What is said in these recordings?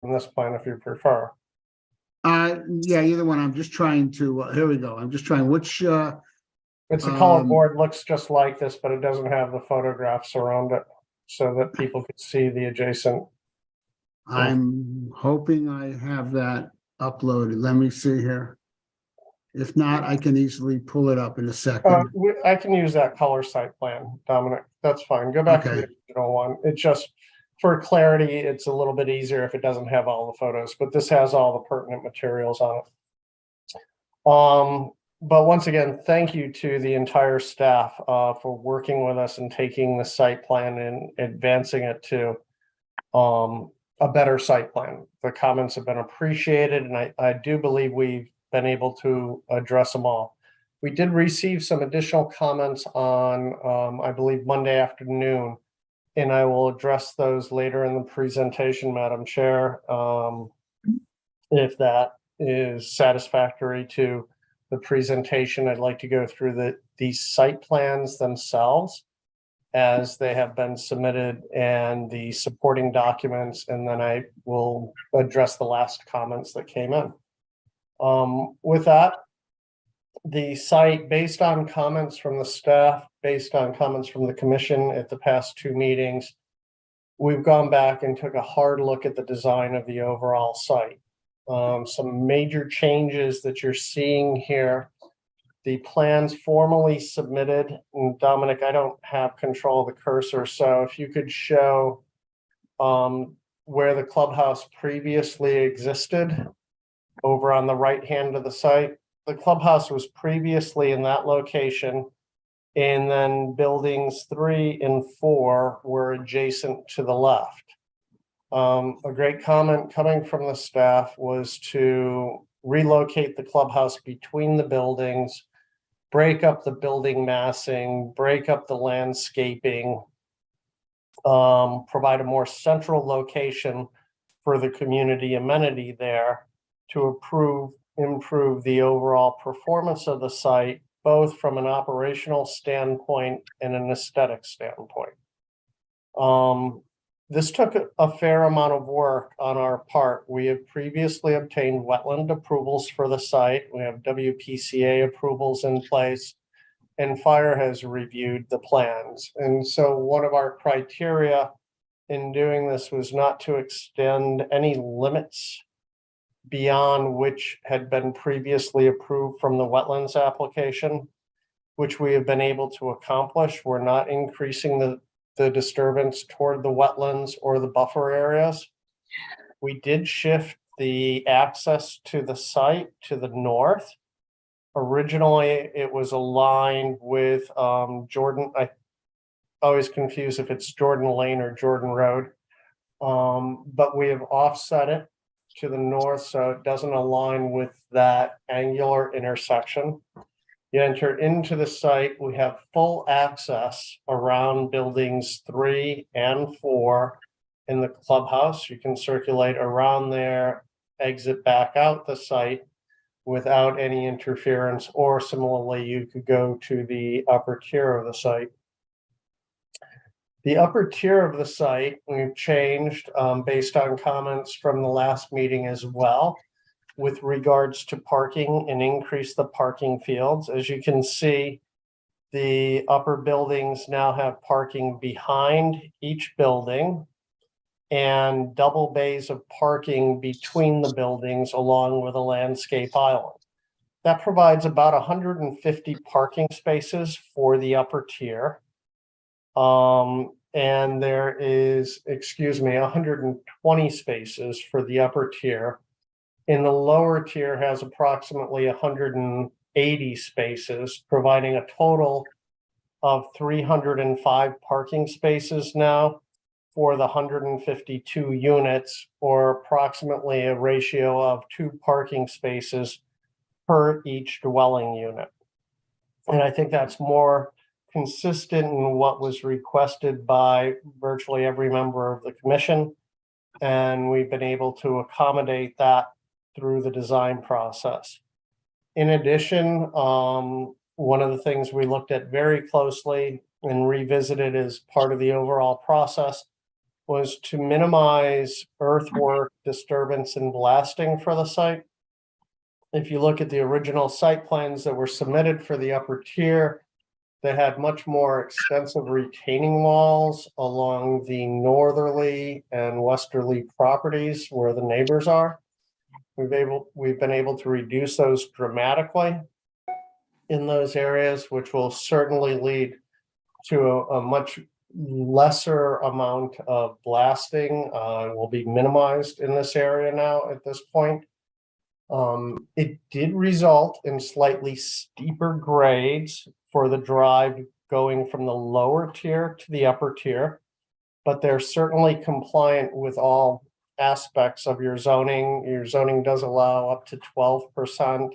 from this plan if you prefer. Yeah, either one. I'm just trying to, here we go. I'm just trying, which, It's a color board, looks just like this, but it doesn't have the photographs around it so that people could see the adjacent. I'm hoping I have that uploaded. Let me see here. If not, I can easily pull it up in a second. I can use that color site plan, Dominic. That's fine. Go back to the original one. It's just for clarity, it's a little bit easier if it doesn't have all the photos, but this has all the pertinent materials on it. But once again, thank you to the entire staff for working with us and taking the site plan and advancing it to a better site plan. The comments have been appreciated, and I do believe we've been able to address them all. We did receive some additional comments on, I believe, Monday afternoon, and I will address those later in the presentation, Madam Chair, if that is satisfactory to the presentation. I'd like to go through these site plans themselves as they have been submitted and the supporting documents, and then I will address the last comments that came in. With that, the site, based on comments from the staff, based on comments from the commission at the past two meetings, we've gone back and took a hard look at the design of the overall site. Some major changes that you're seeing here. The plans formally submitted, and Dominic, I don't have control of the cursor, so if you could show where the clubhouse previously existed over on the right hand of the site. The clubhouse was previously in that location, and then buildings 3 and 4 were adjacent to the left. A great comment coming from the staff was to relocate the clubhouse between the buildings, break up the building massing, break up the landscaping, provide a more central location for the community amenity there to improve the overall performance of the site, both from an operational standpoint and an aesthetic standpoint. This took a fair amount of work on our part. We have previously obtained wetland approvals for the site. We have WPCA approvals in place, and fire has reviewed the plans. And so one of our criteria in doing this was not to extend any limits beyond which had been previously approved from the wetlands application, which we have been able to accomplish. We're not increasing the disturbance toward the wetlands or the buffer areas. We did shift the access to the site to the north. Originally, it was aligned with Jordan. I always confuse if it's Jordan Lane or Jordan Road, but we have offset it to the north so it doesn't align with that angular intersection. You enter into the site, we have full access around buildings 3 and 4 in the clubhouse. You can circulate around there, exit back out the site without any interference, or similarly, you could go to the upper tier of the site. The upper tier of the site, we've changed based on comments from the last meeting as well, with regards to parking and increase the parking fields. As you can see, the upper buildings now have parking behind each building and double bays of parking between the buildings along with a landscape island. That provides about 150 parking spaces for the upper tier. And there is, 120 spaces for the upper tier. And the lower tier has approximately 180 spaces, providing a total of 305 parking spaces now for the 152 units, or approximately a ratio of 2 parking spaces per each dwelling unit. And I think that's more consistent in what was requested by virtually every member of the commission. And we've been able to accommodate that through the design process. In addition, one of the things we looked at very closely and revisited as part of the overall process was to minimize earthwork disturbance and blasting for the site. If you look at the original site plans that were submitted for the upper tier, they had much more extensive retaining walls along the northerly and westerly properties where the neighbors are. We've been able to reduce those dramatically in those areas, which will certainly lead to a much lesser amount of blasting. Will be minimized in this area now at this point. It did result in slightly steeper grades for the drive going from the lower tier to the upper tier, but they're certainly compliant with all aspects of your zoning. Your zoning does allow up to 12%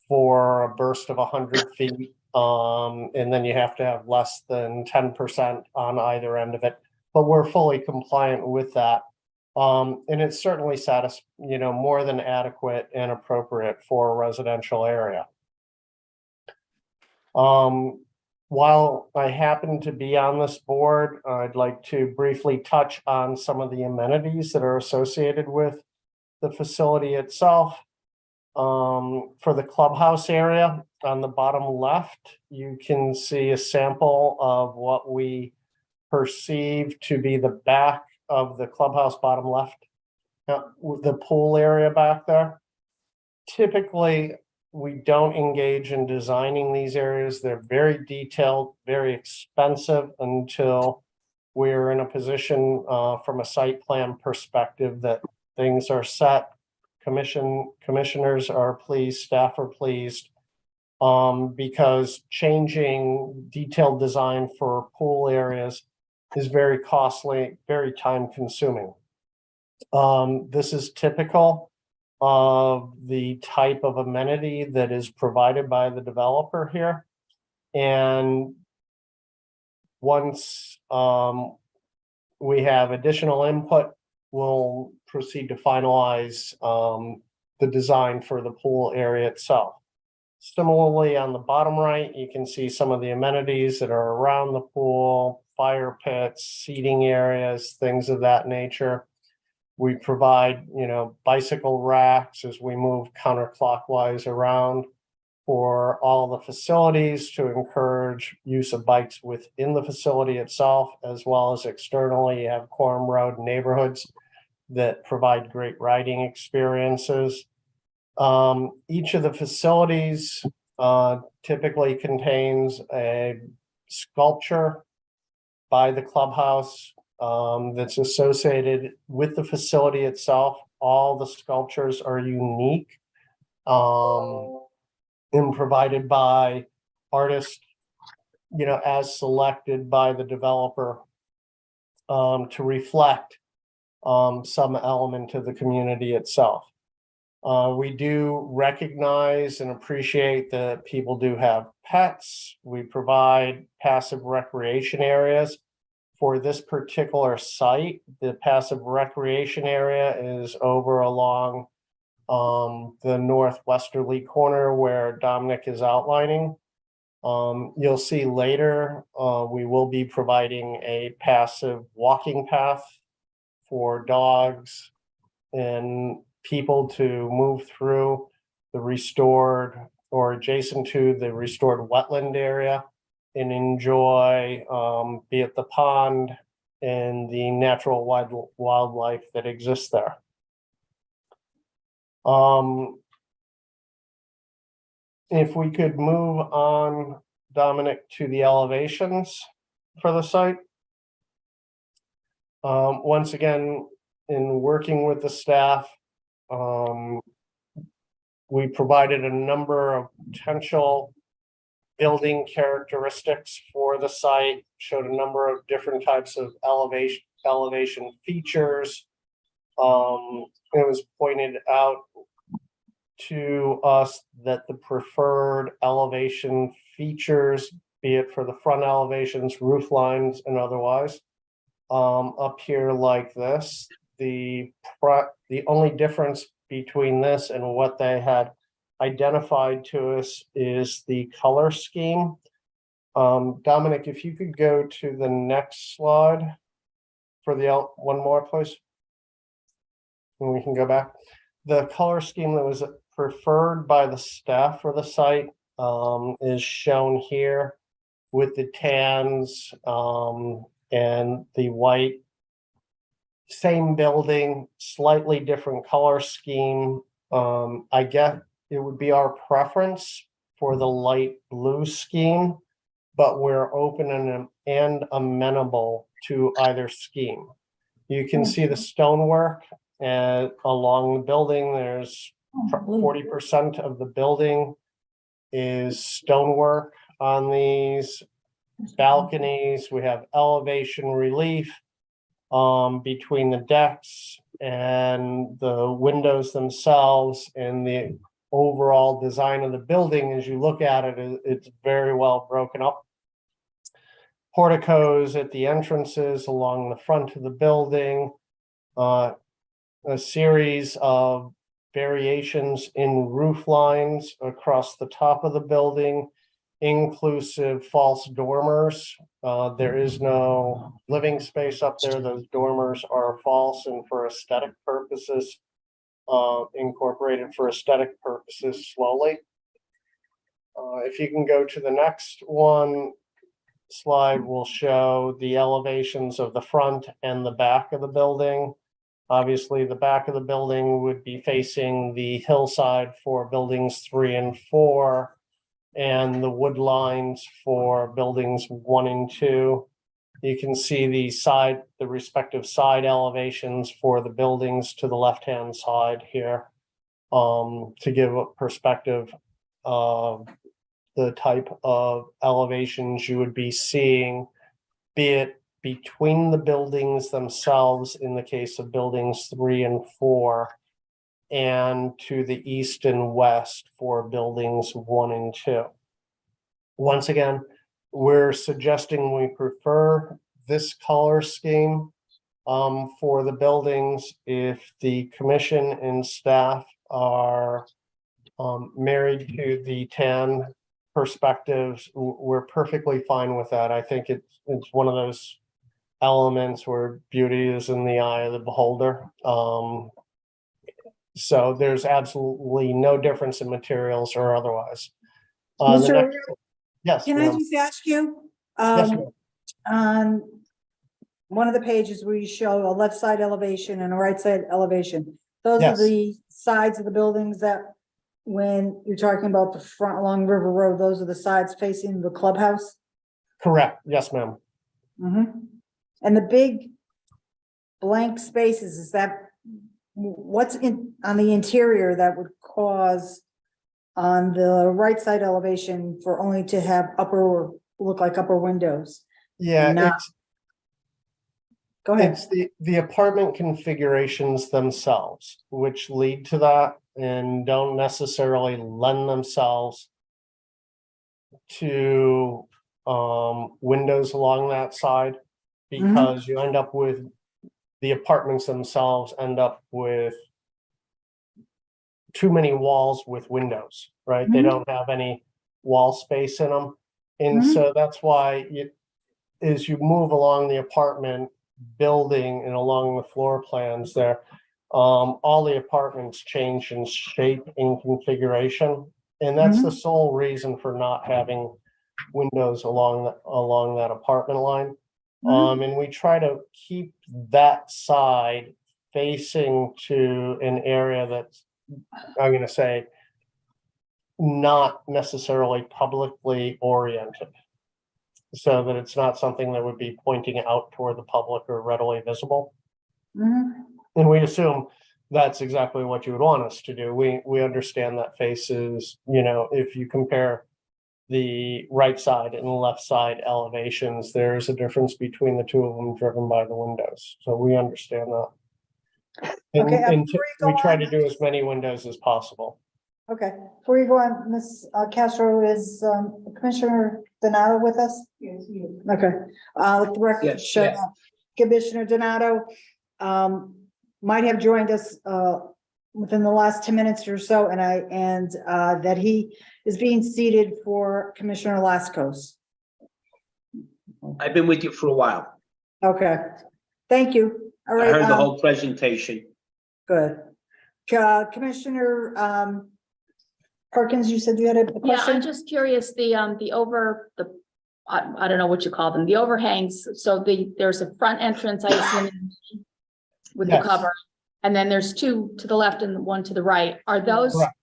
for a burst of 100 feet. And then you have to have less than 10% on either end of it, but we're fully compliant with that. And it's certainly more than adequate and appropriate for a residential area. While I happen to be on this board, I'd like to briefly touch on some of the amenities that are associated with the facility itself. For the clubhouse area, on the bottom left, you can see a sample of what we perceive to be the back of the clubhouse, bottom left, the pool area back there. Typically, we don't engage in designing these areas. They're very detailed, very expensive until we're in a position from a site plan perspective that things are set. Commissioners are pleased, staff are pleased, because changing detailed design for pool areas is very costly, very time consuming. This is typical of the type of amenity that is provided by the developer here. And once we have additional input, we'll proceed to finalize the design for the pool area itself. Similarly, on the bottom right, you can see some of the amenities that are around the pool, fire pits, seating areas, things of that nature. We provide, bicycle racks as we move counterclockwise around for all the facilities to encourage use of bikes within the facility itself, as well as externally. You have Quorum Road neighborhoods that provide great riding experiences. Each of the facilities typically contains a sculpture by the clubhouse that's associated with the facility itself. All the sculptures are unique and provided by artists, as selected by the developer to reflect some element of the community itself. We do recognize and appreciate that people do have pets. We provide passive recreation areas. For this particular site, the passive recreation area is over along the northwesterly corner where Dominic is outlining. You'll see later, we will be providing a passive walking path for dogs and people to move through the restored or adjacent to the restored wetland area and enjoy, be it the pond and the natural wildlife that exists there. If we could move on, Dominic, to the elevations for the site. Once again, in working with the staff, we provided a number of potential building characteristics for the site, showed a number of different types of elevation features. It was pointed out to us that the preferred elevation features, be it for the front elevations, roof lines, and otherwise, up here like this. The only difference between this and what they had identified to us is the color scheme. Dominic, if you could go to the next slide for the one more, please. and we can go back. The color scheme that was preferred by the staff for the site is shown here with the tans and the white. Same building, slightly different color scheme. I guess it would be our preference for the light blue scheme, but we're open and amenable to either scheme. You can see the stonework along the building. There's 40% of the building is stonework on these balconies. We have elevation relief between the decks and the windows themselves, and the overall design of the building, as you look at it, it's very well broken up. Porticos at the entrances along the front of the building, a series of variations in roof lines across the top of the building, inclusive false dormers. There is no living space up there. Those dormers are false and for aesthetic purposes, incorporated for aesthetic purposes slowly. If you can go to the next one, slide will show the elevations of the front and the back of the building. Obviously, the back of the building would be facing the hillside for buildings 3 and 4, and the wood lines for buildings 1 and 2. You can see the respective side elevations for the buildings to the left-hand side here, to give a perspective of the type of elevations you would be seeing, be it between the buildings themselves in the case of buildings 3 and 4, and to the east and west for buildings 1 and 2. Once again, we're suggesting we prefer this color scheme for the buildings. If the commission and staff are married to the tan perspectives, we're perfectly fine with that. I think it's one of those elements where beauty is in the eye of the beholder. So there's absolutely no difference in materials or otherwise. Yes. Can I just ask you, Yes, ma'am. on one of the pages where you show a left side elevation and a right side elevation, those Yes. are the sides of the buildings that, when you're talking about the front along River Road, those are the sides facing the clubhouse? Correct. Yes, ma'am. And the big blank spaces, is that, what's in on the interior that would cause on the right side elevation for only to have look like upper windows? Yeah, No. Go ahead. it's the apartment configurations themselves which lead to that and don't necessarily lend themselves to windows along that side, because you end up with the apartments themselves end up with too many walls with windows, right? They don't have any wall space in them. And so that's why as you move along the apartment building and along the floor plans there, all the apartments change in shape and configuration. And that's the sole reason for not having windows along that apartment line. And we try to keep that side facing to an area that's, I'm going to say, not necessarily publicly oriented, so that it's not something that would be pointing out toward the public or readily visible. And we assume that's exactly what you would want us to do. We understand that faces, if you compare the right side and the left side elevations, there's a difference between the two of them driven by the windows. So we understand that. And we try to do as many windows as possible. Okay, before you go on, Ms. Castro, is Commissioner Donato with us? Yes, you. Okay, let the record Yes, show yes. that Commissioner Donato might have joined us within the last 10 minutes or so, and that he is being seated for Commissioner Lascos. I've been with you for a while. Okay, thank you. All I right. heard the whole presentation. Good. Commissioner, Perkins, you said you had a Yeah, I'm question? just curious, the I don't know what you call them, the overhangs, so there's a front entrance, I assume, with the Yes. cover, and then there's two to the left and one to the right. Are those, Correct.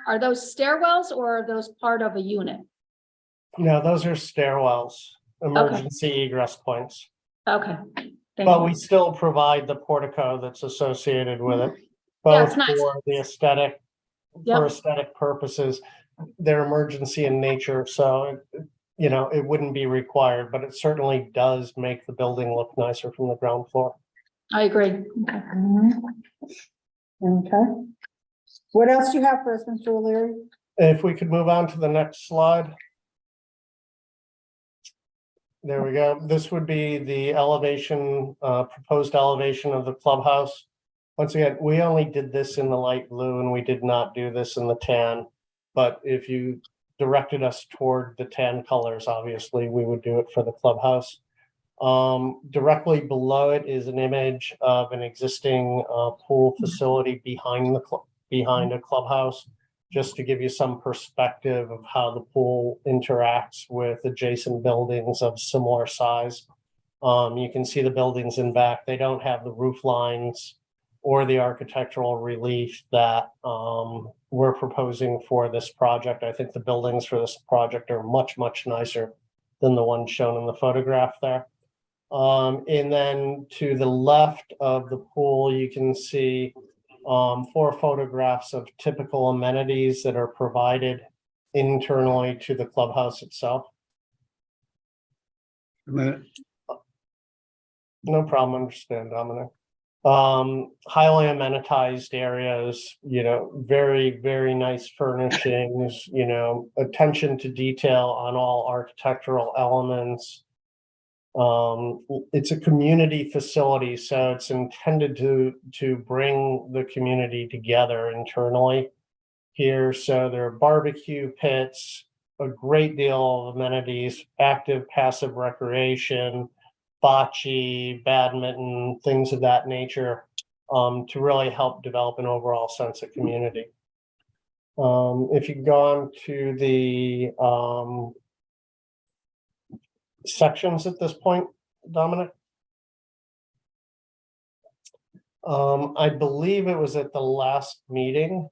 are those stairwells or are those part of a unit? No, those are stairwells, emergency egress points. Okay, thank But you. we still provide the portico that's associated with it, Yeah, it's both nice. for the aesthetic, for Yep. aesthetic purposes. They're emergency in nature, so, you know, it wouldn't be required, but it certainly does make the building look nicer from the ground floor. I agree. Okay. Okay. What else do you have for us, Mr. O'Leary? If we could move on to the next slide. There we go. This would be the elevation, proposed elevation of the clubhouse. Once again, we only did this in the light blue and we did not do this in the tan. But if you directed us toward the tan colors, obviously, we would do it for the clubhouse. Directly below it is an image of an existing pool facility behind a clubhouse, just to give you some perspective of how the pool interacts with adjacent buildings of similar size. You can see the buildings in back. They don't have the roof lines or the architectural relief that we're proposing for this project. I think the buildings for this project are much, much nicer than the ones shown in the photograph there. And then to the left of the pool, you can see 4 photographs of typical amenities that are provided internally to the clubhouse itself. A minute. No problem, understand, Dominic. Highly amenitized areas, you know, very, very nice furnishings, you know, attention to detail on all architectural elements. It's a community facility, so it's intended to bring the community together internally here. So there are barbecue pits, a great deal of amenities, active, passive recreation, bocce, badminton, things of that nature, to really help develop an overall sense of community. If you go on to the sections at this point, Dominic. I believe it was at the last meeting.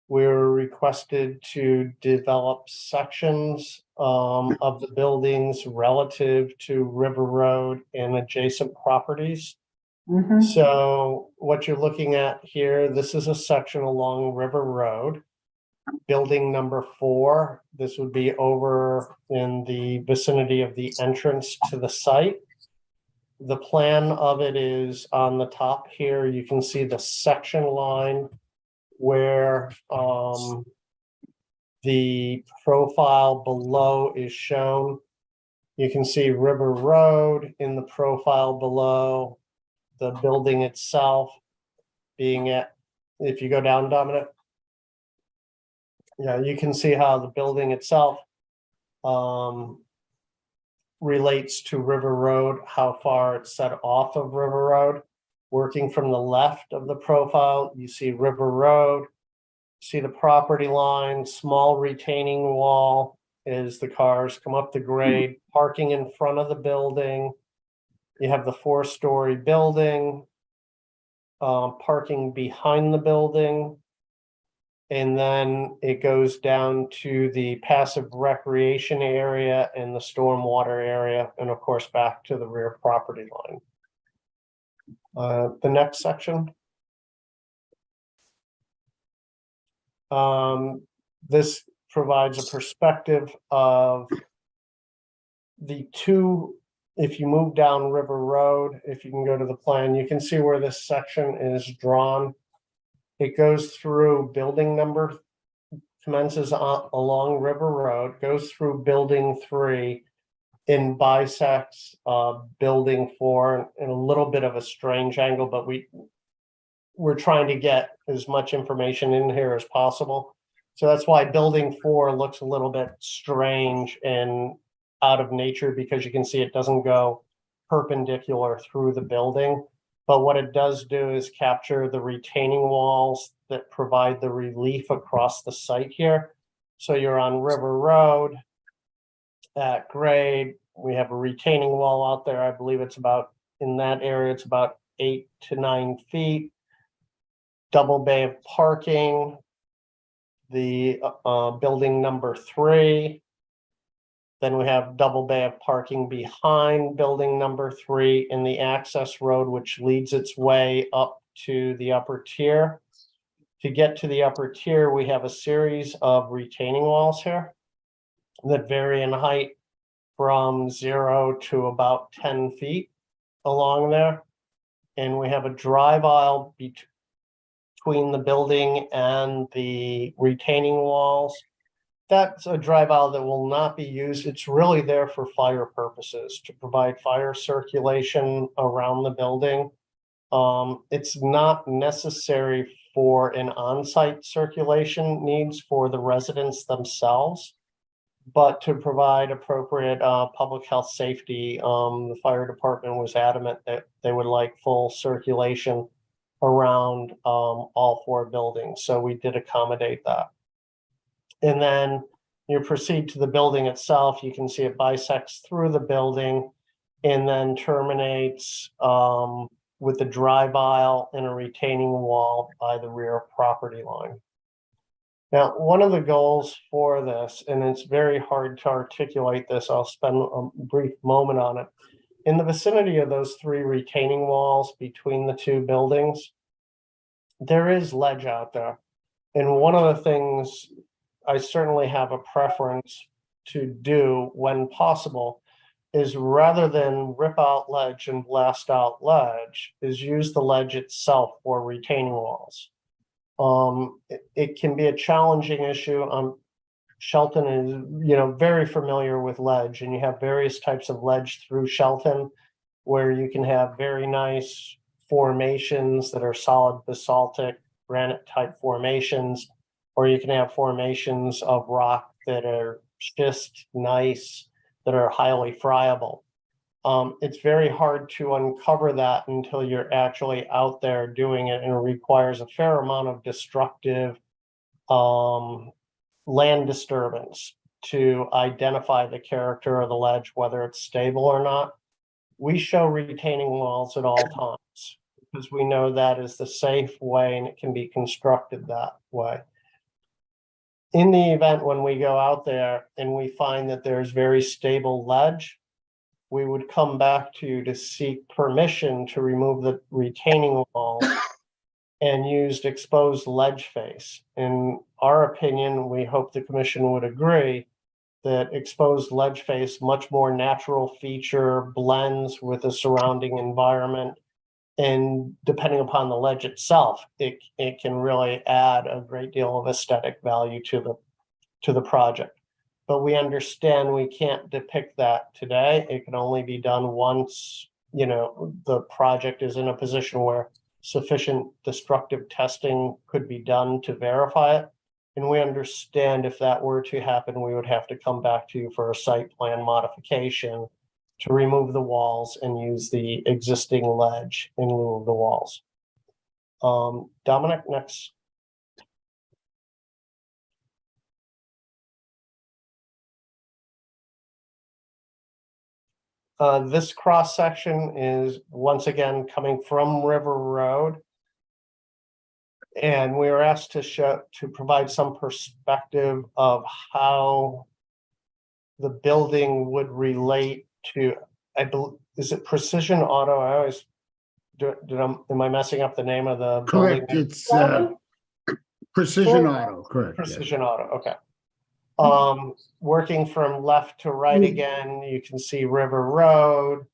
We were requested to develop sections of the buildings relative to River Road and adjacent properties. Mhm. So what you're looking at here, this is a section along River Road. Building number 4, this would be over in the vicinity of the entrance to the site. The plan of it is on the top here. You can see the section line where the profile below is shown. You can see River Road in the profile below, the building itself being at, if you go down, Dominic. Yeah, you can see how the building itself relates to River Road, how far it's set off of River Road. Working from the left of the profile, you see River Road, see the property line, small retaining wall as the cars come up the grade, parking in front of the building. You have the 4-story building, parking behind the building. And then it goes down to the passive recreation area and the stormwater area, and of course, back to the rear property line. The next section. This provides a perspective of the two, if you move down River Road, if you can go to the plan, you can see where this section is drawn. It goes through building number, commences along River Road, goes through building 3, and bisects building 4 in a little bit of a strange angle, but we're trying to get as much information in here as possible. So that's why building 4 looks a little bit strange and out of nature, because you can see it doesn't go perpendicular through the building. But what it does do is capture the retaining walls that provide the relief across the site here. So you're on River Road at grade. We have a retaining wall out there. I believe it's about, in that area, it's about 8 to 9 feet. Double bay of parking. The building number 3. Then we have double bay of parking behind building number 3 in the access road, which leads its way up to the upper tier. To get to the upper tier, we have a series of retaining walls here that vary in height from 0 to about 10 feet along there. And we have a drive aisle between the building and the retaining walls. That's a drive aisle that will not be used. It's really there for fire purposes, to provide fire circulation around the building. It's not necessary for an on-site circulation needs for the residents themselves, but to provide appropriate public health safety. The fire department was adamant that they would like full circulation around all 4 buildings, so we did accommodate that. And then you proceed to the building itself. You can see it bisects through the building and then terminates with the drive aisle and a retaining wall by the rear property line. Now, one of the goals for this, and it's very hard to articulate this, I'll spend a brief moment on it. In the vicinity of those 3 retaining walls between the 2 buildings, there is ledge out there. And one of the things I certainly have a preference to do when possible is, rather than rip out ledge and blast out ledge, is use the ledge itself for retaining walls. It can be a challenging issue. Shelton is, very familiar with ledge, and you have various types of ledge through Shelton, where you can have very nice formations that are solid basaltic granite type formations, or you can have formations of rock that are schist nice, that are highly friable. It's very hard to uncover that until you're actually out there doing it, and it requires a fair amount of destructive land disturbance to identify the character of the ledge, whether it's stable or not. We show retaining walls at all times because we know that is the safe way and it can be constructed that way. In the event when we go out there and we find that there's very stable ledge, we would come back to you to seek permission to remove the retaining walls and used exposed ledge face. In our opinion, we hope the commission would agree that exposed ledge face, much more natural feature, blends with the surrounding environment. And depending upon the ledge itself, it can really add a great deal of aesthetic value to the project. But we understand we can't depict that today. It can only be done once, the project is in a position where sufficient destructive testing could be done to verify it. And we understand if that were to happen, we would have to come back to you for a site plan modification to remove the walls and use the existing ledge in lieu of the walls. Dominic, next. This cross section is once again coming from River Road. And we were asked to provide some perspective of how the building would relate to, is it Precision Auto? I always am I messing up the name of the Correct, building? it's Precision Auto, correct. yes. Precision Auto, okay. Working from left to right again, you can see River Road.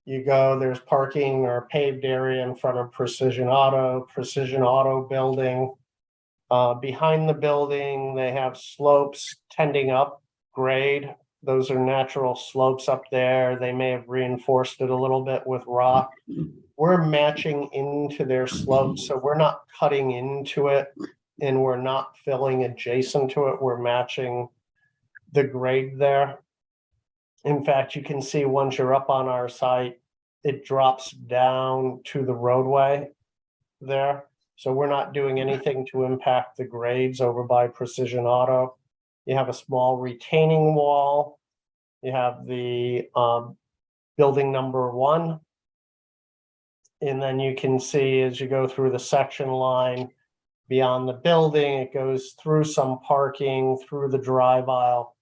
You go, there's parking or paved area in front of Precision Auto building. Behind the building, they have slopes tending up grade. Those are natural slopes up there. They may have reinforced it a little bit with rock. We're matching into their slopes, so we're not cutting into it and we're not filling adjacent to it. We're matching the grade there. In fact, you can see once you're up on our site, it drops down to the roadway there. So we're not doing anything to impact the grades over by Precision Auto. You have a small retaining wall. You have the building number 1. And then you can see as you go through the section line beyond the building, it goes through some parking, through the drive aisle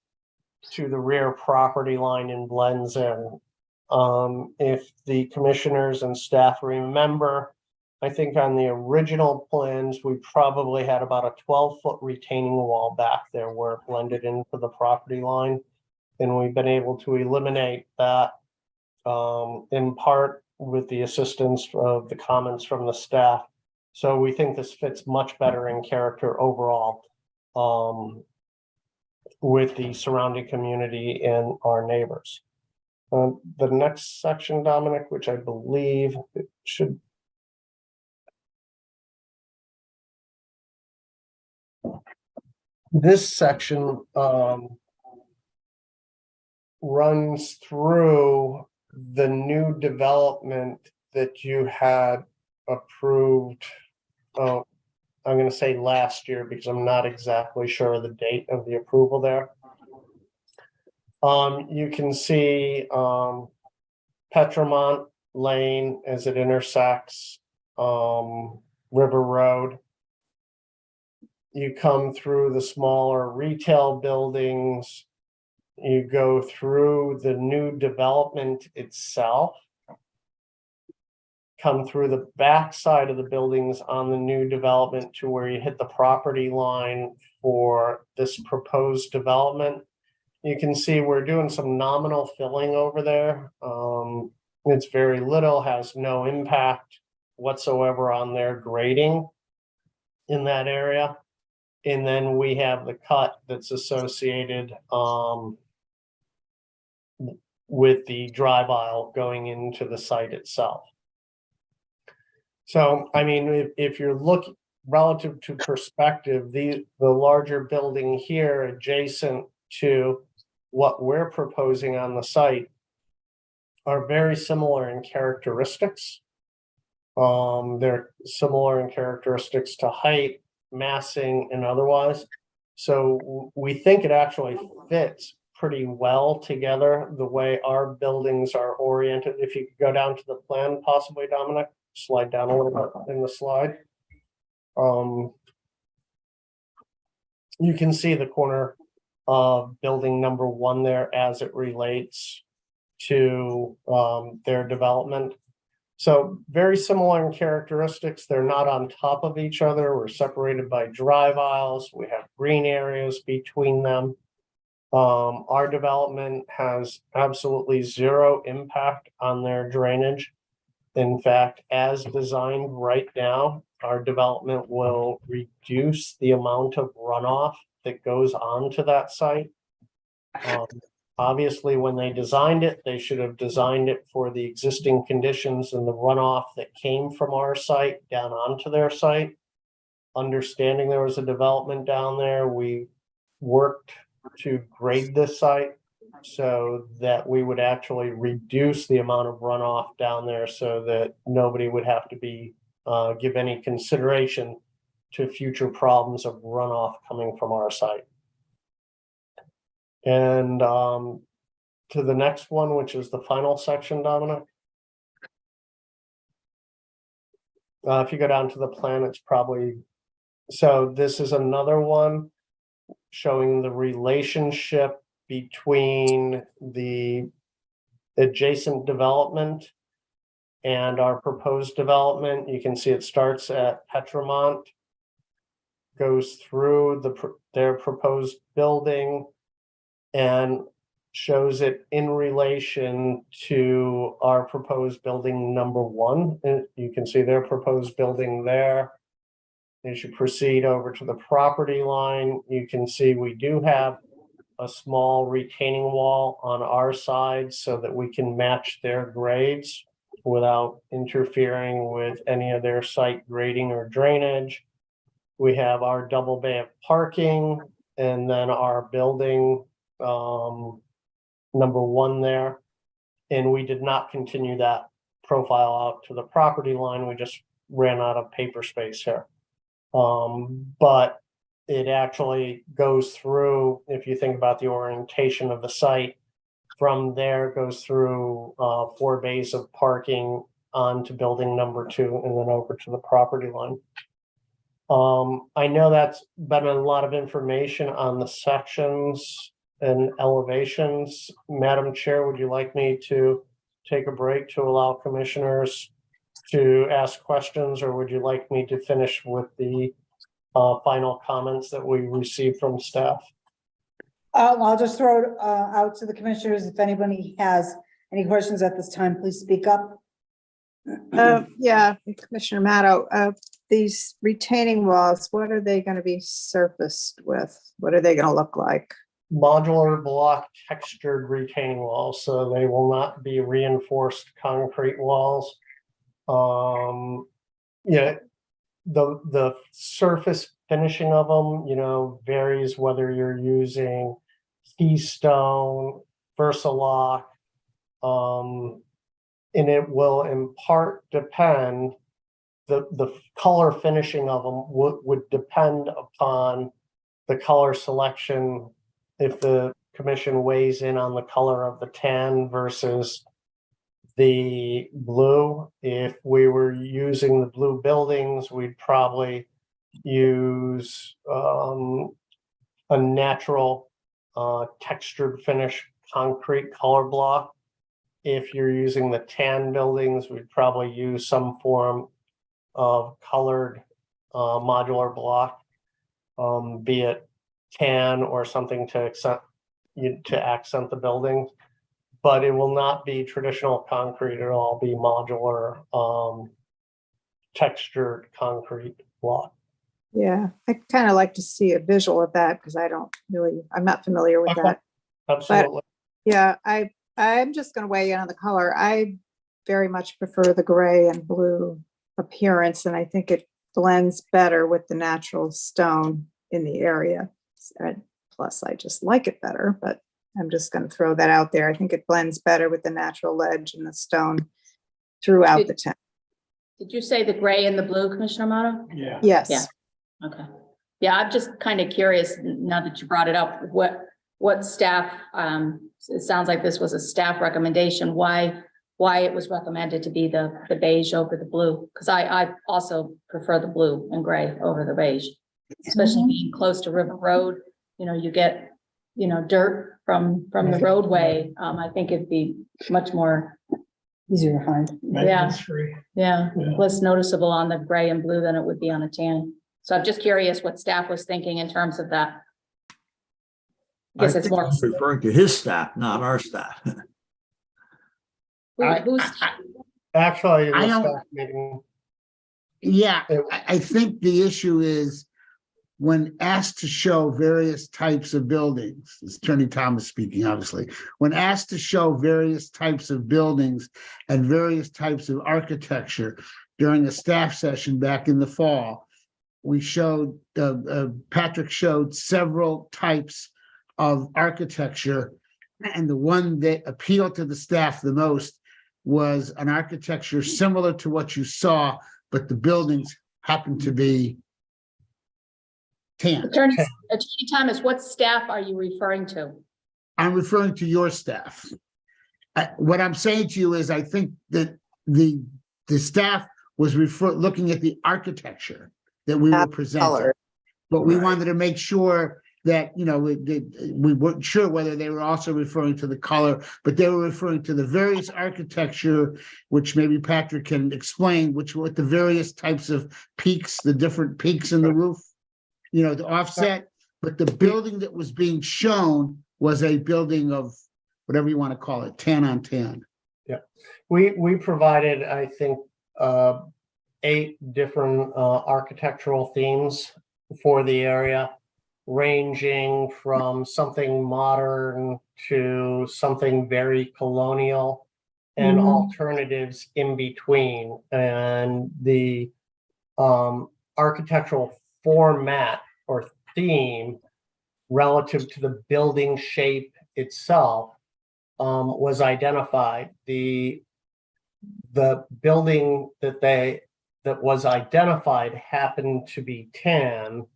to the rear property line and blends in. If the commissioners and staff remember, I think on the original plans, we probably had about a 12-foot retaining wall back there where it blended into the property line. And we've been able to eliminate that in part with the assistance of the comments from the staff. So we think this fits much better in character overall with the surrounding community and our neighbors. The next section, Dominic, which I believe it should. This section runs through the new development that you had approved. I'm going to say last year because I'm not exactly sure of the date of the approval there. You can see Petromont Lane as it intersects River Road. You come through the smaller retail buildings. You go through the new development itself. Come through the back side of the buildings on the new development to where you hit the property line for this proposed development. You can see we're doing some nominal filling over there. It's very little, has no impact whatsoever on their grading in that area. And then we have the cut that's associated with the drive aisle going into the site itself. So, I mean, if you're looking relative to perspective, the larger building here adjacent to what we're proposing on the site are very similar in characteristics. They're similar in characteristics to height, massing, and otherwise. So we think it actually fits pretty well together the way our buildings are oriented. If you could go down to the plan, possibly, Dominic, slide down a little bit in the slide. You can see the corner of building number 1 there as it relates to their development. So very similar in characteristics. They're not on top of each other. We're separated by drive aisles. We have green areas between them. Our development has absolutely zero impact on their drainage. In fact, as designed right now, our development will reduce the amount of runoff that goes onto that site. Obviously, when they designed it, they should have designed it for the existing conditions and the runoff that came from our site down onto their site. Understanding there was a development down there, we worked to grade this site so that we would actually reduce the amount of runoff down there so that nobody would have to be give any consideration to future problems of runoff coming from our site. And to the next one, which is the final section, Dominic. If you go down to the plan, it's probably, so this is another one showing the relationship between the adjacent development and our proposed development. You can see it starts at Petromont, goes through their proposed building, and shows it in relation to our proposed building number 1. And you can see their proposed building there. As you proceed over to the property line, you can see we do have a small retaining wall on our side so that we can match their grades without interfering with any of their site grading or drainage. We have our double bay of parking and then our building number 1 there. And we did not continue that profile out to the property line. We just ran out of paper space here. But it actually goes through, if you think about the orientation of the site, from there it goes through 4 bays of parking onto building number 2 and then over to the property line. I know that's been a lot of information on the sections and elevations. Madam Chair, would you like me to take a break to allow commissioners to ask questions, or would you like me to finish with the final comments that we received from staff? I'll just throw it out to the commissioners. If anybody has any questions at this time, please speak up. Yeah, Commissioner Matto, these retaining walls, what are they going to be surfaced with? What are they going to look like? Modular block textured retaining walls, so they will not be reinforced concrete walls. Yeah, the surface finishing of them, you know, varies whether you're using keystone, Versalock, and it will in part depend, the color finishing of them would depend upon the color selection. If the commission weighs in on the color of the tan versus the blue, if we were using the blue buildings, we'd probably use a natural textured finish concrete color block. If you're using the tan buildings, we'd probably use some form of colored modular block, be it tan or something to accent the building. But it will not be traditional concrete. It'll all be modular textured concrete block. Yeah, I kind of like to see a visual of that because I'm not familiar with Okay. that. Absolutely. Yeah, I'm just going to weigh in on the color. I very much prefer the gray and blue appearance, and I think it blends better with the natural stone in the area. And plus, I just like it better, but I'm just going to throw that out there. I think it blends better with the natural ledge and the stone throughout the tent. Did you say the gray and the blue, Commissioner Amato? Yeah. Yes. Yeah. Okay. Yeah, I'm just kind of curious, now that you brought it up, what staff, it sounds like this was a staff recommendation, why it was recommended to be the beige over the blue? Because I also prefer the blue and gray over the beige, especially being close to River Road. You know, you get, you know, dirt from the roadway. I think it'd be much more Easier to find. yeah, less noticeable on the gray and blue than it would be on a tan. So I'm just curious what staff was thinking in terms of that. I guess it's more. he's referring to his staff, not our staff. Who's Actually, in I the don't- staff meeting, Yeah, I think the issue is when asked to show various types of buildings, it's Attorney Thomas speaking, obviously, when asked to show various types of buildings and various types of architecture during a staff session back in the fall, we showed, Patrick showed several types of architecture, and the one that appealed to the staff the most was an architecture similar to what you saw, but the buildings happened to be tan. Attorney Thomas, what staff are you referring to? I'm referring to your staff. What I'm saying to you is, I think that the staff was looking at the architecture that we were presenting, color. but we Right. wanted to make sure that, you know, we weren't sure whether they were also referring to the color, but they were referring to the various architecture, which maybe Patrick can explain, which were the various types of peaks, the different peaks in the roof, you know, to offset. But the building that was being shown was a building of whatever you want to call it, tan on tan. we provided, I think, 8 different architectural themes for the area, ranging from something modern to something very colonial and alternatives in between. And the architectural format or theme relative to the building shape itself was identified. The the building that was identified happened to be tan.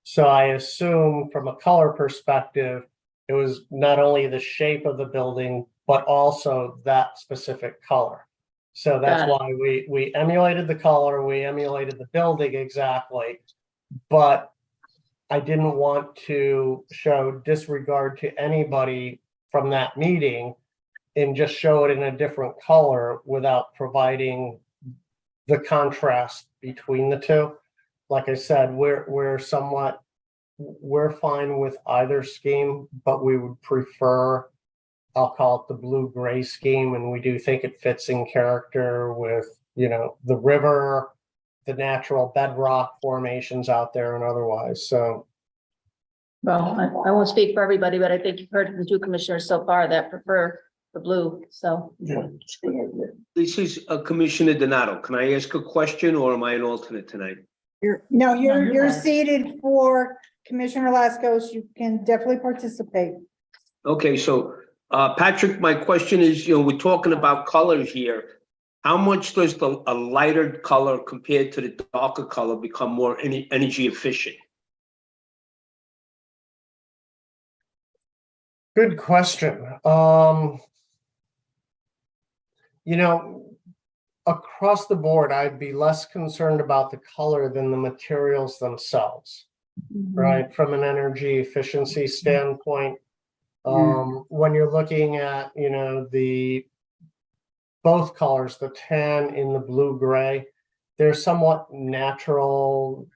So I assume from a color perspective, it was not only the shape of the building, but also that specific color. So that's Got it. why we emulated the color, we emulated the building exactly. But I didn't want to show disregard to anybody from that meeting and just show it in a different color without providing the contrast between the two. Like I said, we're fine with either scheme, but we would prefer, I'll call it the blue-gray scheme, and we do think it fits in character with, the river, the natural bedrock formations out there and otherwise, so. Well, I won't speak for everybody, but I think you've heard from 2 commissioners so far that prefer the blue, so. This is Commissioner Donato. Can I ask a question or am I an alternate tonight? You're seated for Commissioner Lascos. You can definitely participate. Okay, so Patrick, my question is, we're talking about colors here. How much does a lighter color compared to the darker color become more energy efficient? Good question. Across the board, I'd be less concerned about the color than the materials themselves, right? From an energy efficiency standpoint, when you're looking at, both colors, the tan and the blue-gray, they're somewhat natural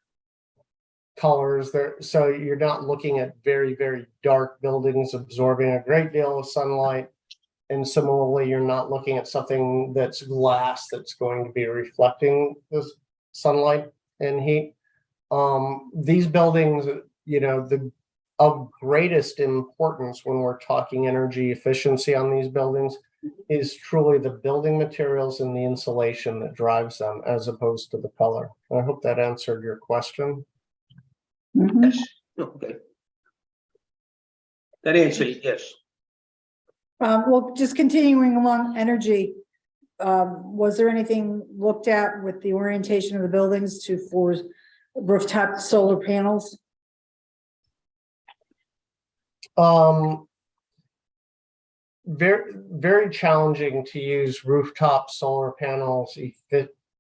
colors there. So you're not looking at very, very dark buildings absorbing a great deal of sunlight. And similarly, you're not looking at something that's glass that's going to be reflecting the sunlight and heat. These buildings, of greatest importance when we're talking energy efficiency on these buildings is truly the building materials and the insulation that drives them as opposed to the color. I hope that answered your question. Yes. Okay. That answered it, yes. Well, just continuing along energy, was there anything looked at with the orientation of the buildings for rooftop solar panels? Very, very challenging to use rooftop solar panels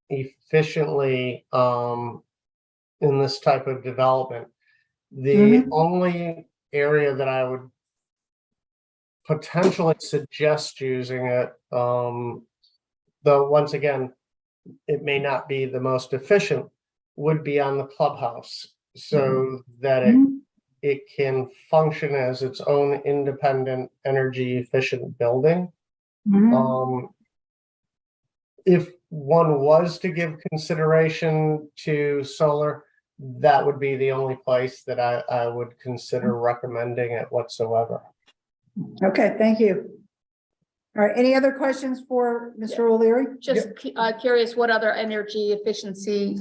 efficiently in this type of development. The only area that I would potentially suggest using it, though once again, it may not be the most efficient, would be on the clubhouse so that it can function as its own independent energy efficient building. If one was to give consideration to solar, that would be the only place that I would consider recommending it whatsoever. Okay, thank you. All right, any other questions for Mr. O'Leary? Just curious what other energy efficiency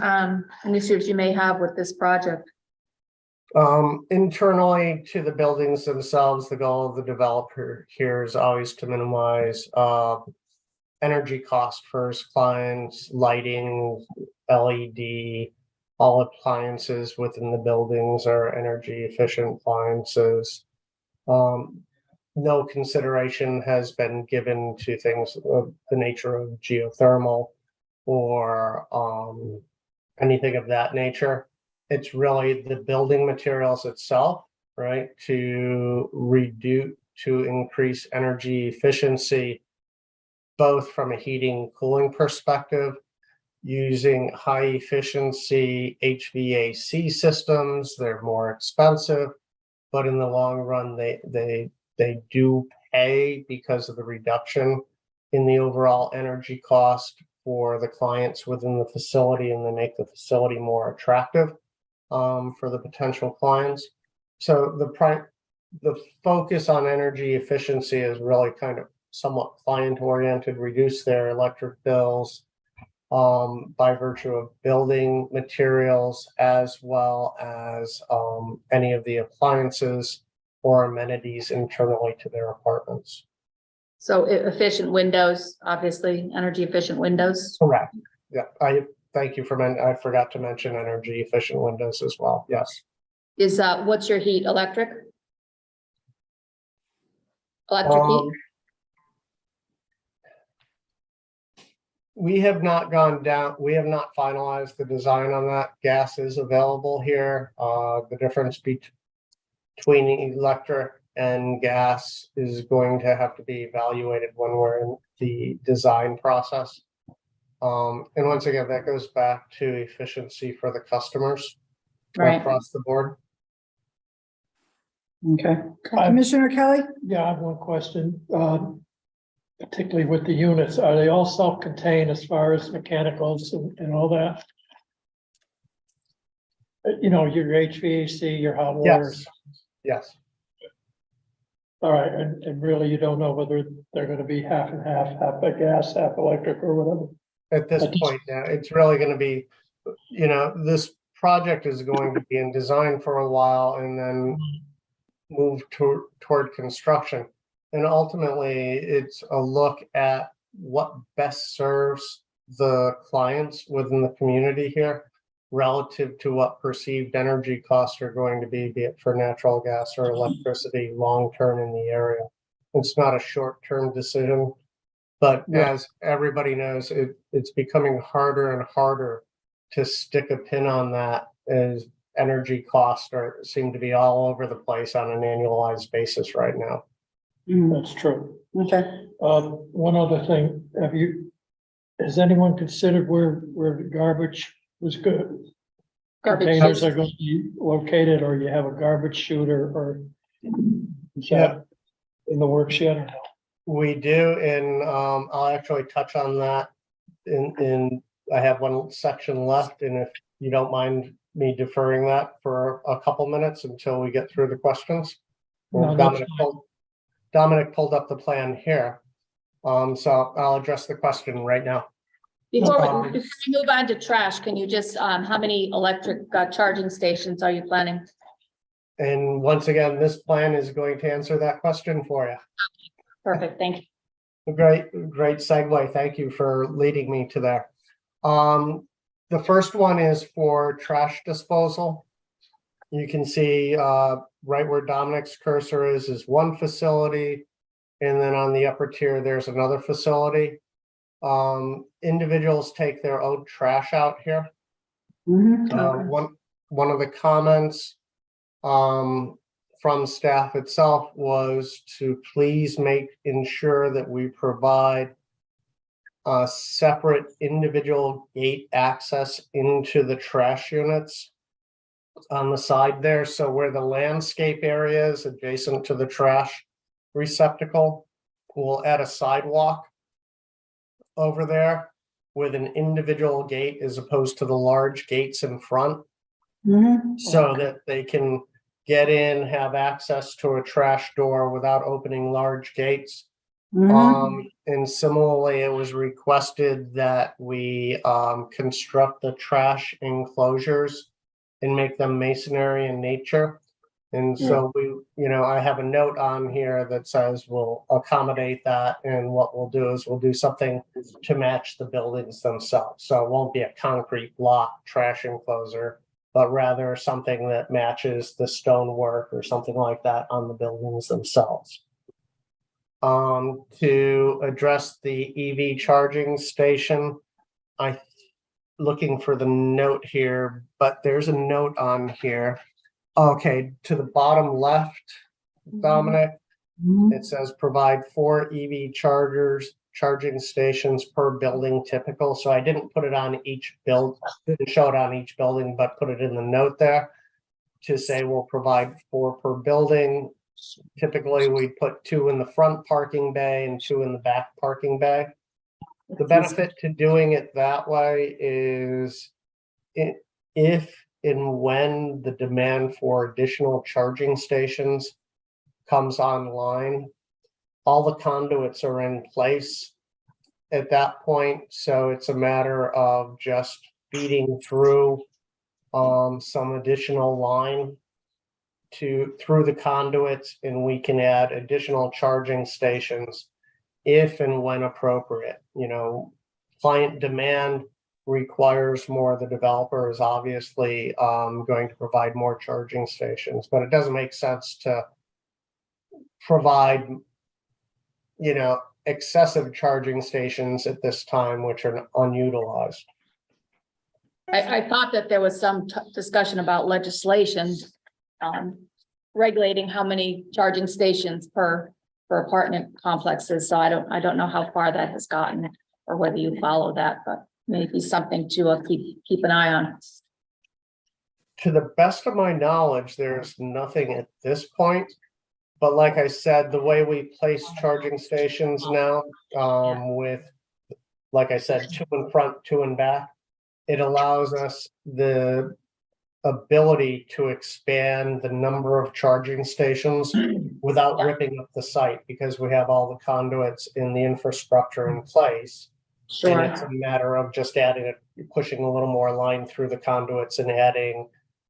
initiatives you may have with this project. Internally to the buildings themselves, the goal of the developer here is always to minimize energy cost for his clients, lighting, LED, all appliances within the buildings are energy efficient appliances. No consideration has been given to things of the nature of geothermal or anything of that nature. It's really the building materials itself, right? To increase energy efficiency, both from a heating cooling perspective, using high efficiency HVAC systems. They're more expensive, but in the long run, they do pay because of the reduction in the overall energy cost for the clients within the facility, and they make the facility more attractive for the potential clients. So the focus on energy efficiency is really kind of somewhat client oriented, reduce their electric bills by virtue of building materials, as well as any of the appliances or amenities internally to their apartments. So efficient windows, obviously, energy efficient windows. Correct. Yeah, I thank you I forgot to mention energy efficient windows as well. Yes. Is, what's your heat, electric? Electric heat? We have not we have not finalized the design on that. Gas is available here. The difference between electric and gas is going to have to be evaluated when we're in the design process. And once again, that goes back to efficiency for the customers Right. across the board. Okay. Commissioner Kelly? Yeah, I have one question, particularly with the units. Are they all self-contained as far as mechanicals and all that? You know, your HVAC, your hot water. Yes. Yes. All right, and really you don't know whether they're gonna be half and half a gas, half electric or whatever? At this point now, it's really going to be, this project is going to be in design for a while and then move toward construction. And ultimately, it's a look at what best serves the clients within the community here relative to what perceived energy costs are going to be it for natural gas or electricity long-term in the area. It's not a short-term decision. But as everybody knows, it's becoming harder and harder to stick a pin on that as energy costs seem to be all over the place on an annualized basis right now. That's true. Okay. One other thing, has anyone considered where the garbage was good? Garbage Containers chutes. are going to be located, or you have a garbage shooter, or is Yeah. that in the works yet or no? We do, and I'll actually touch on that in I have one section left, and if you don't mind me deferring that for a couple minutes until we get through the questions. No, Dominic that's Dominic pulled up the plan here. So I'll address the question right now. Before we move on to trash, can you just, how many electric charging stations are you planning? And once again, this plan is going to answer that question for you. Perfect, thank you. Great segue. Thank you for leading me to there. The first one is for trash disposal. You can see right where Dominic's cursor is one facility. And then on the upper tier, there's another facility. Individuals take their own trash out here. One of the comments from staff itself was to please ensure that we provide a separate individual gate access into the trash units on the side there. So where the landscape area is adjacent to the trash receptacle, we'll add a sidewalk over there with an individual gate as opposed to the large gates in front, so that they can get in, have access to a trash door without opening large gates. And similarly, it was requested that we construct the trash enclosures and make them masonry in nature. And so I have a note on here that says we'll accommodate that. And what we'll do is we'll do something to match the buildings themselves. So it won't be a concrete block trash enclosure, but rather something that matches the stonework or something like that on the buildings themselves. To address the EV charging station, I'm looking for the note here, but there's a note on here. Okay, to the bottom left, Dominic, it says provide 4 EV charging stations per building typical. So I didn't put it on each didn't show it on each building, but put it in the note there to say we'll provide 4 per building. Typically, we put 2 in the front parking bay and 2 in the back parking bay. The benefit to doing it that way is if and when the demand for additional charging stations comes online, all the conduits are in place at that point. So it's a matter of just feeding through some additional line through the conduits, and we can add additional charging stations if and when appropriate. Client demand requires more. The developer is obviously going to provide more charging stations, but it doesn't make sense to provide, excessive charging stations at this time, which are unutilized. I thought that there was some discussion about legislation regulating how many charging stations per apartment complexes. So I don't know how far that has gotten or whether you follow that, but maybe something to keep an eye on. To the best of my knowledge, there's nothing at this point. But like I said, the way we place charging stations now, with, like I said, 2 in front, 2 in back, it allows us the ability to expand the number of charging stations without ripping up the site, because we have all the conduits in the infrastructure in place. And it's a matter of just pushing a little more line through the conduits and adding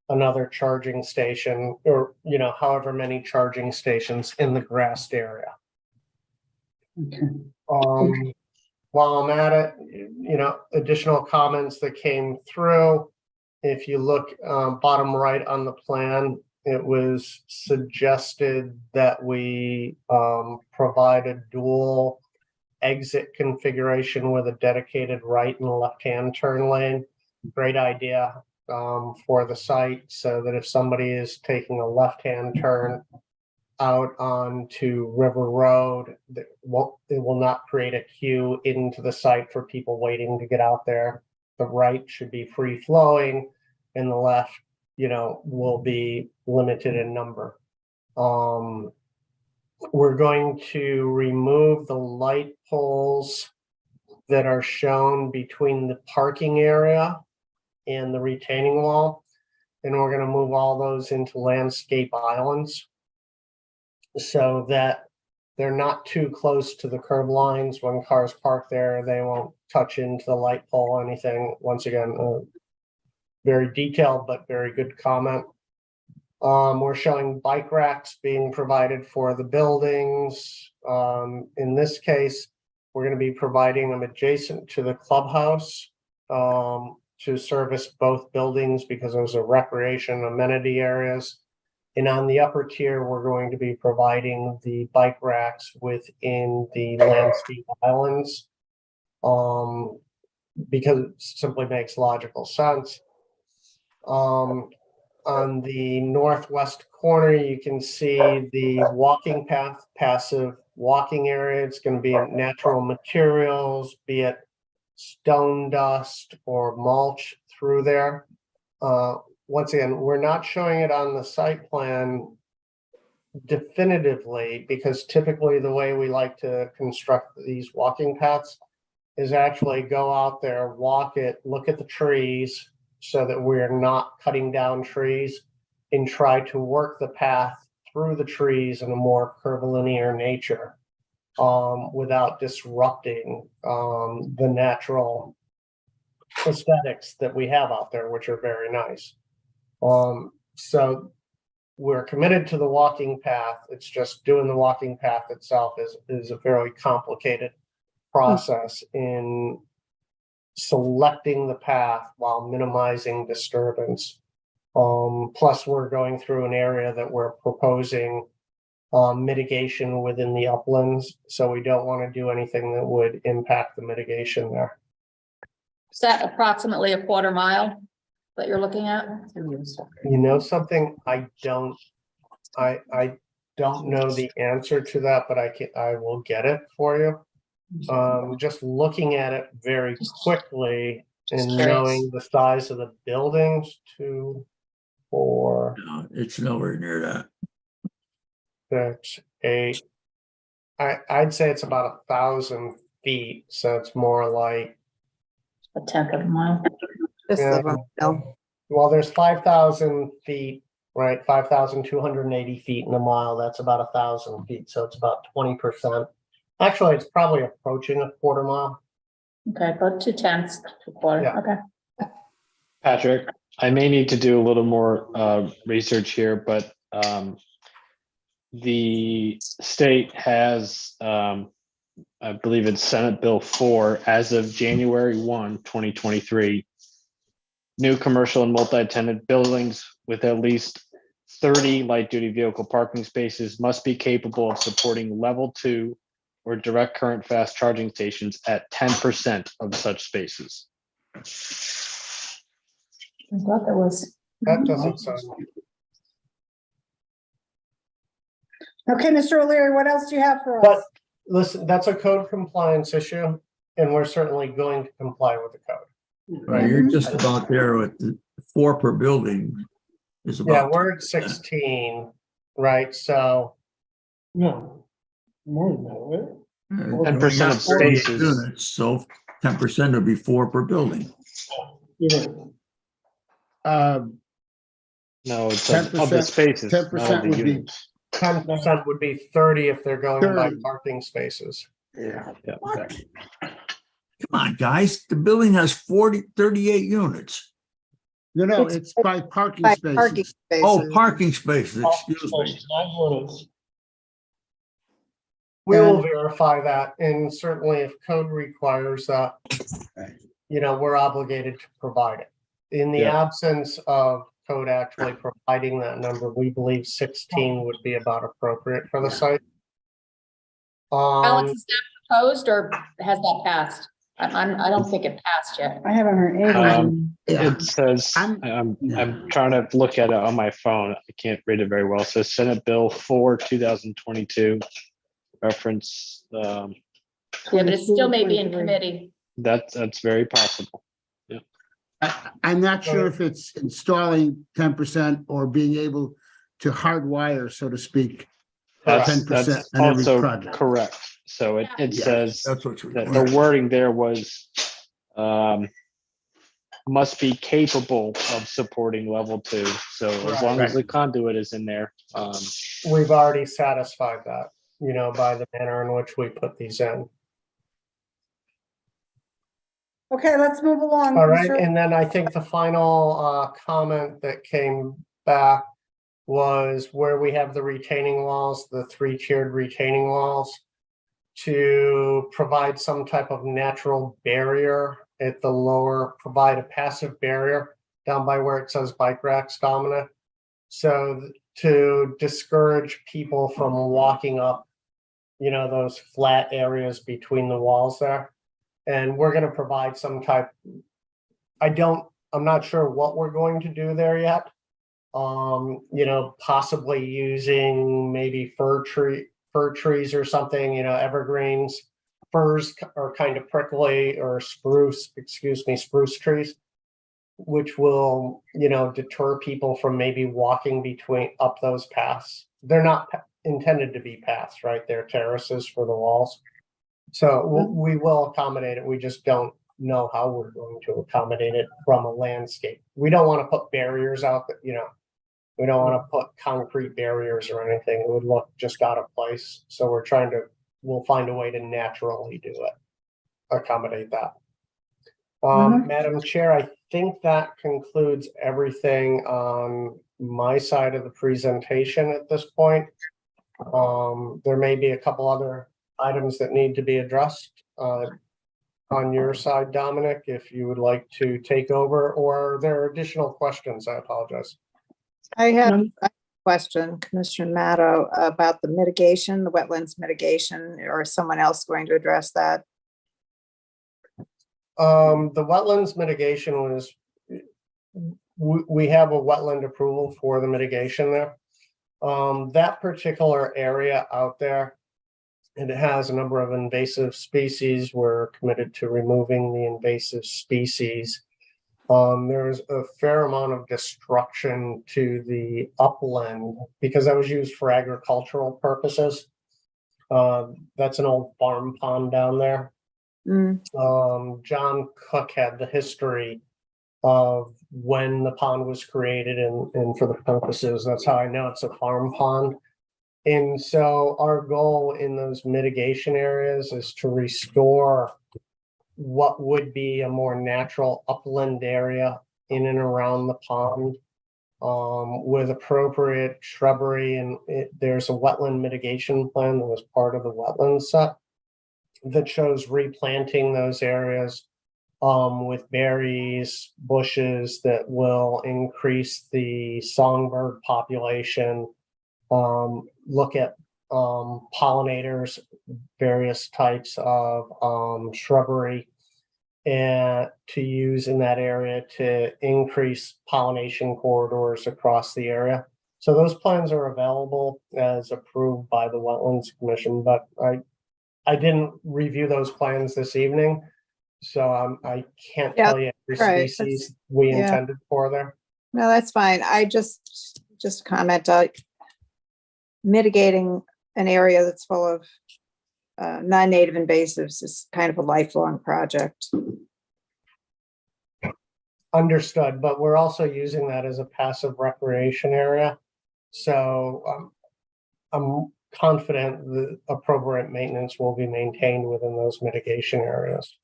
another charging station, or, however many charging stations in the grassed area. Okay. While I'm at it, additional comments that came through. If you look bottom right on the plan, it was suggested that we provide a dual exit configuration with a dedicated right and left-hand turn lane. Great idea for the site, so that if somebody is taking a left-hand turn out onto River Road, it will not create a queue into the site for people waiting to get out there. The right should be free flowing, and the left, will be limited in number. We're going to remove the light poles that are shown between the parking area and the retaining wall, and we're going to move all those into landscape islands so that they're not too close to the curb lines. When cars park there, they won't touch into the light pole or anything. Once again, very detailed, but very good comment. We're showing bike racks being provided for the buildings. In this case, we're going to be providing them adjacent to the clubhouse to service both buildings, because those are recreation amenity areas. And on the upper tier, we're going to be providing the bike racks within the landscape islands, because it simply makes logical sense. On the northwest corner, you can see the walking path, passive walking area. It's going to be natural materials, be it stone dust or mulch through there. Once again, we're not showing it on the site plan definitively, because typically the way we like to construct these walking paths is actually go out there, walk it, look at the trees, so that we're not cutting down trees, and try to work the path through the trees in a more curvilinear nature, without disrupting the natural aesthetics that we have out there, which are very nice. So we're committed to the walking path. It's just doing the walking path itself is a very complicated process in selecting the path while minimizing disturbance. Plus, we're going through an area that we're proposing mitigation within the uplands, so we don't want to do anything that would impact the mitigation there. Is that approximately a quarter mile that you're looking at? You know something? I don't know the answer to that, but I will get it for you. Just looking at it very quickly and knowing the size of the buildings, 2, 4, No, it's nowhere near that. 6, 8. I'd say it's about 1,000 feet, so it's more like, A tenth of a mile. Just Yeah. live on the hill. well, there's 5,000 feet, right? 5,280 feet in a mile. That's about 1,000 feet, so it's about 20%. Actually, it's probably approaching a quarter mile. Okay, about 2/10 to a quarter. Yeah. Okay. Patrick, I may need to do a little more research here, but the state has I believe it's Senate Bill 4, as of January 1, 2023. New commercial and multi-tenant buildings with at least 30 light-duty vehicle parking spaces must be capable of supporting level 2 or direct current fast charging stations at 10% of such spaces. I thought there was. That doesn't sound. Okay, Mr. O'Leary, what else do you have for But us? listen, that's a code compliance issue, and we're certainly going to comply with the code. Right, you're just about there with the 4 per building is Yeah, about. we're at 16, right? So No, more than that, right? 10% of spaces. Units, so 10% would be 4 per building. You're Uh, No, it's of the 10%, spaces, not of 10% the would be units. 10% would be 30 if they're going by 30. parking spaces. yeah. Yeah. What? Come on, guys, the building has 38 units. No, It's it's by parking By parking spaces. Oh, spaces. parking spaces, excuse me. Not units. We will And- verify that, and certainly if code requires that, we're obligated to provide it. In the Yeah. absence of code actually providing that number, we believe 16 would be about appropriate for the site. Alex, is that proposed or has that passed? I don't think it passed yet. I haven't heard anything. Yeah, It says, I'm trying to look at it on my phone. I can't read it very well. It says Senate Bill 4, 2022, reference, Yeah, but it still may be in 22, committee. that's very possible. I'm not sure if it's installing 10% or being able to hardwire, so to speak, Correct. 10% That's on every also project. correct. So it Yeah. says That's what's that required. the wording there was must be capable of supporting level 2. So as long as the conduit is in there, We've already satisfied that, by the manner in which we put these in. Okay, let's move along. All right, Mr. and then I think the final comment that came back was where we have the retaining walls, the 3-tiered retaining walls, to provide some type of natural barrier at the lower, provide a passive barrier down by where it says bike racks, Dominic. So to discourage people from walking up, those flat areas between the walls there. And we're going to provide some type, I'm not sure what we're going to do there yet. Possibly using maybe fir trees or something, evergreens. Firs are kind of prickly, or spruce trees, which will, deter people from maybe walking up those paths. They're not intended to be paths, right? They're terraces for the walls. So we will accommodate it. We just don't know how we're going to accommodate it from a landscape. We don't want to put barriers out that, we don't want to put concrete barriers or anything. It would look just out of place. So we'll find a way to naturally do it, accommodate that. Madam Chair, I think that concludes everything on my side of the presentation at this point. There may be a couple other items that need to be addressed on your side, Dominic, if you would like to take over, or are there additional questions? I apologize. I have a question, Commissioner Matto, about the mitigation, the wetlands mitigation, or is someone else going to address that? The wetlands mitigation was, we have a wetland approval for the mitigation there. That particular area out there, it has a number of invasive species. We're committed to removing the invasive species. There's a fair amount of destruction to the upland because that was used for agricultural purposes. That's an old farm pond down there. John Cook had the history of when the pond was created and for the purposes. That's how I know it's a farm pond. And so our goal in those mitigation areas is to restore what would be a more natural upland area in and around the pond with appropriate shrubbery. And there's a wetland mitigation plan that was part of the wetland set. that shows replanting those areas with berries, bushes that will increase the songbird population. Look at pollinators, various types of shrubbery, and to use in that area to increase pollination corridors across the area. So those plans are available as approved by the Wetlands Commission, but I didn't review those plans this evening, so I can't Yeah, tell you every right, species we yeah. intended for there. No, that's fine. I just comment, mitigating an area that's full of non-native invasives is kind of a lifelong project. Understood, but we're also using that as a passive recreation area. So I'm confident the appropriate maintenance will be maintained within those mitigation areas.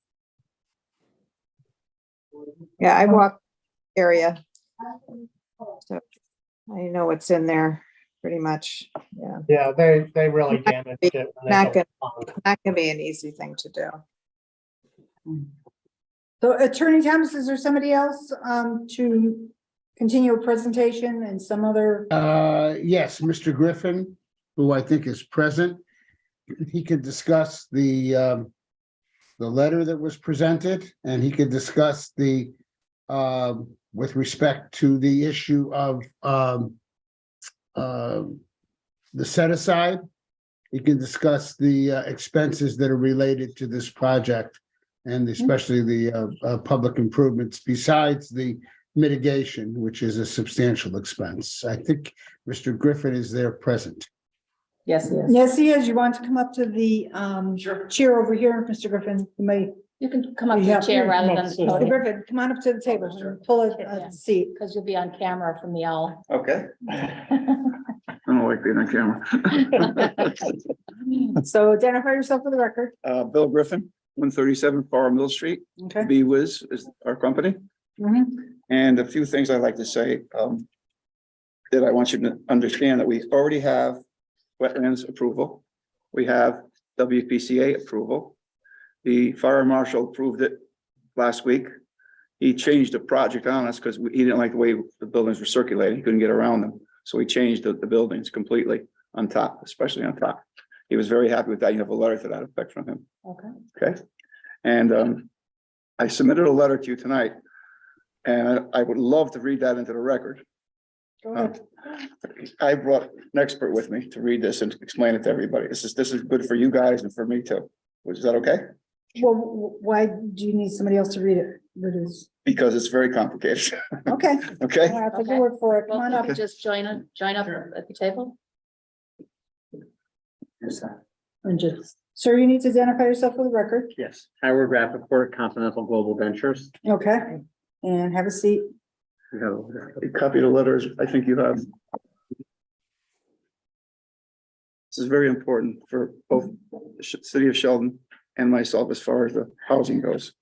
Yeah, I walk area. So I know what's in there pretty much. Yeah, Yeah, they really damaged it. when they Not built the pond. that can be an easy thing to do. So Attorney Thomas, is there somebody else to continue a presentation and some other? Yes, Mr. Griffin, who I think is present. He could discuss the letter that was presented, and he could discuss the with respect to the issue of the set aside. He can discuss the expenses that are related to this project, and especially the public improvements besides the mitigation, which is a substantial expense. I think Mr. Griffin is there present. Yes, yes. Yes, he is. You want to come up to the chair over here, Mr. Griffin? You may, You can come up to Yeah. the chair rather than the Mr. podium, Griffin, come on up to the table and pull a seat. because you'll be on camera from the owl. Okay. I don't like being on camera. So identify yourself for the record. Bill Griffin, 137 Farm Mill Street. Okay. B-Wiz is our company. Mhm. And a few things I'd like to say, that I want you to understand that we already have wetlands approval. We have WPCA approval. The fire marshal approved it last week. He changed the project on us because he didn't like the way the buildings were circulating. He couldn't get around them. So he changed the buildings completely on top, especially on top. He was very happy with that. You have a letter to that effect from him. Okay. Okay. And I submitted a letter to you tonight, and I would love to read that into the record. Go ahead. I brought an expert with me to read this and explain it to everybody. This is good for you guys and for me too. Is that okay? Well, why do you need somebody else to read it? What is, Because it's very complicated. okay. Okay? I'll take your word for it. Come on Well, up. you could just join up at the table. Yes, sir. And just, sir, you need to identify yourself for the record. Yes, Howard Rappaport, Continental Global Ventures. Okay. And have a seat. We have a letter. A copy of the letters, I think you have. This is very important for both the city of Sheldon and myself as far as the housing goes.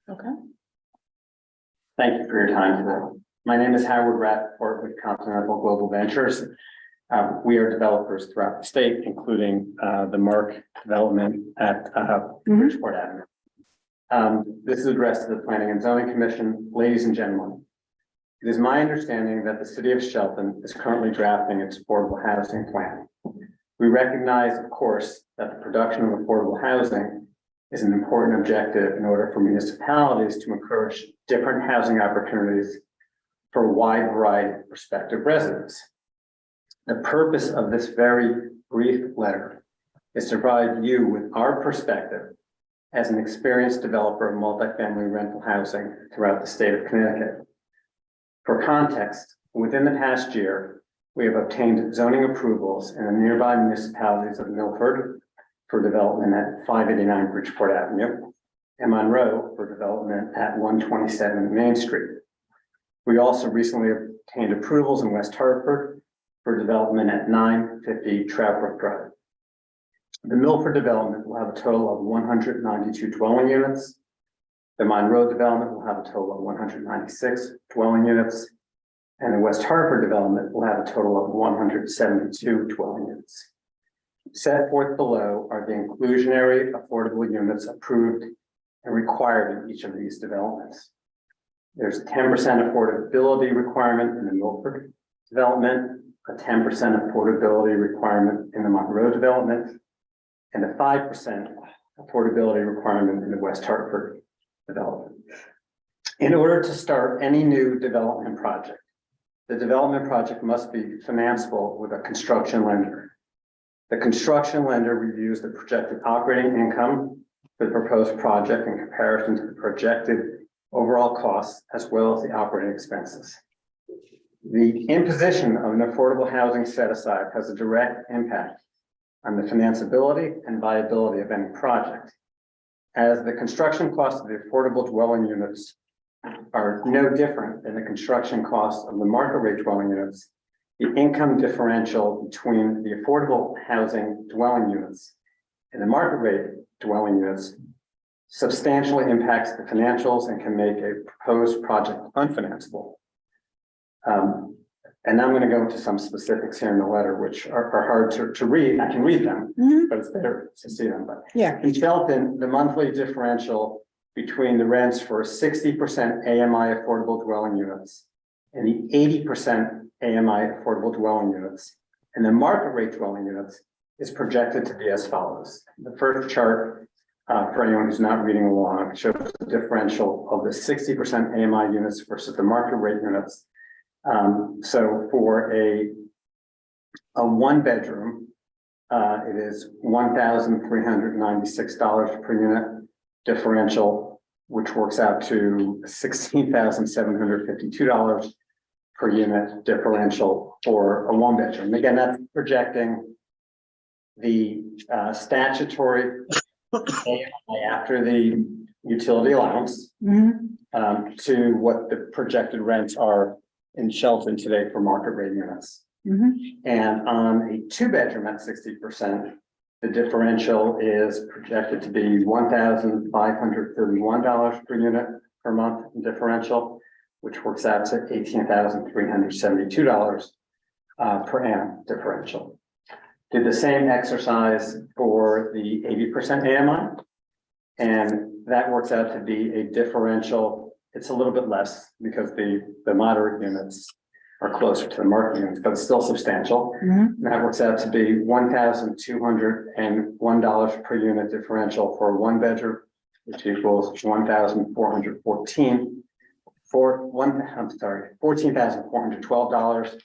Okay. Thank you for your time today. My name is Howard Rappaport with Continental Global Ventures. We are developers throughout the state, including the Merck development at Bridgeport Avenue. This is addressed to the Planning and Zoning Commission. Ladies and gentlemen, it is my understanding that the city of Shelton is currently drafting its affordable housing plan. We recognize, of course, that the production of affordable housing is an important objective in order for municipalities to encourage different housing opportunities for a wide variety of prospective residents. The purpose of this very brief letter is to provide you with our perspective as an experienced developer of multifamily rental housing throughout the state of Connecticut. For context, within the past year, we have obtained zoning approvals in the nearby municipalities of Milford for development at 589 Bridgeport Avenue and Monroe for development at 127 Main Street. We also recently obtained approvals in West Hartford for development at 950 Troutbrook Drive. The Milford development will have a total of 192 dwelling units. The Monroe development will have a total of 196 dwelling units. And the West Hartford development will have a total of 172 dwelling units. Set forth below are the inclusionary affordable units approved and required in each of these developments. There's 10% affordability requirement in the Milford development, a 10% affordability requirement in the Monroe development, and a 5% affordability requirement in the West Hartford development. In order to start any new development project, the development project must be financeable with a construction lender. The construction lender reviews the projected operating income for the proposed project in comparison to the projected overall costs as well as the operating expenses. The imposition of an affordable housing set aside has a direct impact on the financeability and viability of any project, as the construction costs of the affordable dwelling units are no different than the construction costs of the market rate dwelling units. The income differential between the affordable housing dwelling units and the market rate dwelling units substantially impacts the financials and can make a proposed project unfinanceable. And I'm going to go into some specifics here in the letter, which are hard to read. I can read them, but it's better to see them. But Yeah. in Shelton, the monthly differential between the rents for 60% AMI affordable dwelling units and the 80% AMI affordable dwelling units and the market rate dwelling units is projected to be as follows. The first chart, for anyone who's not reading along, shows the differential of the 60% AMI units versus the market rate units. So for a one bedroom, it is $1,396 per unit differential, which works out to $16,752 per unit differential for a one bedroom. Again, that's projecting the statutory AMI after the utility allowance to what the projected rents are in Shelton today for market rate units. And on a two bedroom at 60%, the differential is projected to be $1,531 per unit per month in differential, which works out to $18,372 per annum differential. Did the same exercise for the 80% AMI, and that works out to be a differential. It's a little bit less because the moderate units are closer to the market units, but it's still substantial. And that works out to be $1,201 per unit differential for a one bedroom, which equals $14,412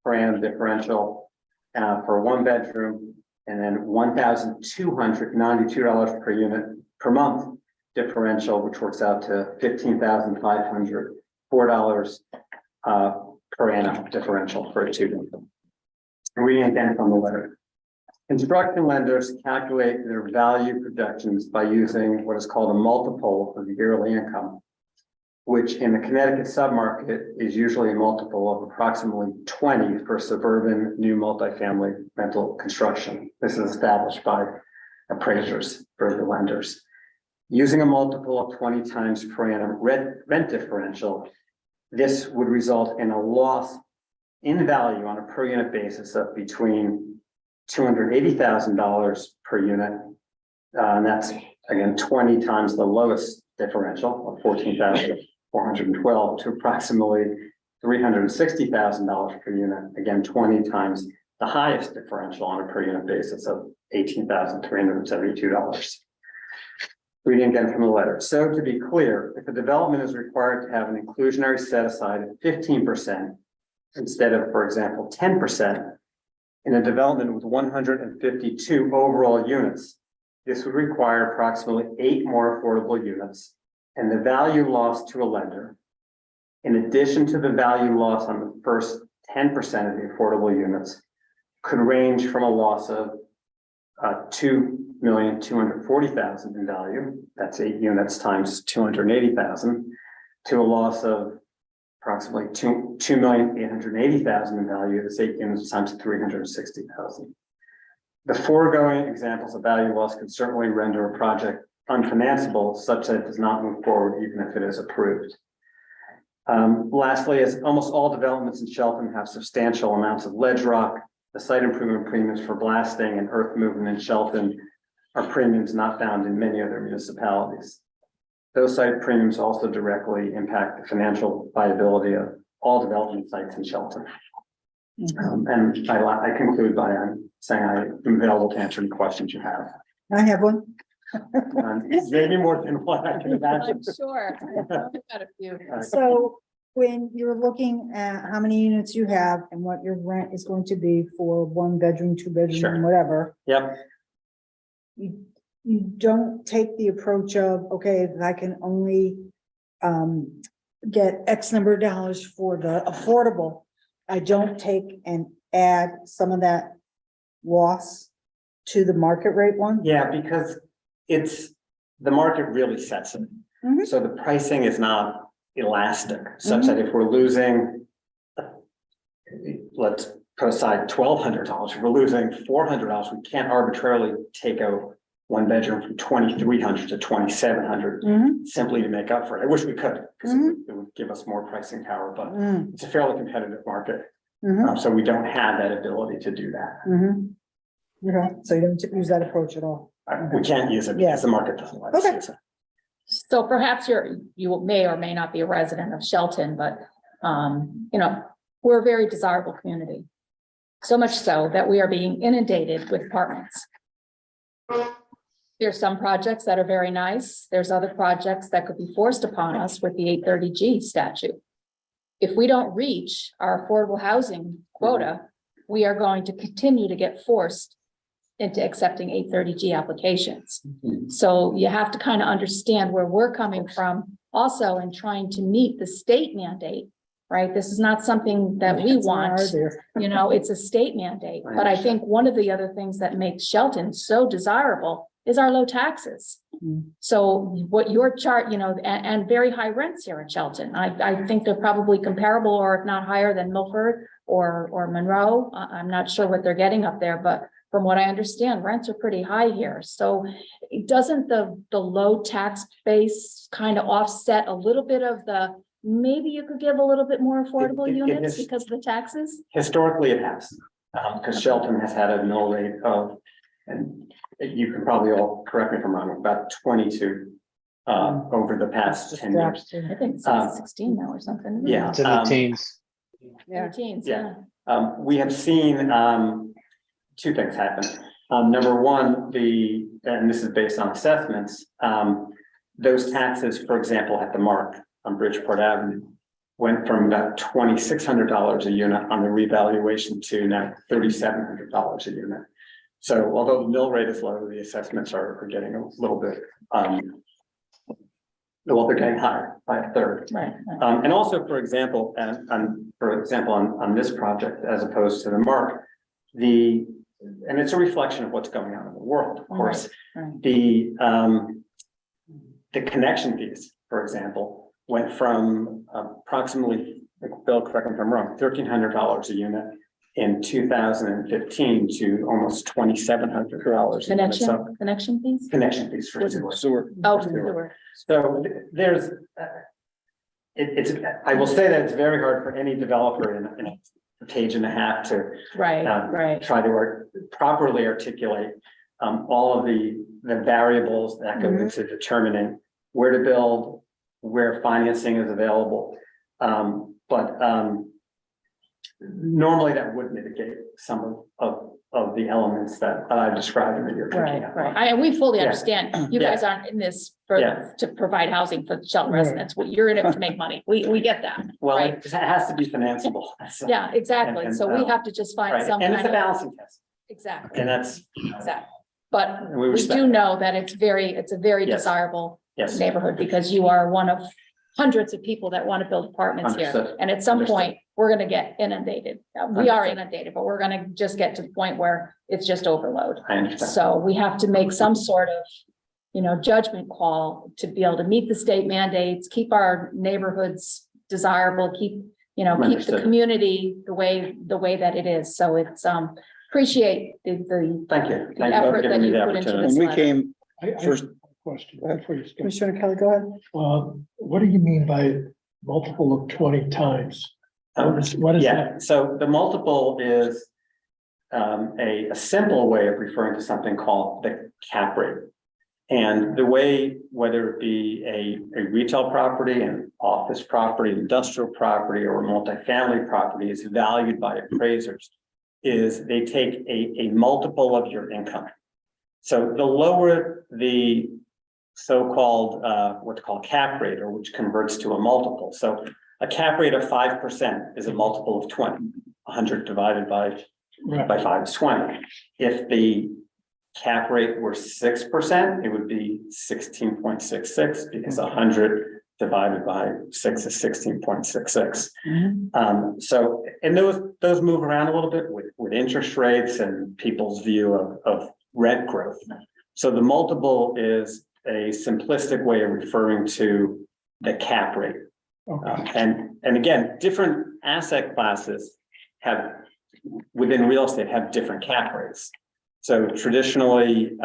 per annum differential for a one bedroom, and then $1,292 per unit per month differential, which works out to $15,504 per annum differential for a two bedroom. Reading again from the letter. Construction lenders calculate their value projections by using what is called a multiple of the yearly income, which in the Connecticut submarket is usually a multiple of approximately 20 for suburban new multifamily rental construction. This is established by appraisers for the lenders. Using a multiple of 20 times per annum rent differential, this would result in a loss in value on a per unit basis of between $280,000 per unit. And that's again 20 times the lowest differential of $14,412 to approximately $360,000 per unit. Again, 20 times the highest differential on a per unit basis of $18,372. Reading again from the letter. So to be clear, if a development is required to have an inclusionary set aside of 15% instead of, for example, 10% in a development with 152 overall units, this would require approximately 8 more affordable units, and the value lost to a lender, in addition to the value loss on the first 10% of the affordable units, could range from a loss of $2,240,000 in value, that's 8 units times 280,000, to a loss of approximately $2,880,000 in value, that's 8 units times 360,000. The foregoing examples of value loss can certainly render a project unfinanceable such that it does not move forward even if it is approved. Lastly, as almost all developments in Shelton have substantial amounts of ledge rock, The site improvement premiums for blasting and earth movement in Shelton are premiums not found in many other municipalities. Those site premiums also directly impact the financial viability of all development sites in Shelton. And I conclude by saying I'm available to answer any questions you have. I have one. Maybe more than one, I can imagine. I'm sure. I've got a few. So when you're looking at how many units you have and what your rent is going to be for 1 bedroom, 2 bedroom, Sure. whatever, Yep, you don't take the approach of, okay, I can only get X number of dollars for the affordable. I don't take and add some of that loss to the market rate one. yeah, because it's, the market really sets it. Mhm. So the pricing is not elastic, such that if we're losing, let's put aside $1,200, if we're losing $400, we can't arbitrarily take a 1 bedroom from 2,300 to 2,700 Mhm. simply to make up for it. I wish we could, because Mhm. it would give us more pricing power, but Mm, it's a fairly competitive market. mhm, So we don't have that ability to do that. mhm. Okay, so you don't use that approach at all. We can't use it Yeah. because the market doesn't let us Okay. use it. So perhaps you may or may not be a resident of Shelton, but, we're a very desirable community. So much so that we are being inundated with apartments. There's some projects that are very nice. There's other projects that could be forced upon us with the 830G statute. If we don't reach our affordable housing quota, we are going to continue to get forced into accepting 830G applications. So you have to kind of understand where we're coming from also in trying to meet the state mandate, right? This is not something that we It's not want, either. it's a state mandate. I But I understand. think one of the other things that makes Shelton so desirable is our low taxes. Mm. So what your chart, and very high rents here in Shelton. I think they're probably comparable or if not higher than Milford or Monroe. I'm not sure what they're getting up there, but from what I understand, rents are pretty high here. So doesn't the low tax base kind of offset a little bit of maybe you could give a little bit more affordable It units is. because of the taxes? Historically, it has, because Shelton has had a mill rate of, and you can probably all correct me if I'm wrong, about 22 over the past 10 years. I think it's 16 now or something. isn't it? Yeah. It's in the teens. Yeah. Teens, Yeah. yeah. We have seen two things happen. Number one, and this is based on assessments, those taxes, for example, at the Mark on Bridgeport Avenue, went from about $2,600 a unit on the revaluation to now $3,700 a unit. So although the mill rate is low, the assessments are getting a little bit, they're getting higher by a third. Right. And also, for example, on this project, as opposed to the Mark, and it's a reflection of what's going on in the world, of course. Right. The connection fees, for example, went from approximately, Bill, correct me if I'm wrong, $1,300 a unit in 2015 to almost $2,700. Connection fees? Connection fees for sewer. Sewer. Oh, sewer. So there's, I will say that it's very hard for any developer in a page and a half to Right, right. try to properly articulate all of the variables that go into determining where to build, where financing is available. But normally that would mitigate some of the elements that I've described and that you're picking up. Right. We fully Yeah. understand. You Yeah. guys aren't in this Yeah. to provide housing for Shelton Right. residents. You're in it to make money. We get that. Well, Right. it has to be financeable. So- Yeah, exactly. and, So we have to just find Right, some and it's kind a of, balancing test, exactly, and that's, exactly. But and we we respect do that. know that it's a very Yes. desirable Yes. neighborhood because you are one of hundreds of people that want to build apartments here. Understood. And at some Understood. point, we're gonna get inundated. We are Understood. inundated, but we're gonna just get to the point where it's just overload. I understand. So we have to make some sort of, judgment call to be able to meet the state mandates, keep our neighborhoods desirable, keep the Understood. community the way that it is. So it's, appreciate the Thank you. Thank you for effort giving that me you the put into opportunity. When we letter. came, I First- have a question before you start. Commissioner Kelly, go ahead. What do you mean by multiple of 20 times? What is Yeah, that? so the multiple is a simple way of referring to something called the cap rate. And the way, whether it be a retail property, an office property, industrial property, or a multifamily property is valued by appraisers, is they take a multiple of your income. So the lower the so-called what's called cap rate, or which converts to a multiple. So a cap rate of 5% is a multiple of 20. 100 divided by 5 is 20. If the cap rate were 6%, it would be 16.66, because 100 divided by 6 is 16.66. So, and those move around a little bit with interest rates and people's view of rent growth. So the multiple is a simplistic way of referring to the cap rate. And again, different asset classes have, within real estate, have different cap rates. So traditionally,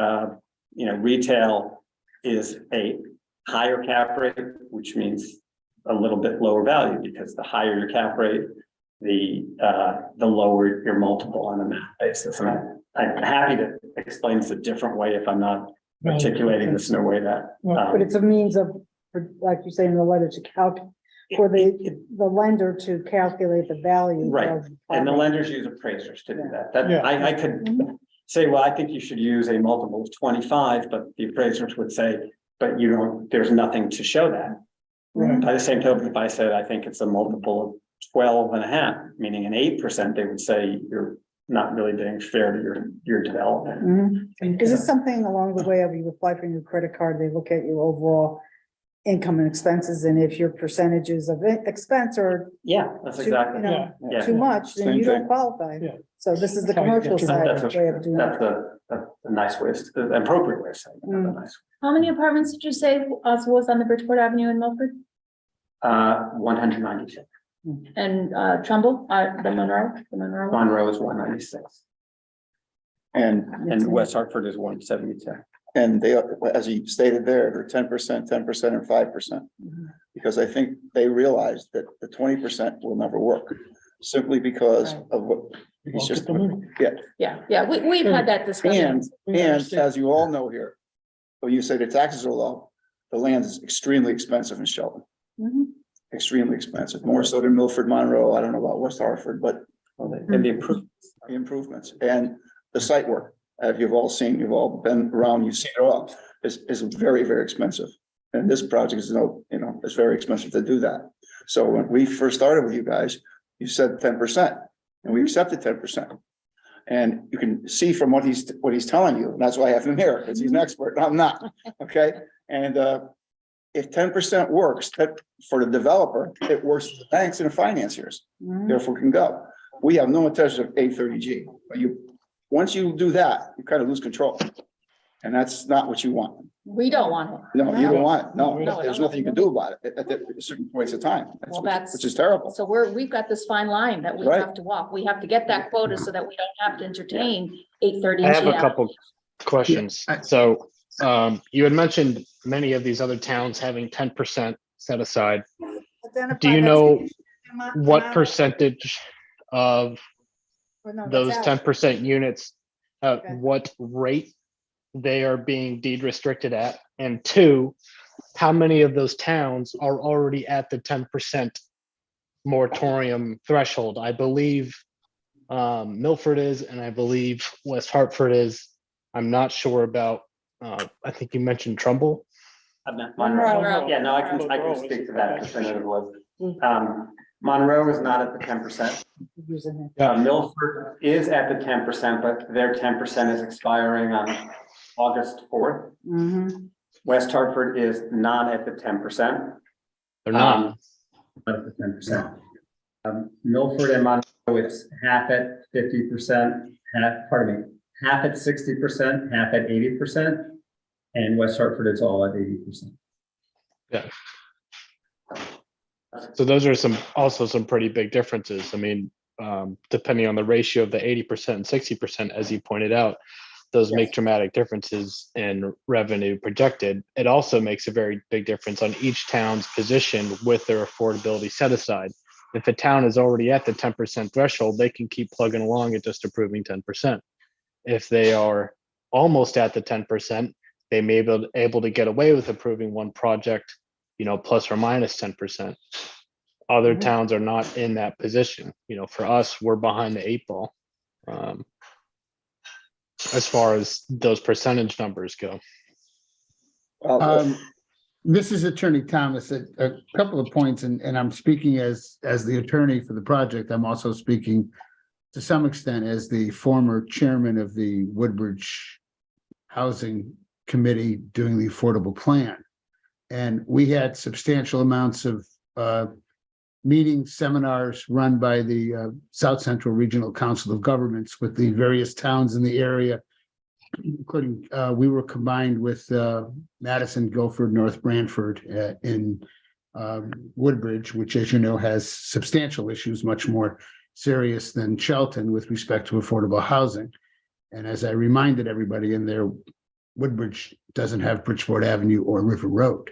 retail is a higher cap rate, which means a little bit lower value, because the higher your cap rate, the lower your multiple on a math basis. And I'm happy to explain this a different way if I'm not articulating this in a way that. But it's a means of, like you say in the letter, to calculate, for the lender to calculate the value. Right, and the lenders use appraisers to do that. I could say, well, I think you should use a multiple of 25, but the appraisers would say, but you don't, there's nothing to show that. By the same token, if I said, I think it's a multiple of 12.5, meaning an 8%, they would say you're not really being fair to your development. Is this something along the way of you apply for your credit card, they look at your overall income and expenses, and if your percentages of expense are That's exactly. too much, then Same you don't thing. qualify. Yeah. So this is the That's how you commercial get side That's of the way of doing it. a nice way, the appropriate way of saying it. Mm. Nice. How many apartments did you say was on the Bridgeport Avenue in Milford? 192. And Trumbull, the Monroe? Monroe is 196. And, And West Hartford is 172. and they, as you stated there, they're 10%, 10%, and 5%. Because I think they realized that the 20% will never work, simply because of what he's just, We've had that discussion. and as you all know here, when you say the taxes are low, the land is extremely expensive in Shelton. Extremely expensive, more so than Milford, Monroe. I don't know about West Hartford, but And the improvements and the site work. You've all seen, you've all been around, you've seen it all, is very, very expensive. And this project is it's very expensive to do that. So when we first started with you guys, you said 10%, and we accepted 10%. And you can see from what he's telling you, and that's why I have him here, because he's an expert, and I'm not, okay? And if 10% works, that for the developer, it works for the banks and the financiers, therefore can go. We have no intention of 830G, but once you do that, you kind of lose control. And that's not what you want. We don't want it. No, you don't want it. No, No, there's nothing you can do about it at certain points of time. Well, Which is terrible. So we've got this fine line that we Right. have to walk. We have to get that quota so that we don't have to entertain 830. I have a couple questions. So you had mentioned many of these other towns having 10% set aside. Do you know what percentage of those 10% units, what rate they are being deed restricted at? And two, how many of those towns are already at the 10% moratorium threshold? I believe Milford is, and I believe West Hartford is. I'm not sure about, I think you mentioned Trumbull. Monroe. Yeah, no, I can speak to that definitively. Monroe is not at the 10%. Milford is at the 10%, but their 10% is expiring on August 4th. West Hartford is not at the 10%. They're not. At the 10%. Milford and Monroe, it's half at 50%, half at 60%, half at 80%. And West Hartford is all at 80%. Yeah. So those are also some pretty big differences. I mean, depending on the ratio of the 80% and 60%, as you pointed out, those make dramatic differences in revenue projected. It also makes a very big difference on each town's position with their affordability set aside. If a town is already at the 10% threshold, they can keep plugging along at just approving 10%. If they are almost at the 10%, they may be able to get away with approving one project, plus or minus 10%. Other towns are not in that position. For us, we're behind the 8 ball as far as those percentage numbers go. This is Attorney Thomas. A couple of points, and I'm speaking as the attorney for the project. I'm also speaking to some extent as the former chairman of the Woodbridge Housing Committee doing the affordable plan. And we had substantial amounts of meetings, seminars run by the South Central Regional Council of Governments with the various towns in the area, including we were combined with Madison, Guilford, North Branford in Woodbridge, which, as you know, has substantial issues, much more serious than Shelton with respect to affordable housing. And as I reminded everybody in there, Woodbridge doesn't have Bridgeport Avenue or River Road.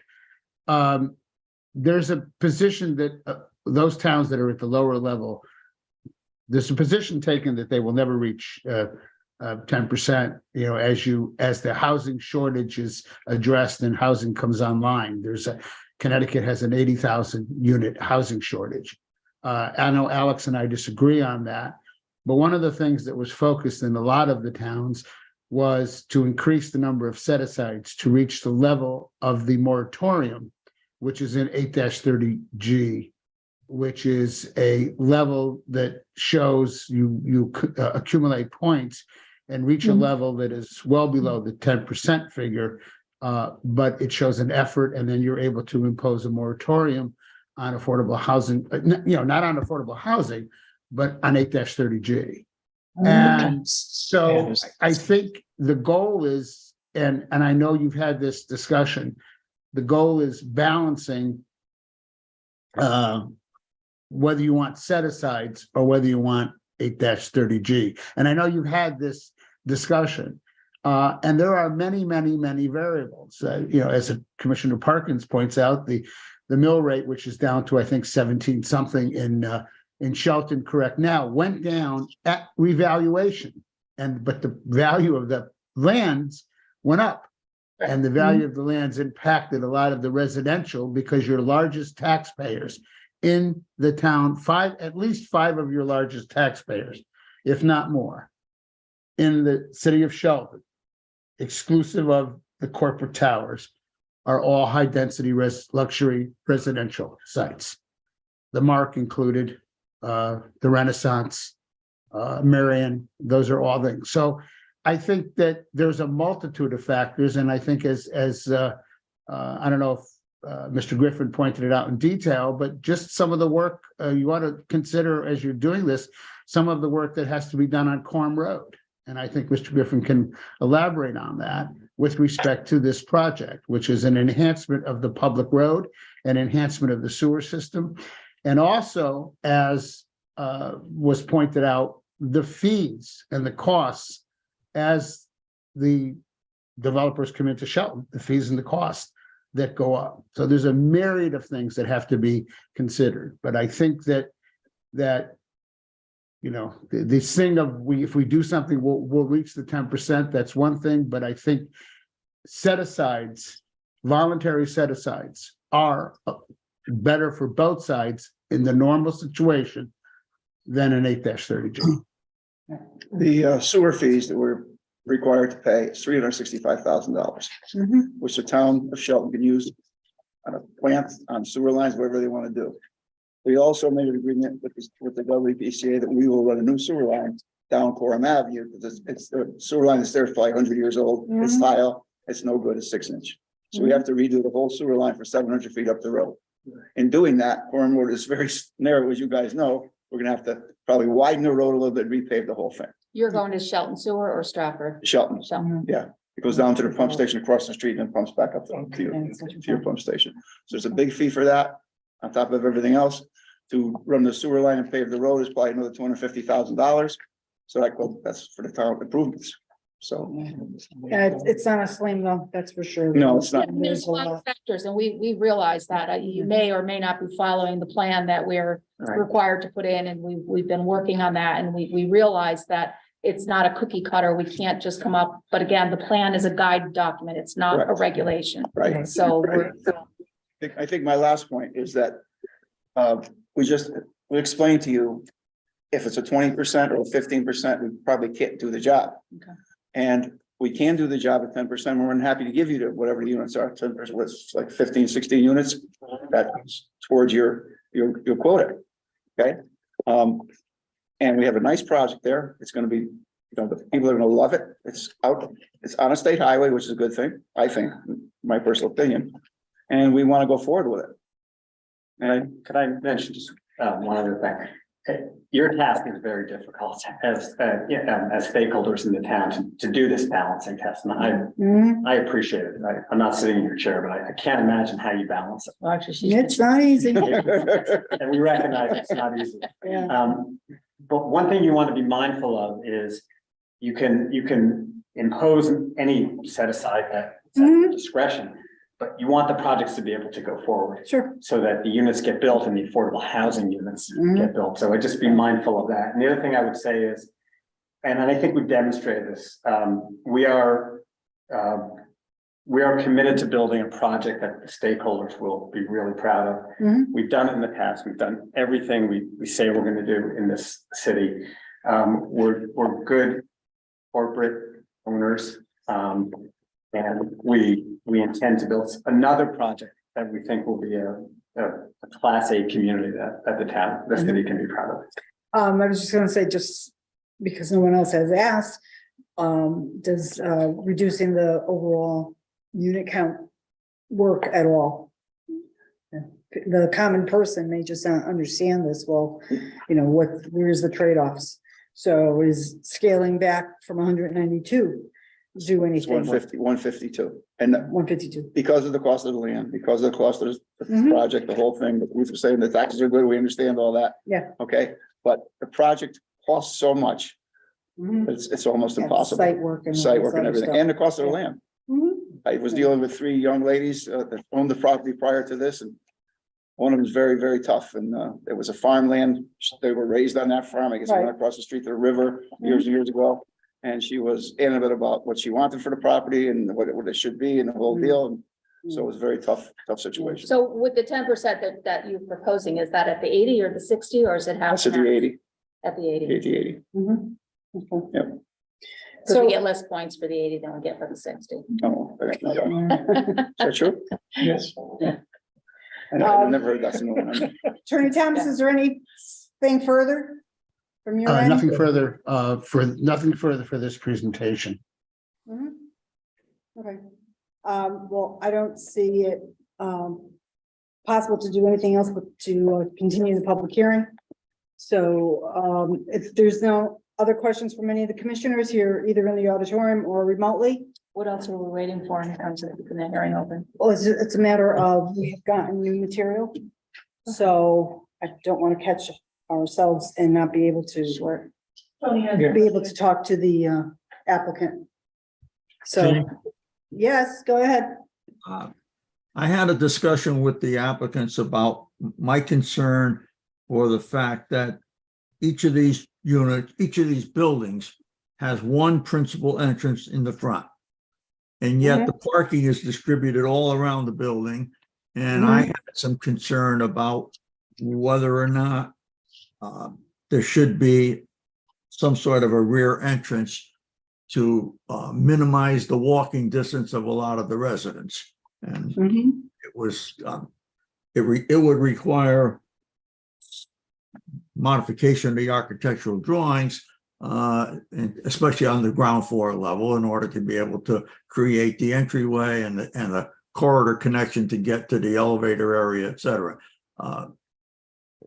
There's a position that those towns that are at the lower level, there's a position taken that they will never reach 10%, as the housing shortage is addressed and housing comes online. Connecticut has an 80,000 unit housing shortage. I know Alex and I disagree on that, but one of the things that was focused in a lot of the towns was to increase the number of set-asides to reach the level of the moratorium, which is in 8-30G, which is a level that shows you accumulate points and reach a level that is well below the 10% figure, but it shows an effort, and then you're able to impose a moratorium on affordable housing, not on affordable housing, but on 8-30G. And so I think the goal is, and I know you've had this discussion, the goal is balancing whether you want set-asides or whether you want 8-30G. And I know you've had this discussion, and there are many, many, many variables. As Commissioner Parkins points out, the mill rate, which is down to, I think, 17 something in Shelton, correct now, went down at revaluation, but the value of the lands went up. And the value of the lands impacted a lot of the residential because your largest taxpayers in the town, at least five of your largest taxpayers, if not more, in the city of Shelton, exclusive of the corporate towers, are all high-density luxury residential sites. The Mark included, the Renaissance, Marion, those are all things. So I think that there's a multitude of factors, and I think as I don't know if Mr. Griffin pointed it out in detail, but just some of the work you ought to consider as you're doing this, some of the work that has to be done on Quorum Road. And I think Mr. Griffin can elaborate on that with respect to this project, which is an enhancement of the public road, an enhancement of the sewer system. And also, as was pointed out, the fees and the costs as the developers come into Shelton, the fees and the costs that go up. So there's a myriad of things that have to be considered. But I think that this thing of if we do something, we'll reach the 10%. That's one thing. But I think set-asides, voluntary set-asides, are better for both sides in the normal situation than an 8-30G. The sewer fees that we're required to pay is $365,000, which the town of Shelton can use on a plant, on sewer lines, whatever they want to do. We also made an agreement with the WPCA that we will run a new sewer line down Quorum Avenue, because it's the sewer line that's there for like 100 years old. It's tile, it's no good, it's 6-inch. So we have to redo the whole sewer line for 700 feet up the road. In doing that, Quorum Road is very narrow, as you guys know. We're gonna have to probably widen the road a little bit, repave the whole thing. You're going to Shelton Sewer or Stratford? Shelton, Shelton. yeah. It goes down to the pump station across the street and then pumps back up to your pump station. So there's a big fee for that, on top of everything else. To run the sewer line and pave the road is probably another $250,000. So that's for the town improvements. So, Yeah, it's not a slam dunk, that's for sure. No, it's not. There's a lot of factors, and we realize that. You may or may not be following the plan that we're Right. required to put in, and we've been working on that, and we realize that it's not a cookie cutter. We can't just come up, but again, the plan is a guide document. It's not a Correct. regulation. right. So Right. I think my last point is that, we explained to you, if it's a 20% or 15%, we probably can't do the job. Okay. And we can do the job at 10%. We're happy to give you whatever the units are, 10%, what's like 15, 16 units. That's towards your quota. Okay. And we have a nice project there. It's gonna be, the people are gonna love it. It's on a state highway, which is a good thing, I think, my personal opinion. And we want to go forward with it. Could I mention just one other thing? Your task is very difficult as stakeholders in the town to do this balancing test. And Mhm. I appreciate it. I'm not sitting in your chair, but I can't imagine how you balance it. Well, actually, she's. It's not easy. And we recognize it's not easy. Yeah. But one thing you want to be mindful of is you can impose any set aside that discretion, but you want the projects to be able to go forward Sure. so that the units get built and the affordable housing units get built. So I just be mindful of that. And the other thing I would say is, and I think we've demonstrated this, we are committed to building a project that the stakeholders will be really proud of. Mhm. We've done it in the past. We've done everything we say we're going to do in this city. We're good corporate owners, and we intend to build another project that we think will be a Class A community that the city can be proud of. I was just gonna say, just because no one else has asked, does reducing the overall unit count work at all? The common person may just not understand this. Well, where's the trade-offs? So is scaling back from 192 do anything? 152. And 152. because of the cost of the land, because of the cost of the Mhm. project, the whole thing, but we were saying the taxes are good, we understand all that. Yeah. Okay, but the project costs so much, Mhm. it's almost Yeah, impossible. Site work and. all Site this work and other everything, stuff. and the cost of the Yeah. land. Mhm. I was dealing with 3 young ladies that owned the property prior to this, and one of them was very, very tough, and it was a farmland. They were raised on that farm. I guess they went Right. across the street to the river years and years ago. And she was animate about what she wanted for the property and what it should be and the whole deal. And so it was a very tough situation. So with the 10% that you're proposing, is that at the 80 or the 60, or is it half? To the 80, At the 80? 80. Mhm. Okay. Yep. So So- we get less points for the 80 than we get for the 60. Oh, okay. Is that true? Yes. I never heard that. So no one- Attorney Thomas, is there anything further from your end? Nothing further, nothing further for this presentation. Mhm. Okay, well, I don't see it, possible to do anything else but to continue the public hearing. So, if there's no other questions from any of the commissioners here, either in the auditorium or remotely, What else are we waiting for in terms of keeping the hearing open? well, it's a matter of, we have gotten new material. So I don't want to catch ourselves and not be able to, be able to talk to the applicant. So, Jane? yes, go ahead. I had a discussion with the applicants about my concern for the fact that each of these units, each of these buildings has one principal entrance in the front. And yet the parking is distributed all around the building. And I had some concern about whether or not there should be some sort of a rear entrance to minimize the walking distance of a lot of the residents. And it was, it would require modification of the architectural drawings, and especially on the ground floor level, in order to be able to create the entryway and the corridor connection to get to the elevator area, et cetera.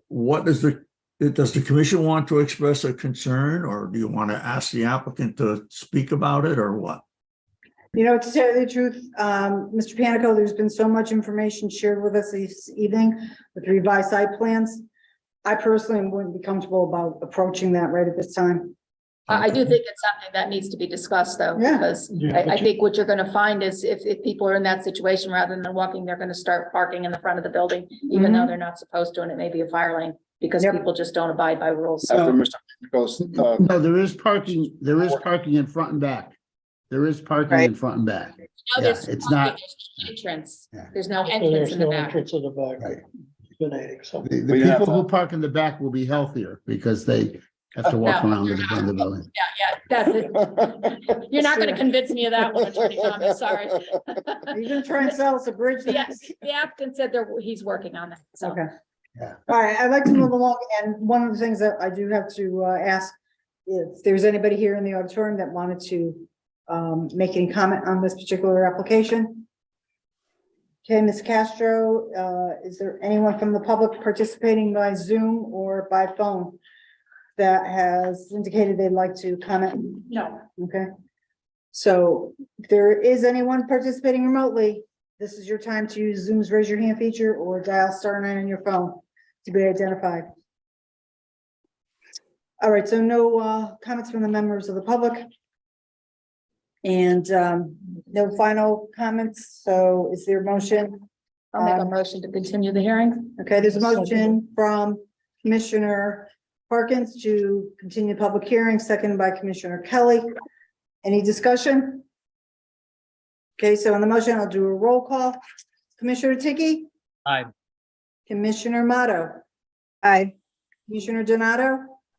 What does the commission want to express a concern, or do you want to ask the applicant to speak about it, or what? To tell you the truth, Mr. Panico, there's been so much information shared with us this evening with revised site plans. I personally wouldn't be comfortable about approaching that right at this time. I do think it's something that needs to be discussed though, Yeah. because Yeah, I but think what you're gonna find is if people are in that situation, rather than walking, they're gonna start parking in the front of the building, even though they're not supposed to, and it may be a fire lane, because Yep. people just don't abide by rules. After Mr. goes, No, there is parking in front and back. There is parking in front and back. No, Yeah, there's it's parking, not- there's no entrance. Yeah. There's no so entrance there's in the no back. entrance in the back. Right. Eliminating, so. The But you have people to- who park in the back will be healthier because they have to walk No, around to you're the front of the building. That's it. You're not gonna convince me of that one, Attorney Thomas, sorry. Are you gonna try and sell us a bridge? Yes, the applicant said he's working on that, so. Okay. Yeah. All right, I'd like to move along, and one of the things that I do have to ask, if there's anybody here in the auditorium that wanted to make any comment on this particular application. Okay, Ms. Castro, is there anyone from the public participating by Zoom or by phone that has indicated they'd like to comment? No. Okay. So if there is anyone participating remotely, this is your time to use Zoom's raise your hand feature or dial *9 on your phone to be identified. All right, so no comments from the members of the public. And no final comments. So is there a motion? I'll make a motion to continue the hearing. Okay, there's a motion from Commissioner Parkins to continue the public hearing, seconded by Commissioner Kelly. Any discussion? Okay, so on the motion, I'll do a roll call. Commissioner Tiki? Aye. Commissioner Motto? Aye. Commissioner Donato?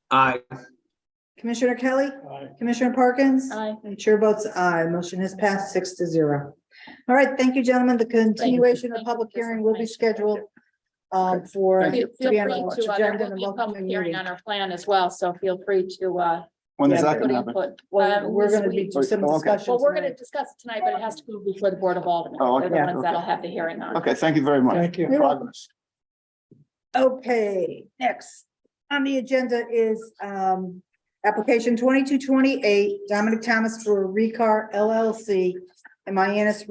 Aye. Commissioner Kelly? Aye. Commissioner Parkins? Aye. And chair votes aye. Motion has passed 6-0. All right, thank you, gentlemen. The continuation of the public hearing will be scheduled for. Thank you. Feel to be free on the to, there agenda will and be a welcome public to the hearing meeting. on our plan as well, so feel free to, When is Yeah, that put gonna happen? input. Well, we're gonna be Oh, some okay. discussion. Well, we're gonna tonight. discuss it tonight, but it has to go before the Board of Aldermen. Oh, They're the okay, ones okay. that'll have the hearing on. Okay, thank you very much. Thank you. Progress. Okay, next on the agenda is application 2228, Dominic Thomas for Recar LLC and Mianis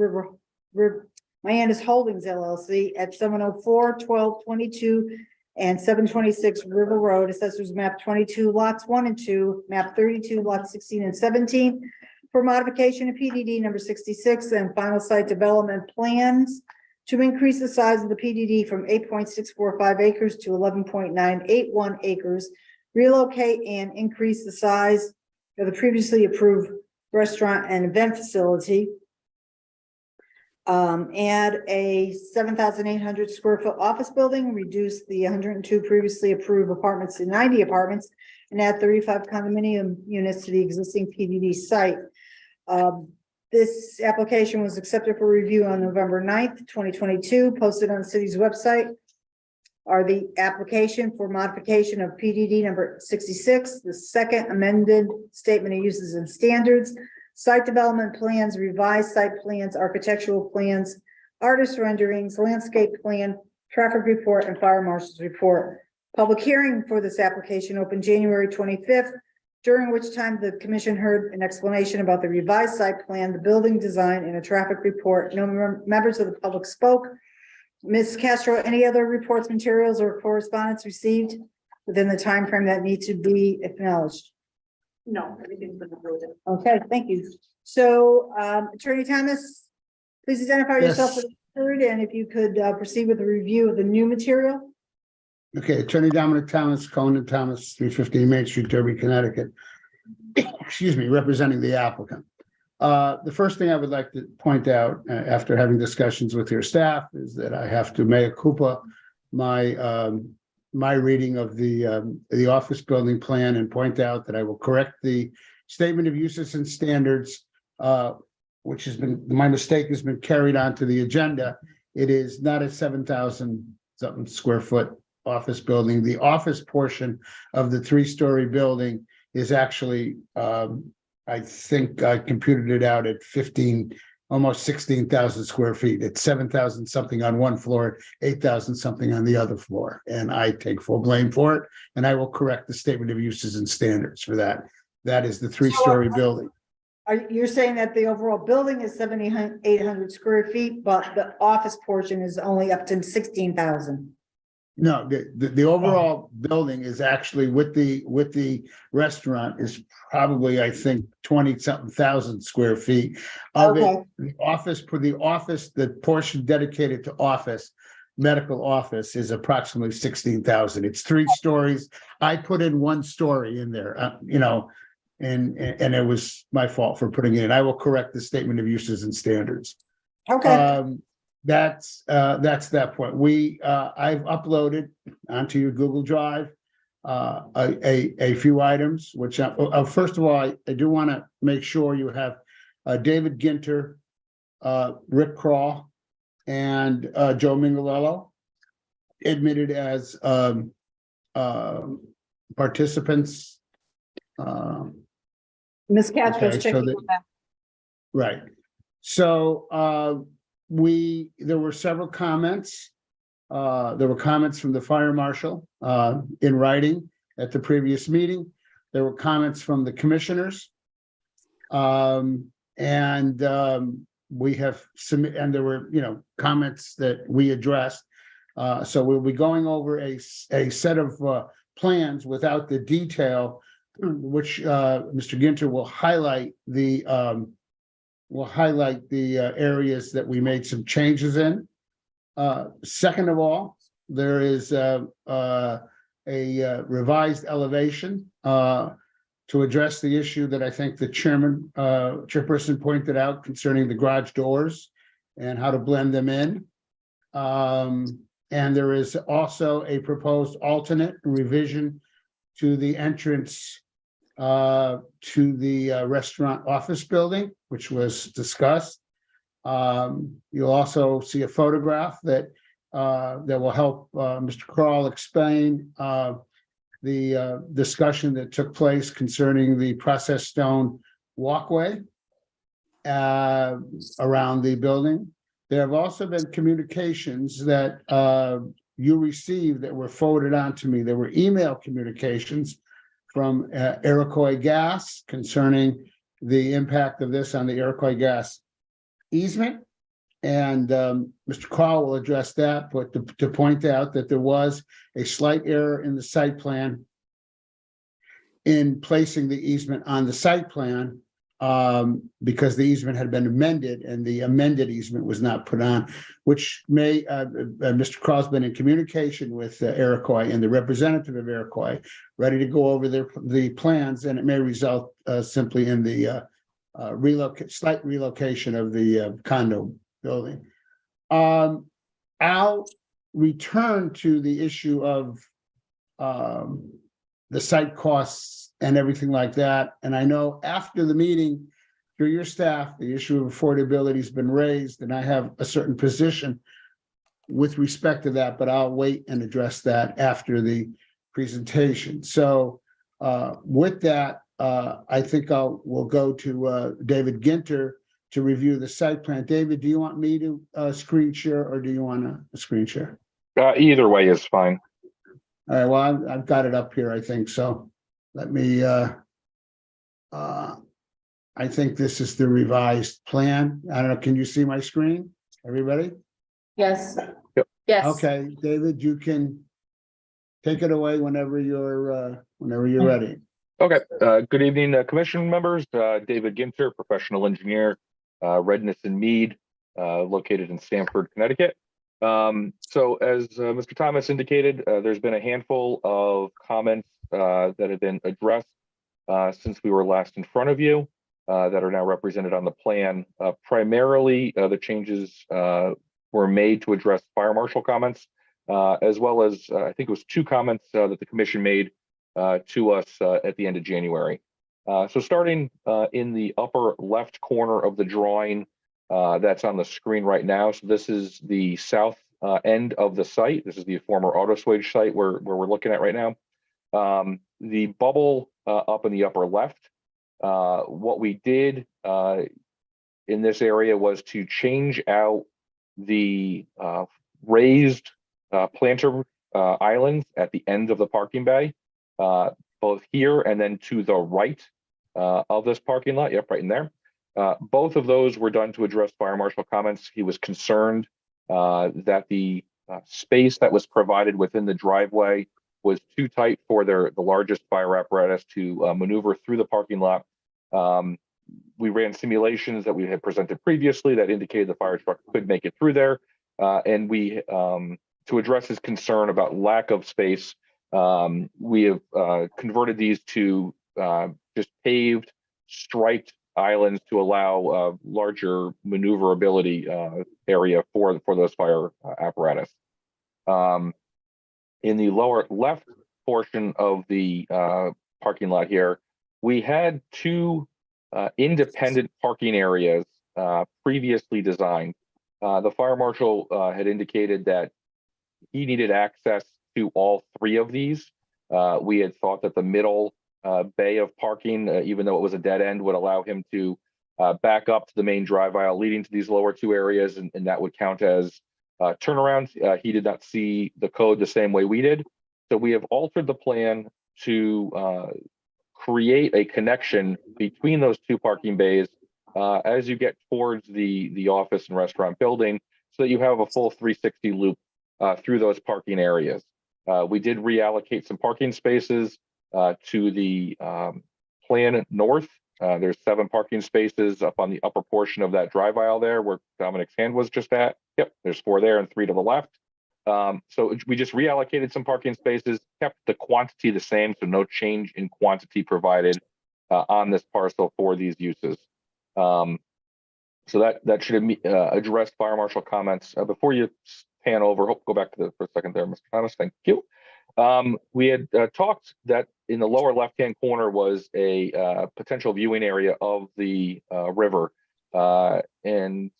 Mianis Holdings LLC at 704, 1222 and 726 River Road, Assessors Map 22, lots 1 and 2, Map 32, lots 16 and 17, for modification of PDD number 66 and final site development plans to increase the size of the PDD from 8.645 acres to 11.981 acres, relocate and increase the size of the previously approved restaurant and event facility, add a 7,800 square foot office building, reduce the 102 previously approved apartments to 90 apartments, and add 35 condominium units to the existing PDD site. This application was accepted for review on November 9th, 2022, posted on the city's website. Are the application for modification of PDD number 66, the second amended statement of uses and standards, site development plans, revised site plans, architectural plans, artist renderings, landscape plan, traffic report, and fire marshal's report. Public hearing for this application opened January 25th, during which time the commission heard an explanation about the revised site plan, the building design, and a traffic report. No members of the public spoke. Ms. Castro, any other reports, materials, or correspondence received within the time frame that need to be acknowledged? No, everything's been approved. Okay, thank you. So, Attorney Thomas, please identify yourself Yes. for the record, and if you could proceed with the review of the new material. Okay, Attorney Dominic Thomas, Cohen and Thomas, 315 Main Street, Derby, Connecticut. Excuse me, representing the applicant. The first thing I would like to point out, after having discussions with your staff, is that I have to mea culpa my reading of the office building plan and point out that I will correct the statement of uses and standards, which has been, my mistake has been carried on to the agenda. It is not a 7,000 something square foot office building. The office portion of the 3-story building is actually, I think I computed it out at 15, almost 16,000 square feet. It's 7,000 something on one floor, 8,000 something on the other floor. And I take full blame for it. And I will correct the statement of uses and standards for that. That is the 3-story building. You're saying that the overall building is 7,800 square feet, but the office portion is only up to 16,000? No, the overall building is actually with the restaurant is probably, I think, 20-something thousand square feet. Of it, Okay. the portion dedicated to office, medical office is approximately 16,000. It's 3 stories. I put in 1 story in there, and it was my fault for putting it in. I will correct the statement of uses and standards. Okay, That's that point. I've uploaded onto your Google Drive a few items, which first of all, I do want to make sure you have David Ginter, Rick Crawl, and Joe Mingolello admitted as participants. Ms. Castro Okay, is so checking that- on that. Right. So there were several comments. There were comments from the fire marshal in writing at the previous meeting. There were comments from the commissioners. We have submit, and there were, comments that we addressed. So we'll be going over a set of plans without the detail, which Mr. Ginter will highlight the areas that we made some changes in. Second of all, there is a revised elevation to address the issue that I think the chairperson pointed out concerning the garage doors and how to blend them in. And there is also a proposed alternate revision to the entrance to the restaurant office building, which was discussed. You'll also see a photograph that will help Mr. Crawl explain the discussion that took place concerning the processed stone walkway around the building. There have also been communications that you received that were forwarded on to me. There were email communications from Iroquois Gas concerning the impact of this on the Iroquois Gas easement. And Mr. Call will address that, but to point out that there was a slight error in the site plan in placing the easement on the site plan because the easement had been amended and the amended easement was not put on, which may, Mr. Craw's been in communication with Iroquois and the representative of Iroquois, ready to go over the plans, and it may result simply in the slight relocation of the condo building. I'll return to the issue of the site costs and everything like that. And I know after the meeting, through your staff, the issue of affordability has been raised, and I have a certain position with respect to that, but I'll wait and address that after the presentation. So with that, I think we'll go to David Ginter to review the site plan. David, do you want me to screen share, or do you want a screen share? Either way is fine. All right, well, I've got it up here, I think. So let me, I think this is the revised plan. I don't know, can you see my screen, everybody? Yes. Yep. Yes. Okay, David, you can take it away whenever you're ready. Okay. Good evening, commission members. David Ginter, professional engineer, Redness and Mead, located in Stamford, Connecticut. So as Mr. Thomas indicated, there's been a handful of comments that have been addressed since we were last in front of you that are now represented on the plan. Primarily, the changes were made to address fire marshal comments, as well as I think it was 2 comments that the commission made to us at the end of January. So starting in the upper left corner of the drawing that's on the screen right now. So this is the south end of the site. This is the former auto swage site where we're looking at right now. The bubble up in the upper left, what we did in this area was to change out the raised planter islands at the end of the parking bay, both here and then to the right of this parking lot. Yep, right in there. Both of those were done to address fire marshal comments. He was concerned that the space that was provided within the driveway was too tight for the largest fire apparatus to maneuver through the parking lot. We ran simulations that we had presented previously that indicated the fire truck could make it through there. And we, to address his concern about lack of space, we have converted these to just paved, striped islands to allow larger maneuverability area for those fire apparatus. In the lower left portion of the parking lot here, we had two independent parking areas previously designed. The fire marshal had indicated that he needed access to all three of these. We had thought that the middle bay of parking, even though it was a dead end, would allow him to back up to the main drive aisle leading to these lower two areas, and that would count as turnarounds. He did not see the code the same way we did. So we have altered the plan to create a connection between those two parking bays as you get towards the office and restaurant building, so that you have a full 360 loop through those parking areas. We did reallocate some parking spaces to the plan north. There's 7 parking spaces up on the upper portion of that drive aisle there where Dominic's hand was just at. Yep, there's 4 there and 3 to the left. So we just reallocated some parking spaces, kept the quantity the same, so no change in quantity provided on this parcel for these uses. So that should address fire marshal comments. Before you pan over, go back to for a second there, Mr. Thomas, thank you. We had talked that in the lower left-hand corner was a potential viewing area of the river. And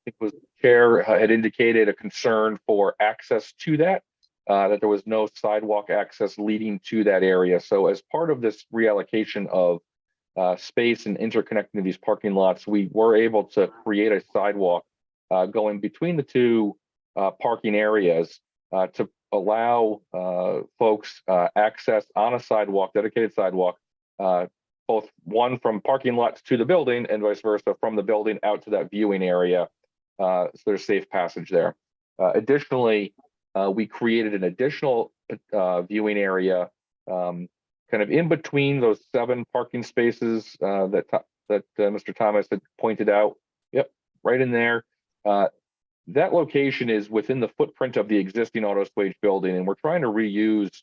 it was chair had indicated a concern for access to that there was no sidewalk access leading to that area. So as part of this reallocation of space and interconnecting these parking lots, we were able to create a sidewalk going between the two parking areas to allow folks access on a sidewalk, dedicated sidewalk, both one from parking lots to the building and vice versa from the building out to that viewing area. So there's safe passage there. Additionally, we created an additional viewing area kind of in between those 7 parking spaces that Mr. Thomas had pointed out. Yep, right in there. That location is within the footprint of the existing auto swage building, and we're trying to reuse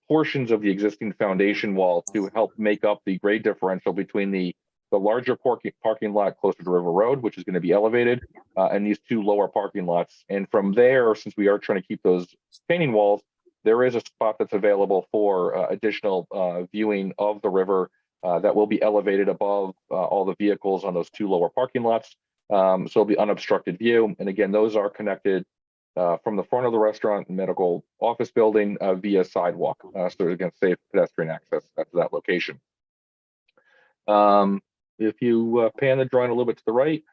portions of the existing foundation wall to help make up the grade differential between the larger parking lot closer to River Road, which is going to be elevated, and these 2 lower parking lots. And from there, since we are trying to keep those retaining walls, there is a spot that's available for additional viewing of the river that will be elevated above all the vehicles on those 2 lower parking lots. So it'll be unobstructed view. And again, those are connected from the front of the restaurant and medical office building via sidewalk. So there's again safe pedestrian access to that location. If you pan the drawing a little bit to the right,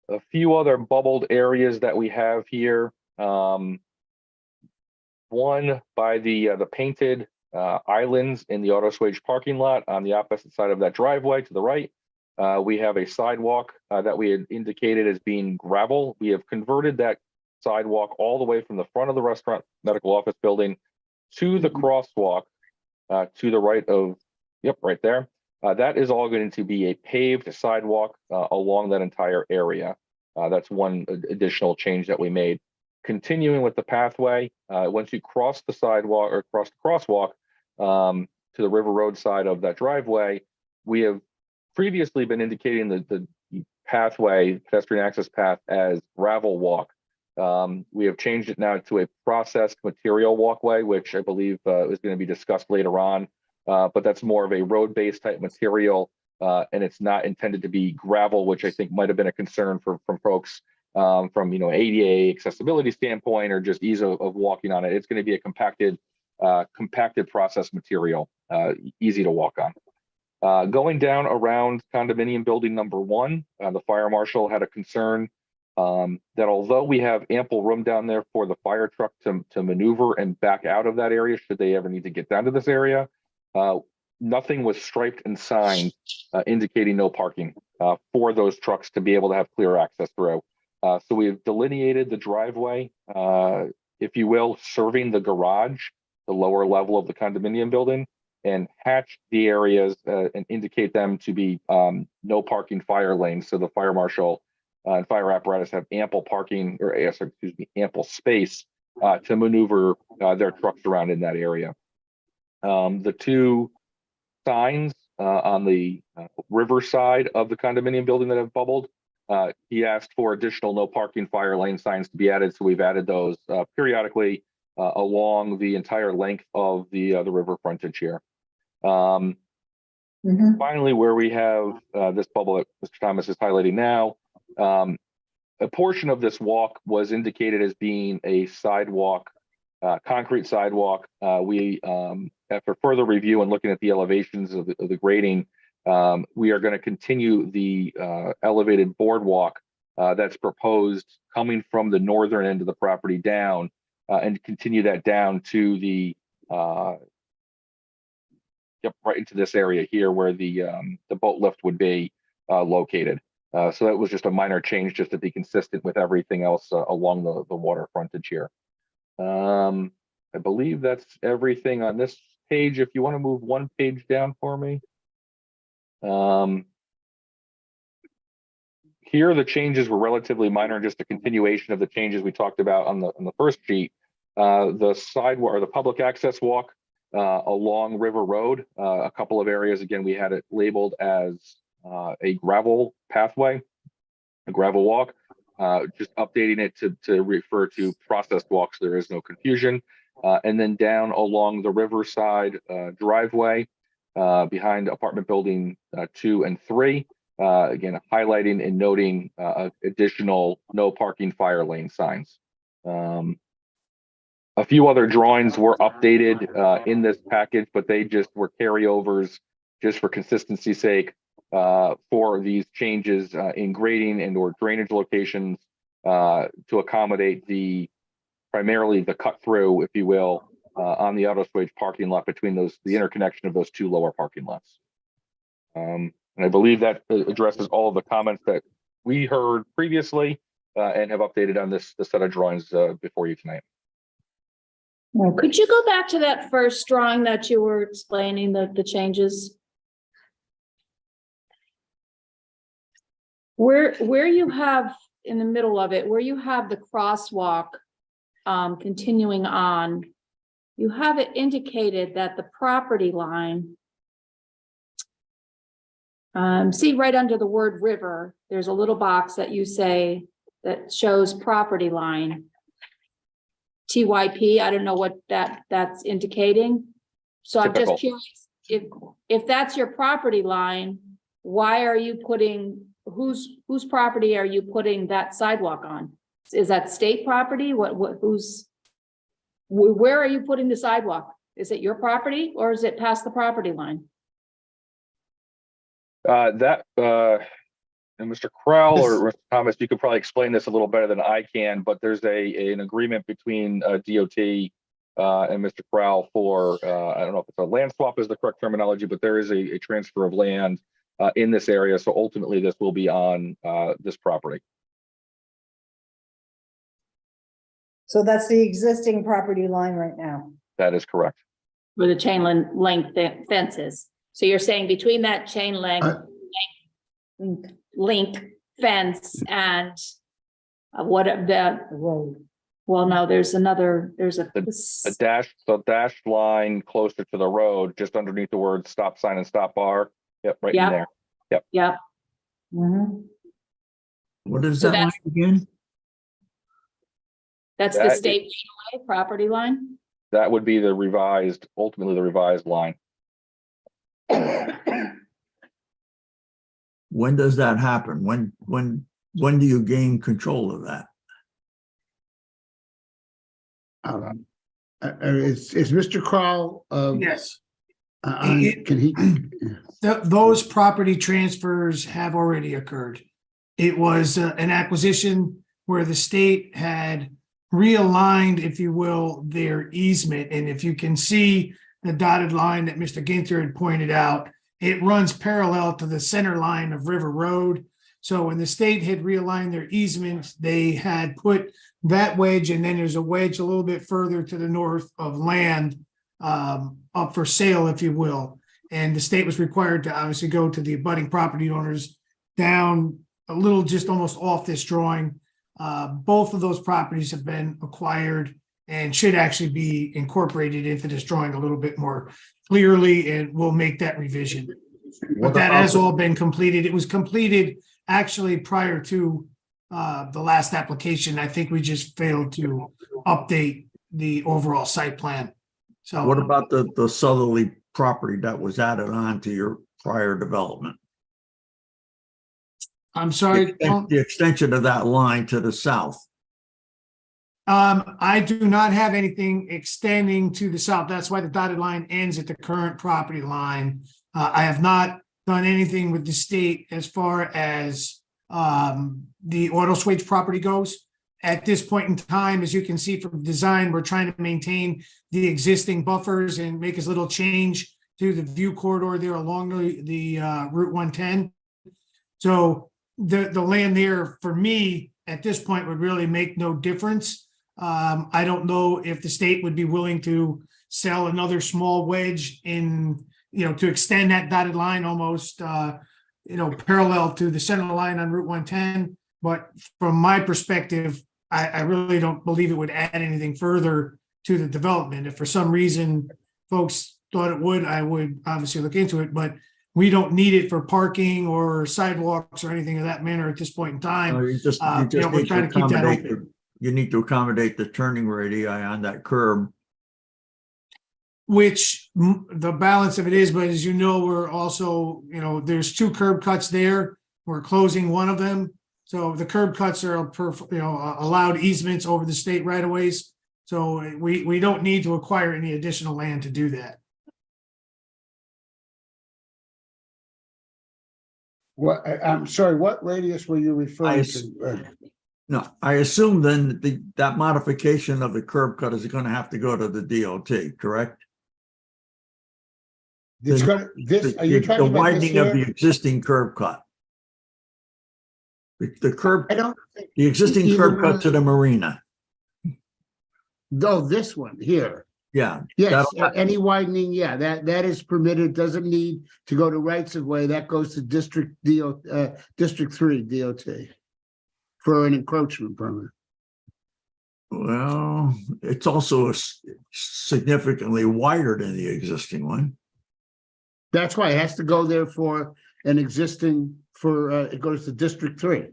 a few other bubbled areas that we have here. One by the painted islands in the auto swage parking lot on the opposite side of that driveway to the right. We have a sidewalk that we had indicated as being gravel. We have converted that sidewalk all the way from the front of the restaurant medical office building to the crosswalk to the right of, yep, right there. That is all going to be a paved sidewalk along that entire area. That's one additional change that we made. Continuing with the pathway, once you cross the sidewalk or cross the crosswalk to the River Road side of that driveway, we have previously been indicating the pathway, pedestrian access path, as gravel walk. We have changed it now to a processed material walkway, which I believe is going to be discussed later on. But that's more of a road-based type material, and it's not intended to be gravel, which I think might have been a concern from folks from ADA accessibility standpoint or just ease of walking on it. It's going to be a compacted process material, easy to walk on. Going down around condominium building number 1, the fire marshal had a concern that although we have ample room down there for the fire truck to maneuver and back out of that area should they ever need to get down to this area, nothing was striped and signed indicating no parking for those trucks to be able to have clear access through. So we have delineated the driveway, if you will, serving the garage, the lower level of the condominium building, and hatch the areas and indicate them to be no parking fire lanes. So the fire marshal and fire apparatus have ample parking, or excuse me, ample space to maneuver their trucks around in that area. The two signs on the river side of the condominium building that have bubbled, he asked for additional no parking fire lane signs to be added. So we've added those periodically along the entire length of the river frontage here. Finally, where we have this bubble that Mr. Thomas is highlighting now, a portion of this walk was indicated as being a sidewalk, concrete sidewalk. After further review and looking at the elevations of the grading, we are going to continue the elevated boardwalk that's proposed coming from the northern end of the property down, and continue that down to the right into this area here where the boat lift would be located. So that was just a minor change just to be consistent with everything else along the water frontage here. I believe that's everything on this page. If you want to move one page down for me. Here, the changes were relatively minor, just a continuation of the changes we talked about on the first sheet. The sidewalk or the public access walk along River Road, a couple of areas, again, we had it labeled as a gravel pathway, a gravel walk, just updating it to refer to processed walks. So there is no confusion. And then down along the riverside driveway behind apartment building 2 and 3, again, highlighting and noting additional no parking fire lane signs. A few other drawings were updated in this package, but they just were carryovers just for consistency's sake for these changes in grading and or drainage locations to accommodate primarily the cut through, if you will, on the auto swage parking lot between the interconnection of those two lower parking lots. And I believe that addresses all of the comments that we heard previously and have updated on the set of drawings before you tonight. Could you go back to that first drawing that you were explaining the changes? Where you have in the middle of it, where you have the crosswalk continuing on, you have it indicated that the property line, see right under the word river, there's a little box that you say that shows property line. TYP, I don't know what that's indicating. So typical. I'm just curious, if that's your property line, why are you putting, whose property are you putting that sidewalk on? Is that state property? Where are you putting the sidewalk? Is it your property or is it past the property line? And Mr. Crowell or Mr. Thomas, you could probably explain this a little better than I can, but there's an agreement between DOT and Mr. Crowell for, I don't know if it's a land swap is the correct terminology, but there is a transfer of land in this area. So ultimately this will be on this property. So that's the existing property line right now. That is correct. Where the chain link fences. So you're saying between that chain link fence and what the road? Well, no, there's a dashed line closer to the road, just underneath the word stop sign and stop bar. Yep, right in there. Yep. Yep. What is that line again? That's the state property line. That would be ultimately the revised line. When does that happen? When do you gain control of that? Is Mr. Crowell? Yes. Can he? Those property transfers have already occurred. It was an acquisition where the state had realigned, if you will, their easement. And if you can see the dotted line that Mr. Ginther had pointed out, it runs parallel to the center line of River Road. So when the state had realigned their easements, they had put that wedge, and then there's a wedge a little bit further to the north of land up for sale, if you will. And the state was required to obviously go to the abutting property owners down a little, just almost off this drawing. Both of those properties have been acquired and should actually be incorporated into this drawing a little bit more clearly, and we'll make that revision. But that has all been completed. It was completed actually prior to the last application. I think we just failed to update the overall site plan. So What about the southerly property that was added on to your prior development? I'm sorry. The extension of that line to the south. I do not have anything extending to the south. That's why the dotted line ends at the current property line. I have not done anything with the state as far as the auto switch property goes. At this point in time, as you can see from design, we're trying to maintain the existing buffers and make as little change to the view corridor there along the Route 110. So the land there for me at this point would really make no difference. I don't know if the state would be willing to sell another small wedge in, to extend that dotted line almost, parallel to the center line on Route 110. But from my perspective, I really don't believe it would add anything further to the development. If for some reason folks thought it would, I would obviously look into it, but we don't need it for parking or sidewalks or anything of that manner at this point in time. You just we're need trying to to keep that accommodate open. you need to accommodate the turning radii on that curb. Which the balance of it is, but as you know, we're also, there's 2 curb cuts there. We're closing one of them. So the curb cuts are allowed easements over the state right of ways. So we don't need to acquire any additional land to do that. I'm sorry, what radius were you referring to? No, I assume then that modification of the curb cut is going to have to go to the DOT, correct? It's gonna, are you talking the about widening this of the here? existing curb cut? The curb, I don't think, the existing either curb one cut of to the marina. no, this one here. Yeah. Yes, that'll- any widening, yeah, that is permitted, doesn't need to go to rights of way, that goes to District 3 DOT for an encroachment permit. Well, it's also significantly wider than the existing one. That's why it has to go there for an existing, it goes to District 3.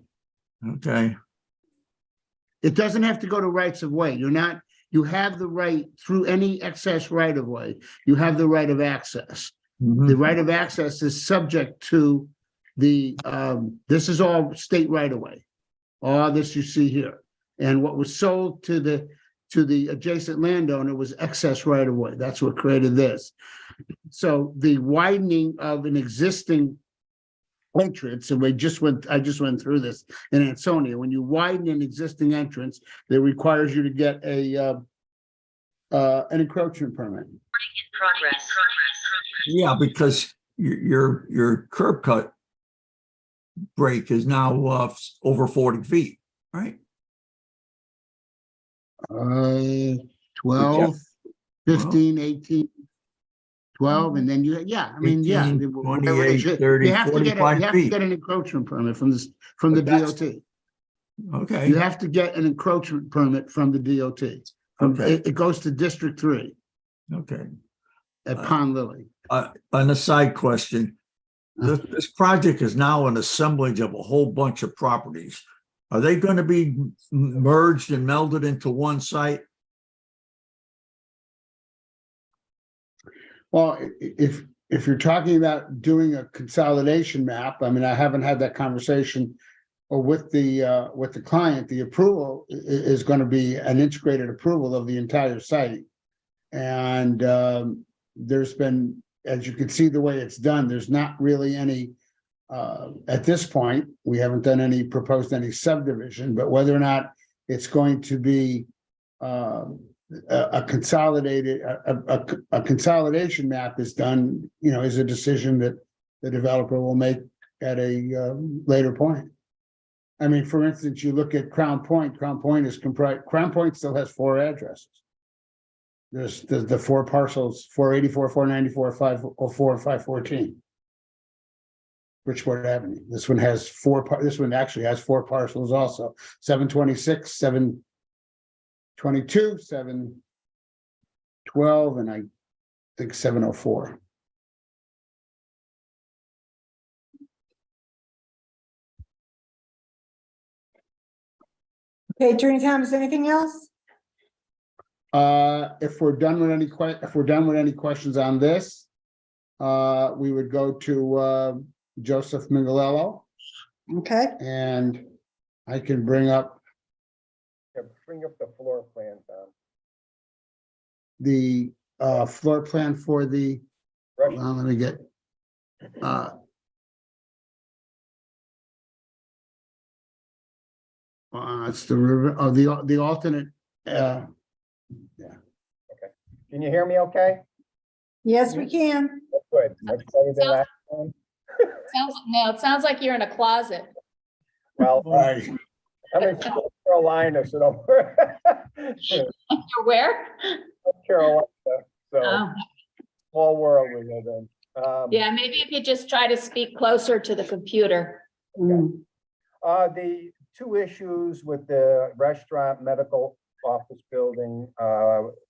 Okay. It doesn't have to go to rights of way, you have the right through any excess right of way, you have the right of access. Mhm. The right of access is subject to the, this is all state right of way. All this you see here. And what was sold to the adjacent landowner was excess right of way. That's what created this. So the widening of an existing entrance, and I just went through this in Ansonia, when you widen an existing entrance, that requires you to get an encroachment permit. Yeah, because your curb cut break is now over 40 feet, right? 12, 15, 18, 12, and then 18, whatever it is. 28, 30, You have to 45 feet. get an encroachment permit from the But that's- DOT. Okay. You have to get an encroachment permit from the DOT. Okay. It goes to District 3 Okay. at Pond Lily. On a side question, this project is now an assemblage of a whole bunch of properties. Are they going to be merged and melded into one site? Well, if you're talking about doing a consolidation map, I mean, I haven't had that conversation with the client. The approval is going to be an integrated approval of the entire site. And there's been, as you can see the way it's done, there's not really any, at this point, we haven't done any subdivision, but whether or not it's going to be a consolidated, a consolidation map is done, is a decision that the developer will make at a later point. I mean, for instance, you look at Crown Point, Crown Point is comprised, Crown Point still has 4 addresses. There's the 4 parcels, 484, 494, 504, 514. Bridgeport Avenue. This one has 4, this one actually has 4 parcels also, 726, 722, 712, and I think 704. Okay, Attorney Thomas, anything else? If we're done with any questions on this, we would go to Joseph Mingalello, Okay, and I can bring up Bring up the floor plan, Tom. the floor plan for the, Rush. well, let me get it's the river, oh, the alternate, Can you hear me okay? yes, we can. Good. Much better than last time. It sounds like you're in a closet. Well, right, I'm in South Carolina, so don't. You're where? South Carolina, so Oh, small world we live in. yeah, maybe if you just try to speak closer to the computer. Mm. The 2 issues with the restaurant medical office building,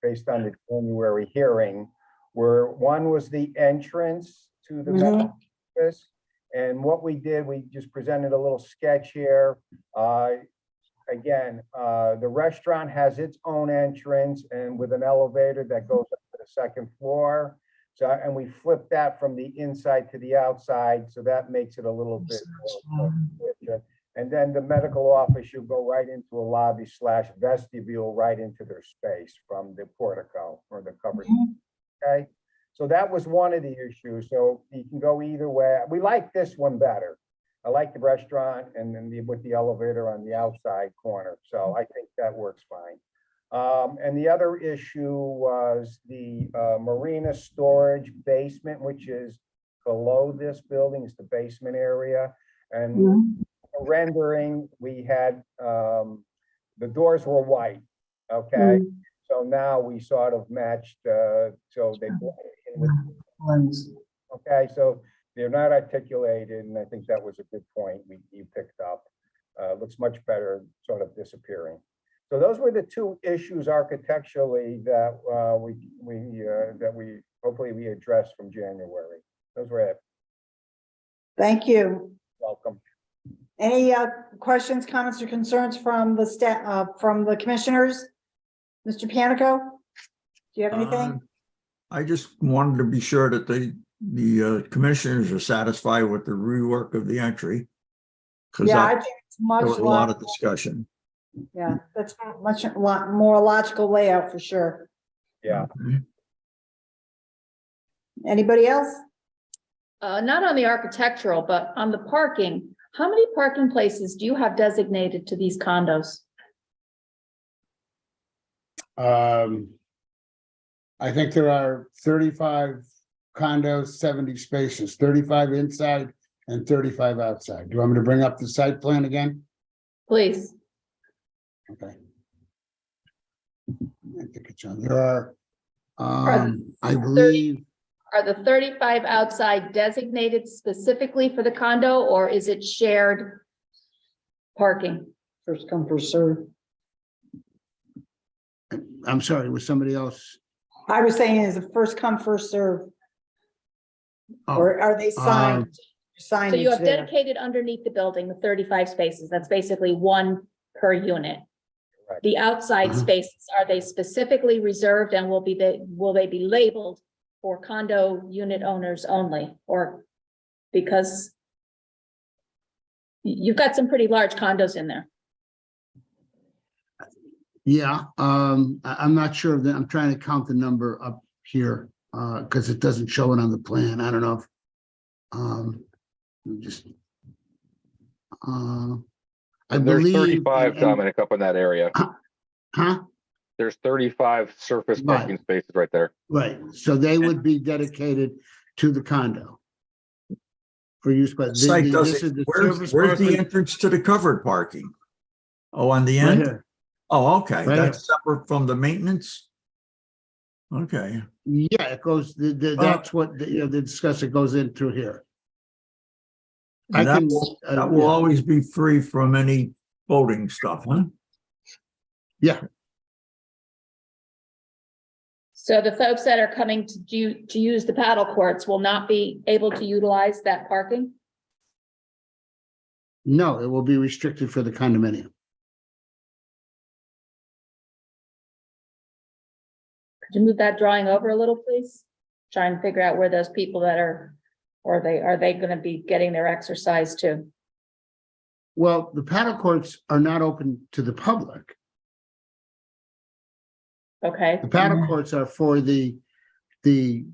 based on the January hearing, were, one was the entrance to the medical office. And what we did, we just presented a little sketch here. Again, the restaurant has its own entrance and with an elevator that goes up to the 2nd floor. So, and we flip that from the inside to the outside, so that makes it a little bit more efficient. And then the medical office, you go right into a lobby / vestibule, right into their space from the portico or the covered. Okay, so that was one of the issues. So you can go either way. We like this one better. I like the restaurant and then with the elevator on the outside corner. So I think that works fine. And the other issue was the marina storage basement, which is below this building, is the basement area. And rendering, we had the doors were white. Okay, so now we sort of matched, so they blended in with, okay, so they're not articulated, and I think that was a good point you picked up. Looks much better sort of disappearing. So those were the 2 issues architecturally that we hopefully we addressed from January. Those were it. Thank you. Welcome. Any questions, comments, or concerns from the staff, from the commissioners? Mr. Panico, do you have anything? I just wanted to be sure that the commissioners are satisfied with the rework of the entry. Because Yeah, I there think it's much was a lot of logical. discussion. Yeah, that's a lot more logical layout for sure. Yeah. Anybody else? Not on the architectural, but on the parking. How many parking places do you have designated to these condos? I think there are 35 condos, 70 spaces, 35 inside and 35 outside. Do you want me to bring up the site plan again? Please. Okay. I think it's on. There are, I believe, Are the 35 outside designated specifically for the condo, or is it shared parking? First come, first serve. I'm sorry, was somebody else? I was saying is a first come, first serve, Oh, or are they signed? So you have Signage there. dedicated underneath the building, the 35 spaces. That's basically 1 per unit. Right. The outside spaces, are they specifically reserved and will they be labeled for condo unit owners only? Or because you've got some pretty large condos in there. yeah, I'm not sure of that. I'm trying to count the number up here, because it doesn't show it on the plan. I don't know if, just, I There's believe. 35, Dominic, up in that area. Huh? There's 35 surface parking spaces right there. Right, so they would be dedicated to the condo. for use, but Site this doesn't, is the where's service the parking entrance to the covered parking? Oh, on the right end? here. Oh, okay, Right that's separate from the maintenance? Okay, Yeah, it goes, that's what, the discuss, it goes in through here. I and that can, will yeah. always be free from any boating stuff, huh? Yeah, So the folks that are coming to use the paddle courts will not be able to utilize that parking? no, it will be restricted for the condominium. Could you move that drawing over a little, please? Try and figure out where those people that are, or are they gonna be getting their exercise too? Well, the paddle courts are not open to the public. Okay, The paddle courts are for the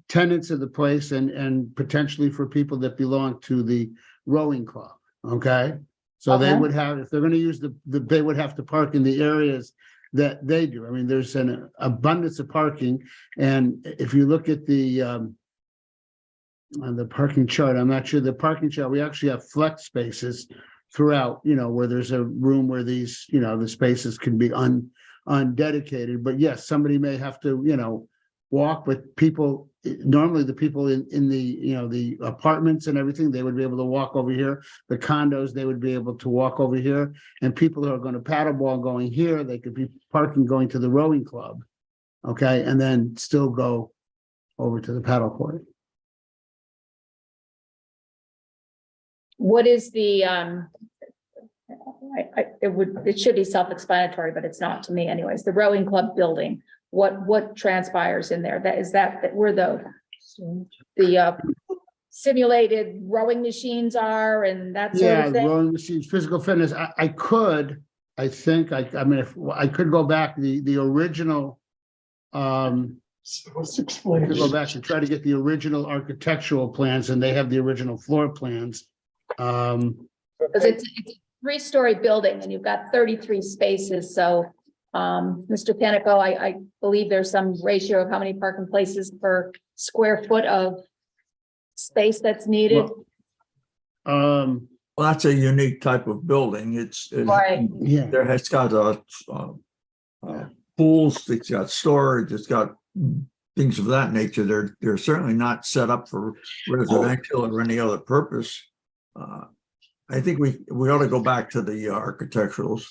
tenants of the place and potentially for people that belong to the rowing club, okay? So they Okay. would have, if they're gonna use they would have to park in the areas that they do. I mean, there's an abundance of parking, and if you look at on the parking chart, I'm not sure, the parking chart, we actually have flex spaces throughout, where there's a room where these, the spaces can be undedicated, but yes, somebody may have to, walk, but people, normally the people in the, the apartments and everything, they would be able to walk over here. The condos, they would be able to walk over here, and people who are going to paddleball going here, they could be parking going to the rowing club, okay, and then still go over to the paddle court. what is the, it should be self-explanatory, but it's not to me anyways, the rowing club building, what transpires in there? That where the simulated rowing machines are and that sort Yeah, of thing? rowing machines, physical fitness, I could, I think, I mean, if I could go back, the original, Let's explain. to go back and try to get the original architectural plans, and they have the original floor plans. Because it's a 3-story building and you've got 33 spaces, so Mr. Panico, I believe there's some ratio of how many parking places per square foot of space that's needed. Well, Well, that's a unique type of building. Right. yeah, It's got pools, it's got storage, it's got things of that nature. They're certainly not set up for residential or any other purpose. I think we ought to go back to the architecturals.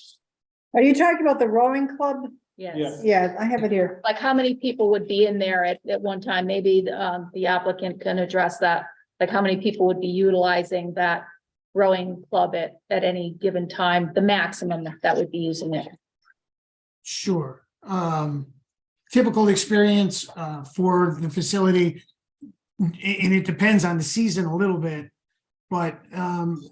Are you talking about the rowing club? Yes. Yeah, I have it here. Like how many people would be in there at one time? Maybe the applicant can address that. Like how many people would be utilizing that rowing club at any given time, the maximum that would be using it? Sure. Typical experience for the facility, and it depends on the season a little bit, but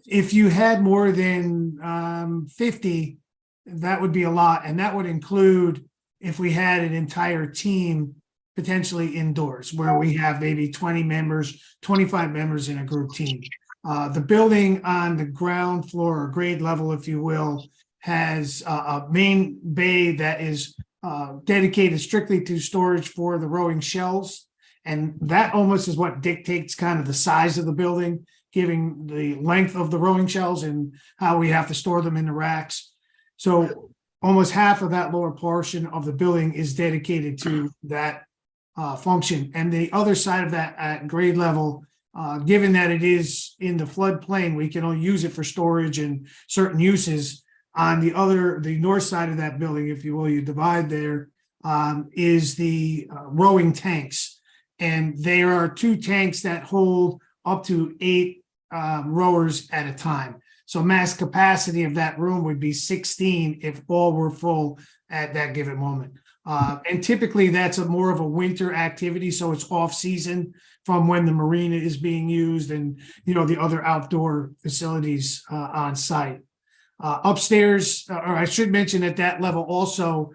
if you had more than 50, that would be a lot, and that would include if we had an entire team potentially indoors, where we have maybe 20 members, 25 members in a group team. The building on the ground floor or grade level, if you will, has a main bay that is dedicated strictly to storage for the rowing shells. And that almost is what dictates kind of the size of the building, giving the length of the rowing shells and how we have to store them in the racks. So almost half of that lower portion of the building is dedicated to that function. And the other side of that at grade level, given that it is in the floodplain, we can only use it for storage and certain uses. On the north side of that building, if you will, you divide there, is the rowing tanks. And there are 2 tanks that hold up to 8 rowers at a time. So max capacity of that room would be 16 if all were full at that given moment. And typically that's more of a winter activity, so it's off season from when the marina is being used and, the other outdoor facilities on site. Upstairs, or I should mention at that level also,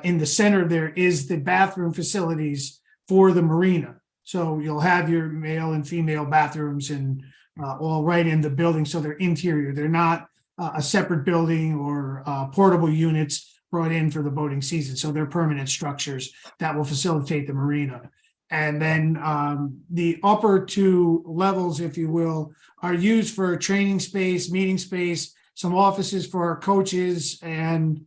in the center there is the bathroom facilities for the marina. So you'll have your male and female bathrooms and all right in the building. So they're interior. They're not a separate building or portable units brought in for the boating season. So they're permanent structures that will facilitate the marina. And then the upper two levels, if you will, are used for training space, meeting space, some offices for our coaches, and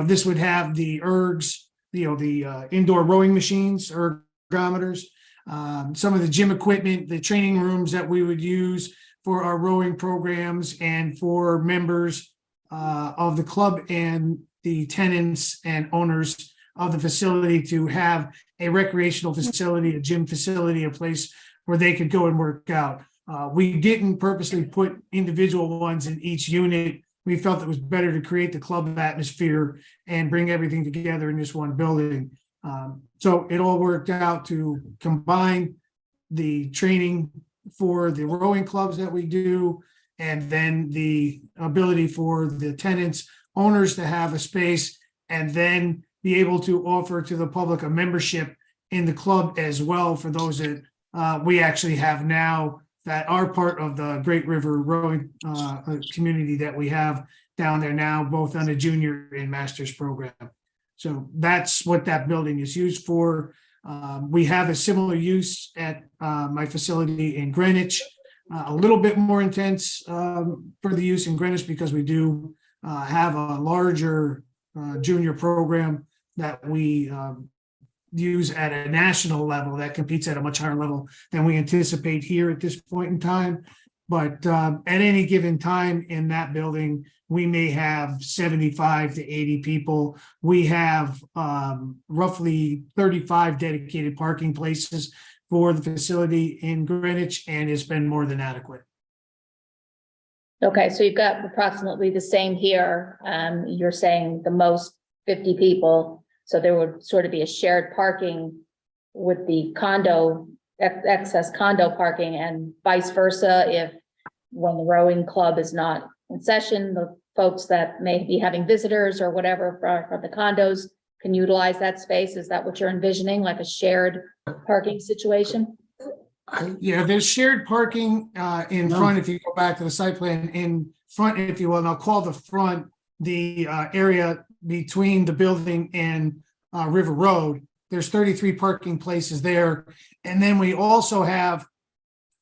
this would have the ergs, the indoor rowing machines, ergometers, some of the gym equipment, the training rooms that we would use for our rowing programs and for members of the club and the tenants and owners of the facility to have a recreational facility, a gym facility, a place where they could go and work out. We didn't purposely put individual ones in each unit. We felt it was better to create the club atmosphere and bring everything together in this one building. So it all worked out to combine the training for the rowing clubs that we do, and then the ability for the tenants, owners to have a space, and then be able to offer to the public a membership in the club as well for those that we actually have now that are part of the Great River Rowing community that we have down there now, both on the junior and master's program. So that's what that building is used for. We have a similar use at my facility in Greenwich, a little bit more intense for the use in Greenwich because we do have a larger junior program that we use at a national level that competes at a much higher level than we anticipate here at this point in time. But at any given time in that building, we may have 75 to 80 people. We have roughly 35 dedicated parking places for the facility in Greenwich, and it's been more than adequate. Okay, so you've got approximately the same here. You're saying the most 50 people. So there would sort of be a shared parking with the condo, excess condo parking, and vice versa. If when the rowing club is not in session, the folks that may be having visitors or whatever from the condos can utilize that space. Is that what you're envisioning, like a shared parking situation? Yeah, there's shared parking in front. If you go back to the site plan, in front, if you will, and I'll call the front the area between the building and River Road. There's 33 parking places there. And then we also have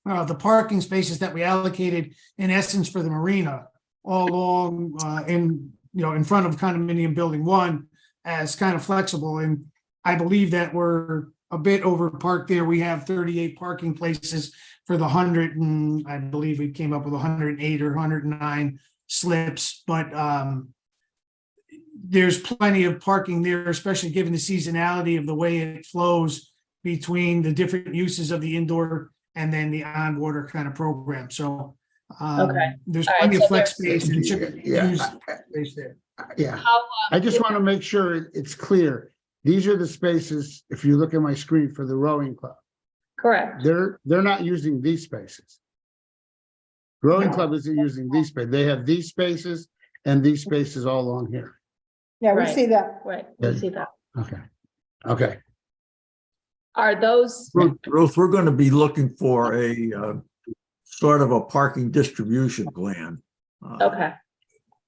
the parking spaces that we allocated in essence for the marina all along in front of condominium building 1 as kind of flexible. And I believe that we're a bit over parked there. We have 38 parking places for the 100, and I believe we came up with 108 or 109 slips, but there's plenty of parking there, especially given the seasonality of the way it flows between the different uses of the indoor and then the on-water kind of program. So there's plenty of flex space and space there. Yeah, I just want to make sure it's clear. These are the spaces, if you look at my screen, for the rowing club. Correct. They're not using these spaces. Rowing club isn't using these spaces. They have these spaces and these spaces all along here. Yeah, we Right. see that. Right, we see that. Okay. Are those, Ruth, we're going to be looking for a sort of a parking distribution plan. okay,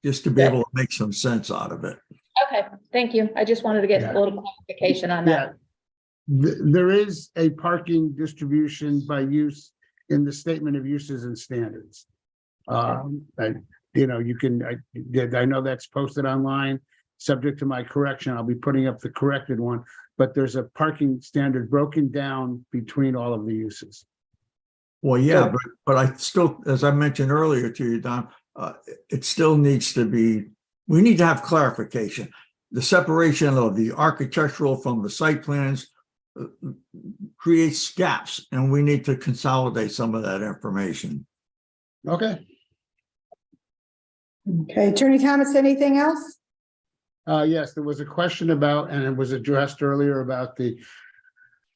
Just to be able to make some sense out of it. okay, thank you. I just wanted to get a little clarification on that. There is a parking distribution by use in the statement of uses and standards. You can, I know that's posted online, subject to my correction. I'll be putting up the corrected one, but there's a parking standard broken down between all of the uses. Well, yeah, but I still, as I mentioned earlier to you, Don, it still needs to be, we need to have clarification. The separation of the architectural from the site plans creates gaps, and we need to consolidate some of that information. Okay. Okay, Attorney Thomas, anything else? Yes, there was a question about, and it was addressed earlier, about the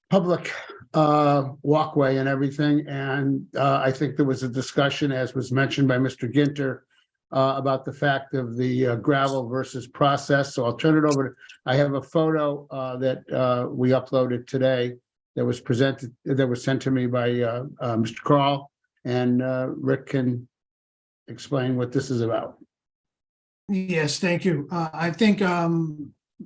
public walkway and everything. And I think there was a discussion, as was mentioned by Mr. Ginter, about the fact of the gravel versus process. So I'll turn it over to, I have a photo that we uploaded today that was presented, that was sent to me by Mr. Carl, and Rick can explain what this is about. Yes, thank you. I think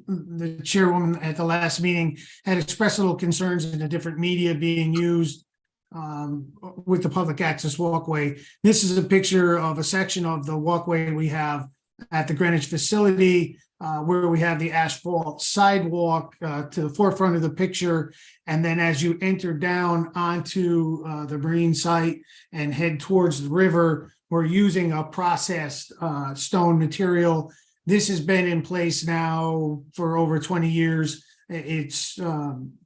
the chairwoman at the last meeting had expressed a little concerns in the different media being used with the public access walkway. This is a picture of a section of the walkway we have at the Greenwich facility, where we have the asphalt sidewalk to the forefront of the picture. And then as you enter down onto the marine site and head towards the river, we're using a processed stone material. This has been in place now for over 20 years. It's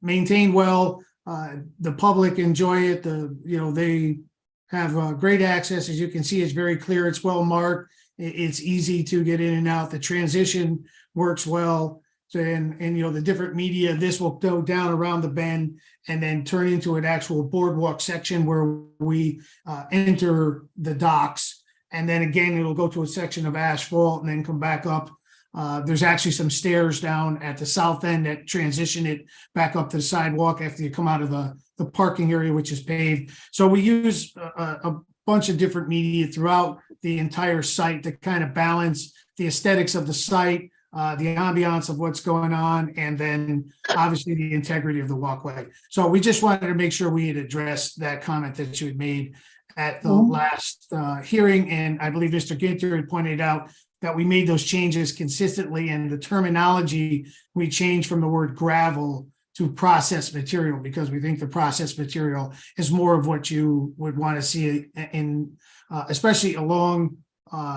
maintained well. The public enjoy it. They have great access. As you can see, it's very clear. It's well marked. It's easy to get in and out. The transition works well. So, and the different media, this will go down around the bend and then turn into an actual boardwalk section where we enter the docks. And then again, it'll go to a section of asphalt and then come back up. There's actually some stairs down at the south end that transition it back up to the sidewalk after you come out of the parking area, which is paved. So we use a bunch of different media throughout the entire site to kind of balance the aesthetics of the site, the ambiance of what's going on, and then obviously the integrity of the walkway. So we just wanted to make sure we had addressed that comment that you had made at the last hearing. And I believe Mr. Ginter had pointed out that we made those changes consistently, and the terminology we changed from the word gravel to processed material, because we think the processed material is more of what you would want to see in especially along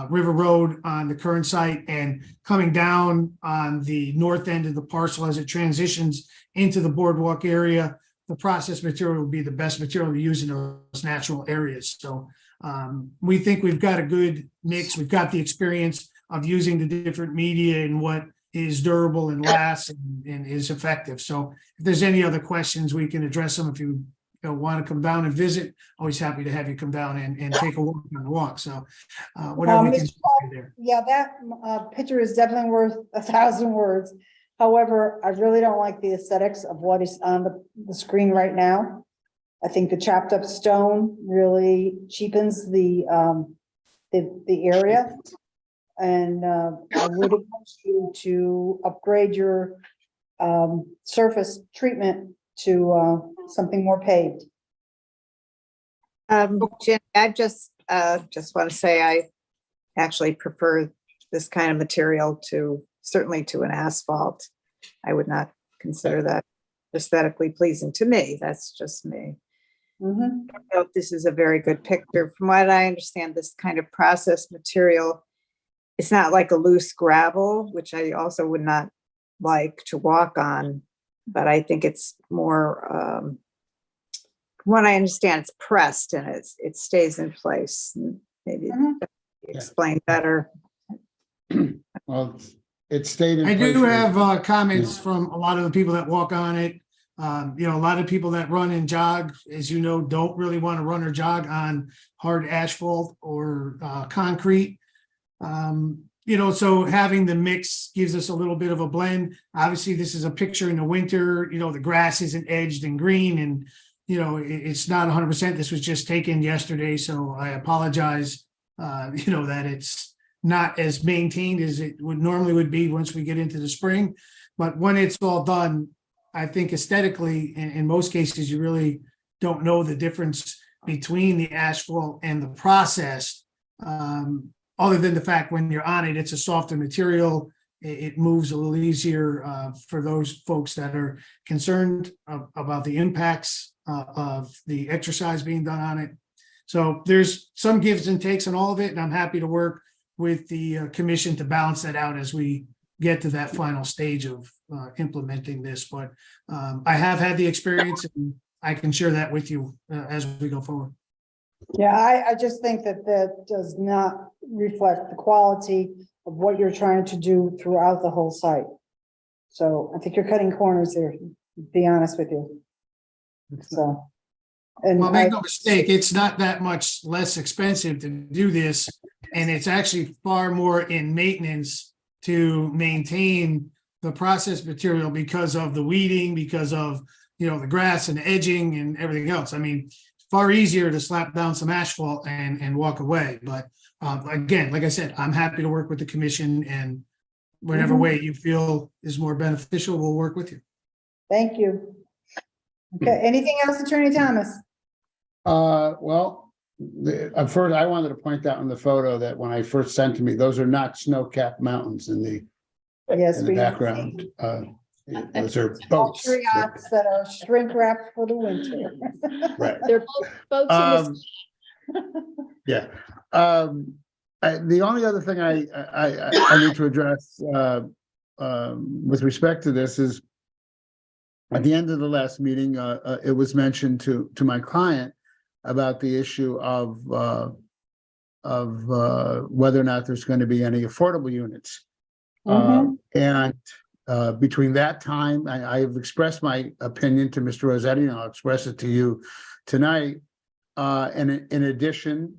River Road on the current site and coming down on the north end of the parcel as it transitions into the boardwalk area. The processed material will be the best material to use in those natural areas. So we think we've got a good mix. We've got the experience of using the different media and what is durable and lasts and is effective. So if there's any other questions, we can address them. If you want to come down and visit, always happy to have you come down and take a walk on the walk. So whatever we can do there. Yeah, that picture is definitely worth 1,000 words. However, I really don't like the aesthetics of what is on the screen right now. I think the chopped up stone really cheapens the area. And I would encourage you to upgrade your surface treatment to something more paved. Jen, I just want to say I actually prefer this kind of material certainly to an asphalt. I would not consider that aesthetically pleasing to me. That's just me. I don't know if this is a very good picture. From what I understand, this kind of processed material, it's not like a loose gravel, which I also would not like to walk on, but I think it's more, from what I understand, it's pressed and it stays in place. Maybe explain better. Well, it stayed in I place. do have comments from a lot of the people that walk on it. A lot of people that run and jog, as you know, don't really want to run or jog on hard asphalt or concrete. So having the mix gives us a little bit of a blend. Obviously, this is a picture in the winter, the grass isn't edged and green and, it's not 100%. This was just taken yesterday. So I apologize, that it's not as maintained as it would be once we get into the spring. But when it's all done, I think aesthetically, in most cases, you really don't know the difference between the asphalt and the processed. Other than the fact when you're on it, it's a softer material. It moves a little easier for those folks that are concerned about the impacts of the exercise being done on it. So there's some gives and takes on all of it, and I'm happy to work with the commission to balance that out as we get to that final stage of implementing this. But I have had the experience, and I can share that with you as we go forward. Yeah, I just think that does not reflect the quality of what you're trying to do throughout the whole site. So I think you're cutting corners there, to be honest with you. So, and well, make no mistake, it's not that much less expensive to do this, and it's actually far more in maintenance to maintain the processed material because of the weeding, because of the grass and edging and everything else. I mean, far easier to slap down some asphalt and walk away. But again, like I said, I'm happy to work with the commission and whatever way you feel is more beneficial, we'll work with you. Thank you. Okay, anything else, Attorney Thomas? Well, first, I wanted to point out in the photo that when I first sent to me, those are not snow-capped mountains in the Yes, in the we. background. Those are boats. Tree yachts that are shrink wrapped for the winter. Right. They're boats in the. Yeah. The only other thing I need to address with respect to this is at the end of the last meeting, it was mentioned to my client about the issue of whether or not there's going to be any affordable units. And between that time, I've expressed my opinion to Mr. Rossetti, and I'll express it to you tonight. And in addition,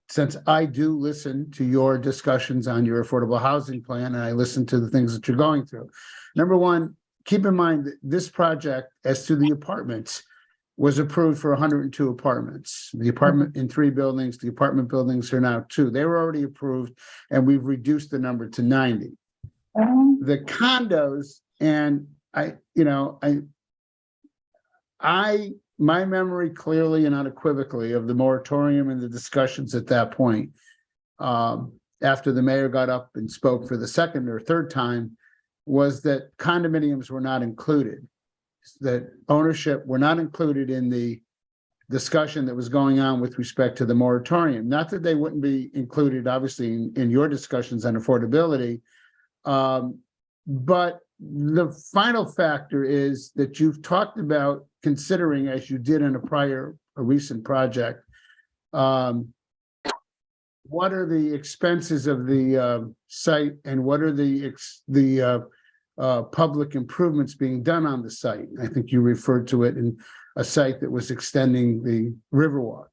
since I do listen to your discussions on your affordable housing plan, and I listen to the things that you're going through. Number one, keep in mind that this project, as to the apartments, was approved for 102 apartments. The apartment in 3 buildings, the apartment buildings are now 2. They were already approved, and we've reduced the number to 90. The condos, and my memory clearly and unequivocally of the moratorium and the discussions at that point, after the mayor got up and spoke for the second or third time, was that condominiums were not included, that ownership were not included in the discussion that was going on with respect to the moratorium. Not that they wouldn't be included, obviously, in your discussions on affordability, but the final factor is that you've talked about considering, as you did in a recent project, what are the expenses of the site and what are the public improvements being done on the site. I think you referred to it in a site that was extending the Riverwalk.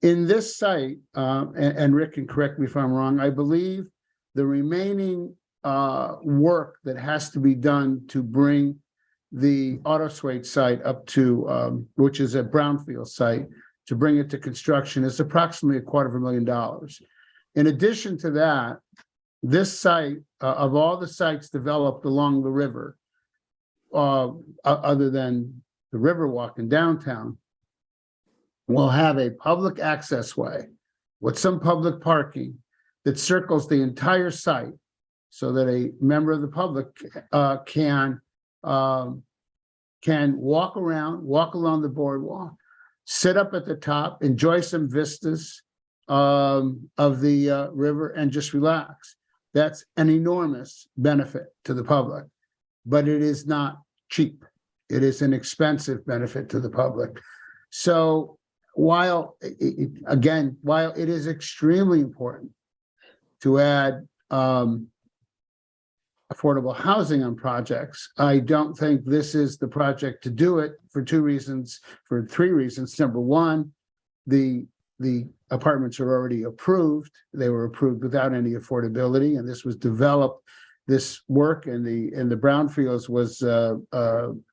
In this site, and Rick can correct me if I'm wrong, I believe the remaining work that has to be done to bring the Autoswate site up to, which is a brownfield site, to bring it to construction is approximately $250,000. In addition to that, this site, of all the sites developed along the river, other than the Riverwalk in downtown, will have a public access way with some public parking that circles the entire site so that a member of the public can walk along the boardwalk, sit up at the top, enjoy some vistas of the river, and just relax. That's an enormous benefit to the public, but it is not cheap. It is an expensive benefit to the public. So while it is extremely important to add affordable housing on projects, I don't think this is the project to do it for 3 reasons. Number one, the apartments are already approved. They were approved without any affordability, and this was developed. This work in the brownfields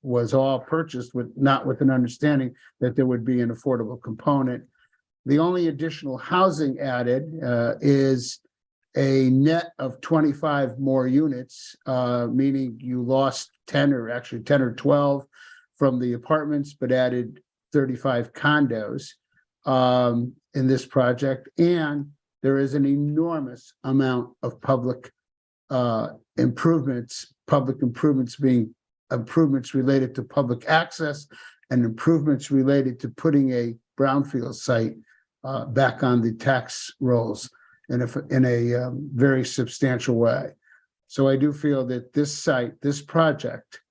was all purchased not with an understanding that there would be an affordable component. The only additional housing added is a net of 25 more units, meaning you lost 10 or 12 from the apartments, but added 35 condos in this project. And there is an enormous amount of public improvements being improvements related to public access and improvements related to putting a brownfield site back on the tax rolls in a very substantial way. So I do feel that this project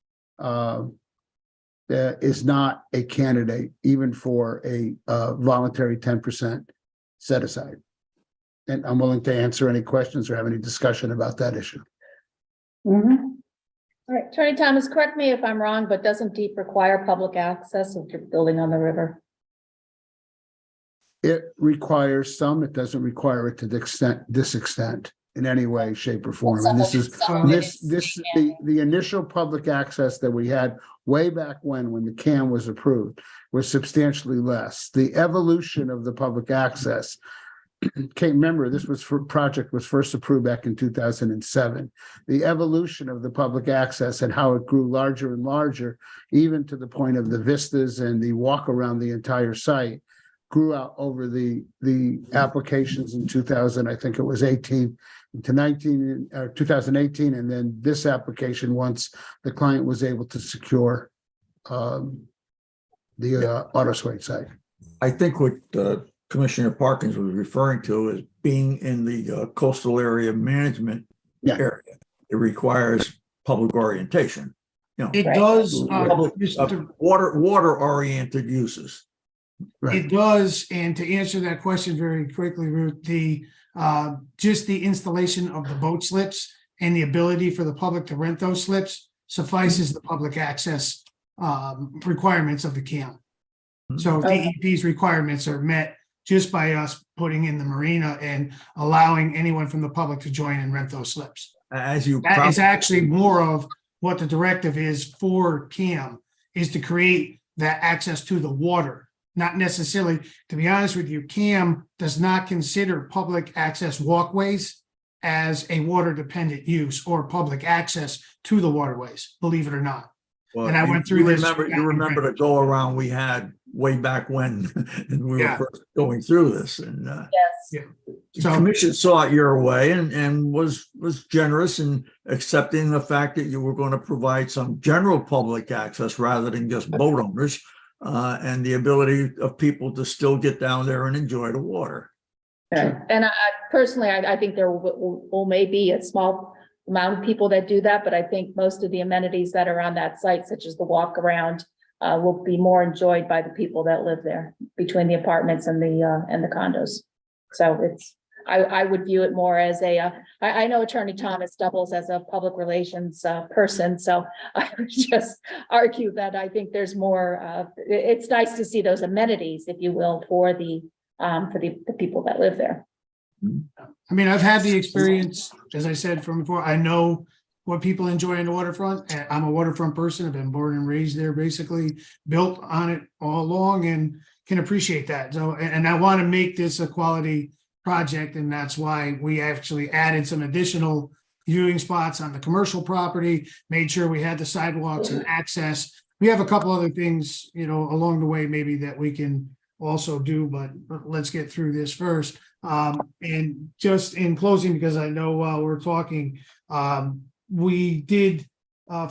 is not a candidate even for a voluntary 10% set aside. And I'm willing to answer any questions or have any discussion about that issue. All right, Attorney Thomas, correct me if I'm wrong, but doesn't DEEP require public access if you're building on the river? It requires some, it doesn't require it to this extent in any way, shape, or form. And this is the initial public access that we had way back when the CAM was approved was substantially less. The evolution of the public access can't remember, this was for project was first approved back in 2007. The evolution of the public access and how it grew larger and larger, even to the point of the vistas and the walk around the entire site, grew out over the applications in 2000, I think it was 18 to 19 or 2018, and then this application once the client was able to secure the auto swing site. I think what Commissioner Parkins was referring to is being in the coastal area management area. It requires public orientation. You know, It does, water oriented uses. It does, and to answer that question very quickly, Ruth, the just the installation of the boat slips and the ability for the public to rent those slips suffices the public access requirements of the CAM. So DEP's requirements are met just by us putting in the marina and allowing anyone from the public to join and rent those slips. As you That is actually more of what the directive is for CAM, is to create that access to the water. Not necessarily, to be honest with you, CAM does not consider public access walkways as a water dependent use or public access to the waterways, believe it or not. Well, and I went through this. You remember the go around we had way back when and we were first going through this, and Yes. the commission saw it your way and was generous in accepting the fact that you were going to provide some general public access rather than just boat owners, and the ability of people to still get down there and enjoy the water. Okay. And I personally, I think there will maybe a small amount of people that do that, but I think most of the amenities that are on that site, such as the walk around, will be more enjoyed by the people that live there, between the apartments and the condos. So I would view it more as I know Attorney Thomas doubles as a public relations person, so I would just argue that I think there's more. It's nice to see those amenities, if you will, for the people that live there. I mean, I've had the experience, as I said from before, I know what people enjoy on the waterfront. I'm a waterfront person. I've been born and raised there, basically built on it all along, and can appreciate that. So, and I want to make this a quality project, and that's why we actually added some additional viewing spots on the commercial property, made sure we had the sidewalks and access. We have a couple other things, along the way maybe that we can also do, but let's get through this first. And just in closing, because I know while we're talking, we did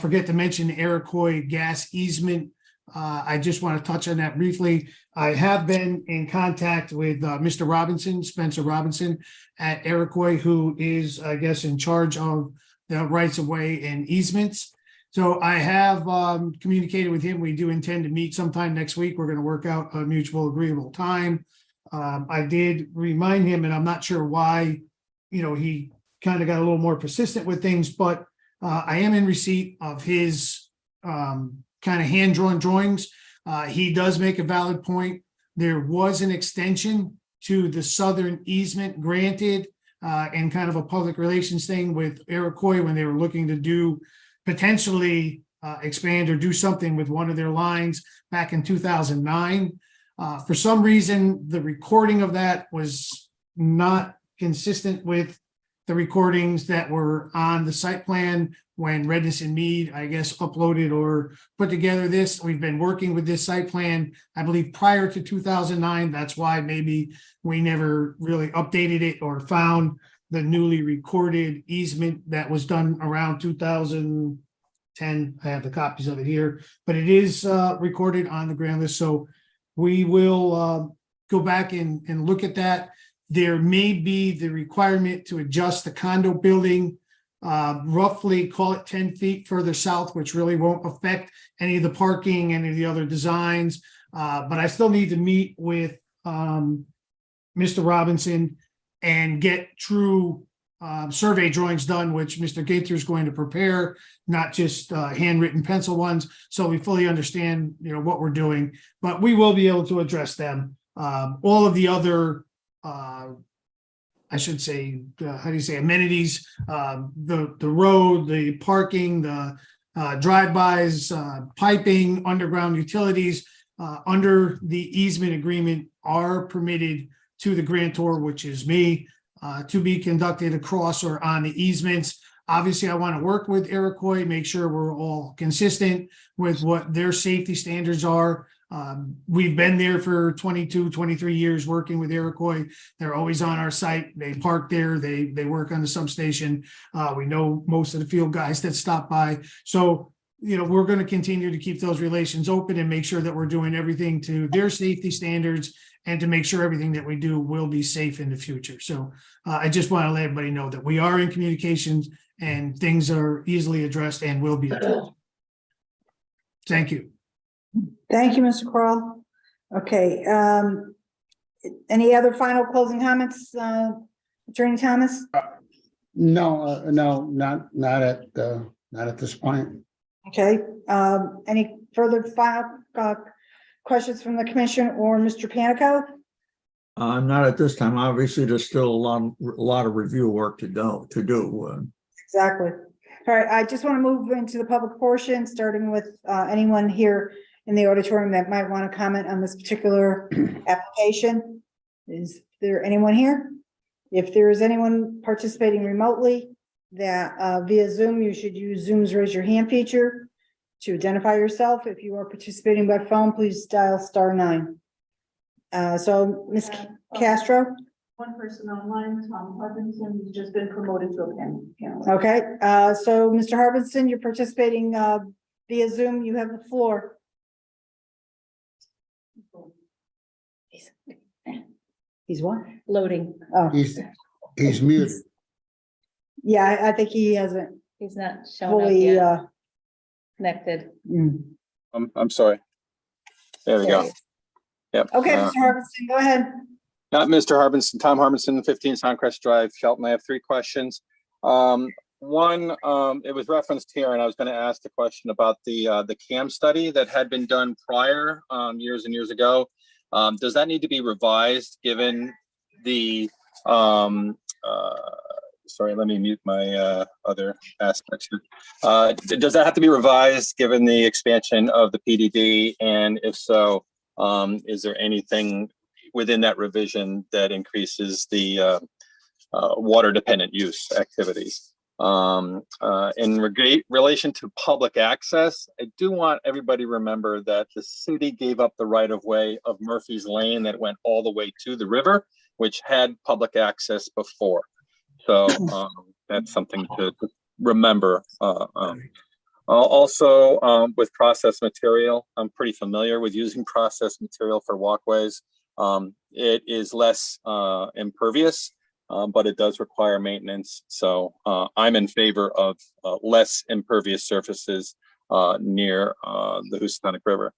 forget to mention the Iroquois gas easement. I just want to touch on that briefly. I have been in contact with Mr. Robinson, Spencer Robinson at Iroquois, who is, I guess, in charge of the rights of way and easements. So I have communicated with him. We do intend to meet sometime next week. We're going to work out a mutual agreeable time. I did remind him, and I'm not sure why, he kind of got a little more persistent with things, but I am in receipt of his kind of hand-drawn drawings. He does make a valid point. There was an extension to the southern easement granted and kind of a public relations thing with Iroquois when they were looking to do potentially expand or do something with one of their lines back in 2009. For some reason, the recording of that was not consistent with the recordings that were on the site plan when Redness and Mead, I guess, uploaded or put together this. We've been working with this site plan, I believe, prior to 2009. That's why maybe we never really updated it or found the newly recorded easement that was done around 2010. I have the copies of it here, but it is recorded on the grand list. So we will go back and look at that. There may be the requirement to adjust the condo building, roughly call it 10 feet further south, which really won't affect any of the parking, any of the other designs. But I still need to meet with Mr. Robinson and get true survey drawings done, which Mr. Gaither is going to prepare, not just handwritten pencil ones. So we fully understand, what we're doing, but we will be able to address them. All of the other, I should say, how do you say, amenities, the road, the parking, the drive-bys, piping, underground utilities, under the easement agreement are permitted to the grantor, which is me, to be conducted across or on the easements. Obviously, I want to work with Iroquois, make sure we're all consistent with what their safety standards are. We've been there for 22, 23 years working with Iroquois. They're always on our site. They park there. They work on the substation. We know most of the field guys that stop by. So, we're going to continue to keep those relations open and make sure that we're doing everything to their safety standards and to make sure everything that we do will be safe in the future. So I just want to let everybody know that we are in communications and things are easily addressed and will be addressed. Thank you. Thank you, Mr. Kroll. Okay, any other final closing comments, Attorney Thomas? No, not at this point. Okay, any further final questions from the commission or Mr. Panico? Not at this time. Obviously, there's still a lot of review work to do. Exactly. All right, I just want to move into the public portion, starting with anyone here in the auditorium that might want to comment on this particular application. Is there anyone here? If there is anyone participating remotely that via Zoom, you should use Zoom's raise your hand feature to identify yourself. If you are participating by phone, please dial *9. So Ms. Castro? One person online, Tom Harbinson, who's just been promoted to a panel. Okay, so Mr. Harbinson, you're participating via Zoom. You have the floor. He's what? Loading. Oh, He's muted. yeah, I think he hasn't He's not showing up fully. yet. Connected. I'm sorry. There we go. Yep. Okay, Mr. Harbinson, go ahead. Not Mr. Harbinson, Tom Harbinson, 15 Soundcrest Drive, Shelton. I have 3 questions. One, it was referenced here, and I was going to ask the question about the CAM study that had been done prior, years and years ago. Does that need to be revised given the sorry, let me mute my other aspects here. Does that have to be revised given the expansion of the PDD? And if so, is there anything within that revision that increases the water dependent use activities? In relation to public access, I do want everybody to remember that the city gave up the right of way of Murphy's Lane that went all the way to the river, which had public access before. So that's something to remember. Also, with processed material, I'm pretty familiar with using processed material for walkways. It is less impervious, but it does require maintenance. So I'm in favor of less impervious surfaces near the Housatonic River.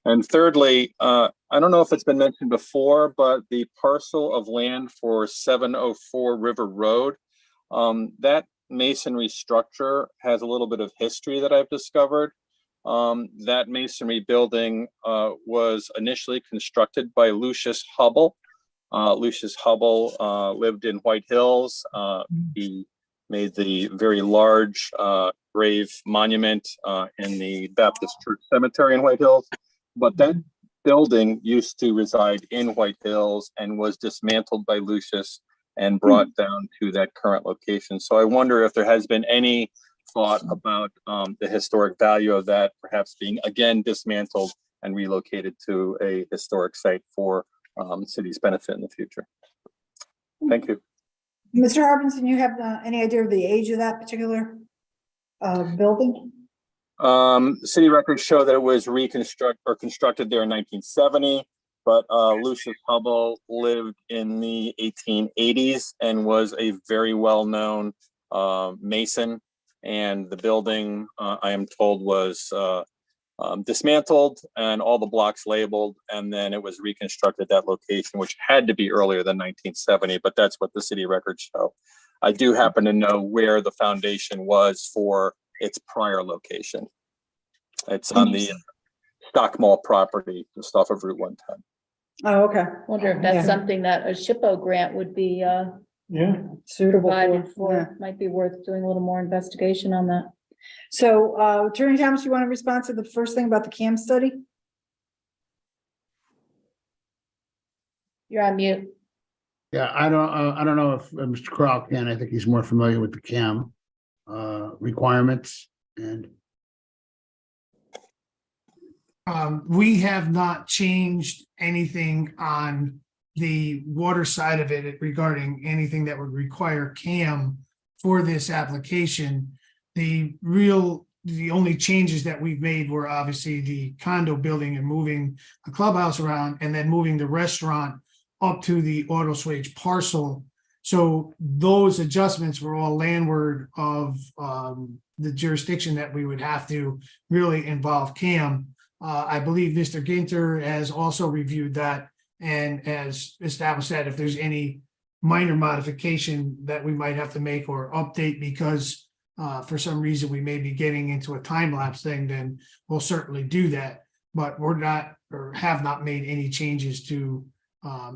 And thirdly, I don't know if it's been mentioned before, but the parcel of land for 704 River Road, that masonry structure has a little bit of history that I've discovered. That masonry building was initially constructed by Lucius Hubble. Lucius Hubble lived in White Hills. He made the very large grave monument in the Baptist Church Cemetery in White Hills. But that building used to reside in White Hills and was dismantled by Lucius and brought down to that current location. So I wonder if there has been any thought about the historic value of that perhaps being again dismantled and relocated to a historic site for city's benefit in the future. Thank you. Mr. Harbinson, you have any idea of the age of that particular building? City records show that it was constructed there in 1970, but Lucius Hubble lived in the 1880s and was a very well-known mason. And the building, I am told, was dismantled and all the blocks labeled, and then it was reconstructed at that location, which had to be earlier than 1970, but that's what the city records show. I do happen to know where the foundation was for its prior location. It's on the Stock Mall property, just off of Route 110. Oh, okay. Wonder if that's something that a SHPO grant would be suitable provided for. Yeah. Might be worth doing a little more investigation on that. So, Attorney Thomas, you want to respond to the first thing about the CAM study? You're on mute. Yeah, I don't know if Mr. Crowell can. I think he's more familiar with the CAM requirements and. We have not changed anything on the water side of it regarding anything that would require CAM for this application. The only changes that we've made were obviously the condo building and moving a clubhouse around and then moving the restaurant up to the auto swage parcel. So those adjustments were all landward of the jurisdiction that we would have to really involve CAM. I believe Mr. Ginter has also reviewed that and has established that if there's any minor modification that we might have to make or update because for some reason we may be getting into a time lapse thing, then we'll certainly do that. But we're not or have not made any changes to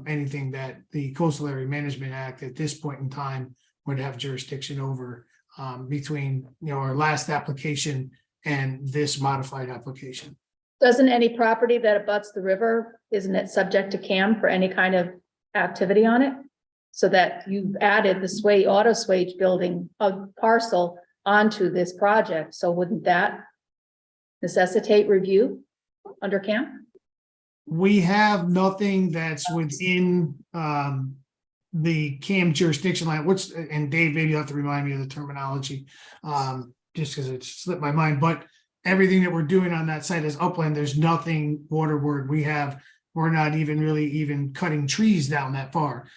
anything that the Coastal Area Management Act at this point in time would have jurisdiction over between our last application and this modified application. Doesn't any property that abuts the river, isn't it subject to CAM for any kind of activity on it? So that you've added the auto swage building parcel onto this project. So wouldn't that necessitate review under CAM? We have nothing that's within the CAM jurisdiction line, and Dave, maybe you have to remind me of the terminology, just because it slipped my mind, but everything that we're doing on that site is upland. There's nothing waterward. We're not even really cutting trees down that far.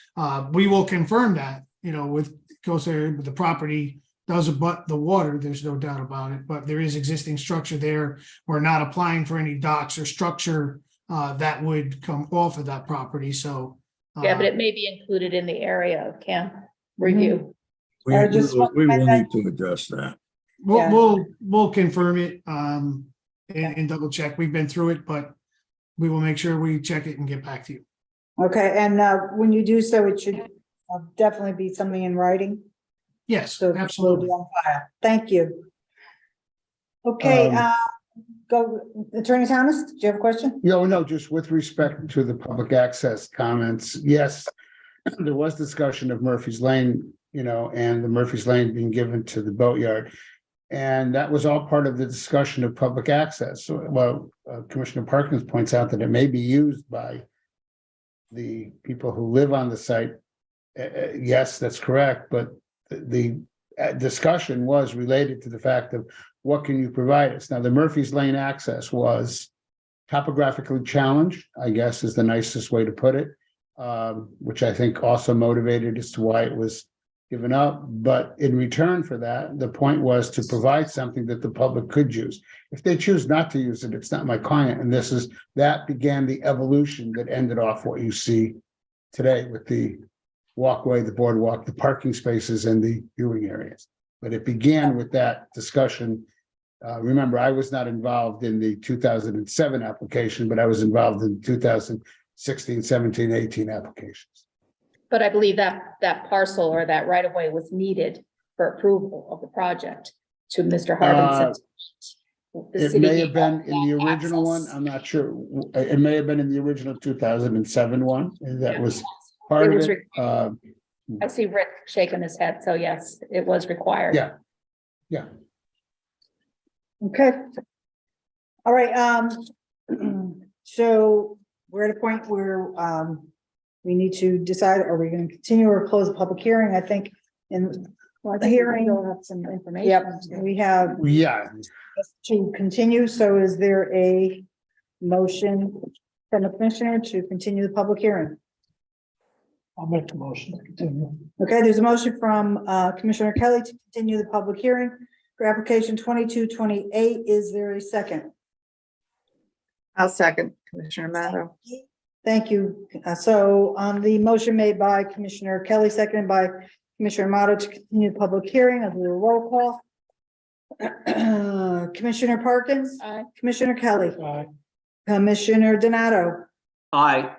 We will confirm that, with Coastal Area, but the property does abut the water. There's no doubt about it, but there is existing structure there. We're not applying for any docks or structure that would come off of that property. So. Yeah, but it may be included in the area of CAM review. We will need to address that. We'll confirm it and double check. We've been through it, but we will make sure we check it and get back to you. Okay, and when you do so, it should definitely be something in writing. Yes, So absolutely. on file. Thank you. Okay, go Attorney Thomas. Do you have a question? No, just with respect to the public access comments. Yes, there was discussion of Murphy's Lane, and the Murphy's Lane being given to the boatyard. And that was all part of the discussion of public access. So, Commissioner Parkins points out that it may be used by the people who live on the site. Yes, that's correct. But the discussion was related to the fact of what can you provide us? Now, the Murphy's Lane access was topographically challenged, I guess is the nicest way to put it, which I think also motivated as to why it was given up. But in return for that, the point was to provide something that the public could use. If they choose not to use it, it's not my client. And that began the evolution that ended off what you see today with the walkway, the boardwalk, the parking spaces, and the viewing areas. But it began with that discussion. Remember, I was not involved in the 2007 application, but I was involved in 2016, 17, 18 applications. But I believe that parcel or that right of way was needed for approval of the project to Mr. Harbinson. It may have been in the original one. I'm not sure. It may have been in the original 2007 one. That was part of it. I see Rick shaking his head. So yes, it was required. Yeah. Okay. All right. So we're at a point where we need to decide, are we going to continue or close the public hearing? I think in the hearing, we'll have some information. yep, we have to continue. So is there a motion from the commissioner to continue the public hearing? I'll make the motion to continue. Okay, there's a motion from Commissioner Kelly to continue the public hearing for application 2228. Is there a second? I'll second Commissioner Matto. Thank you. So on the motion made by Commissioner Kelly, seconded by Commissioner Amato to continue the public hearing, I'll do a roll call. Commissioner Parkins? Aye. Commissioner Kelly? Aye. Commissioner Donato? Aye.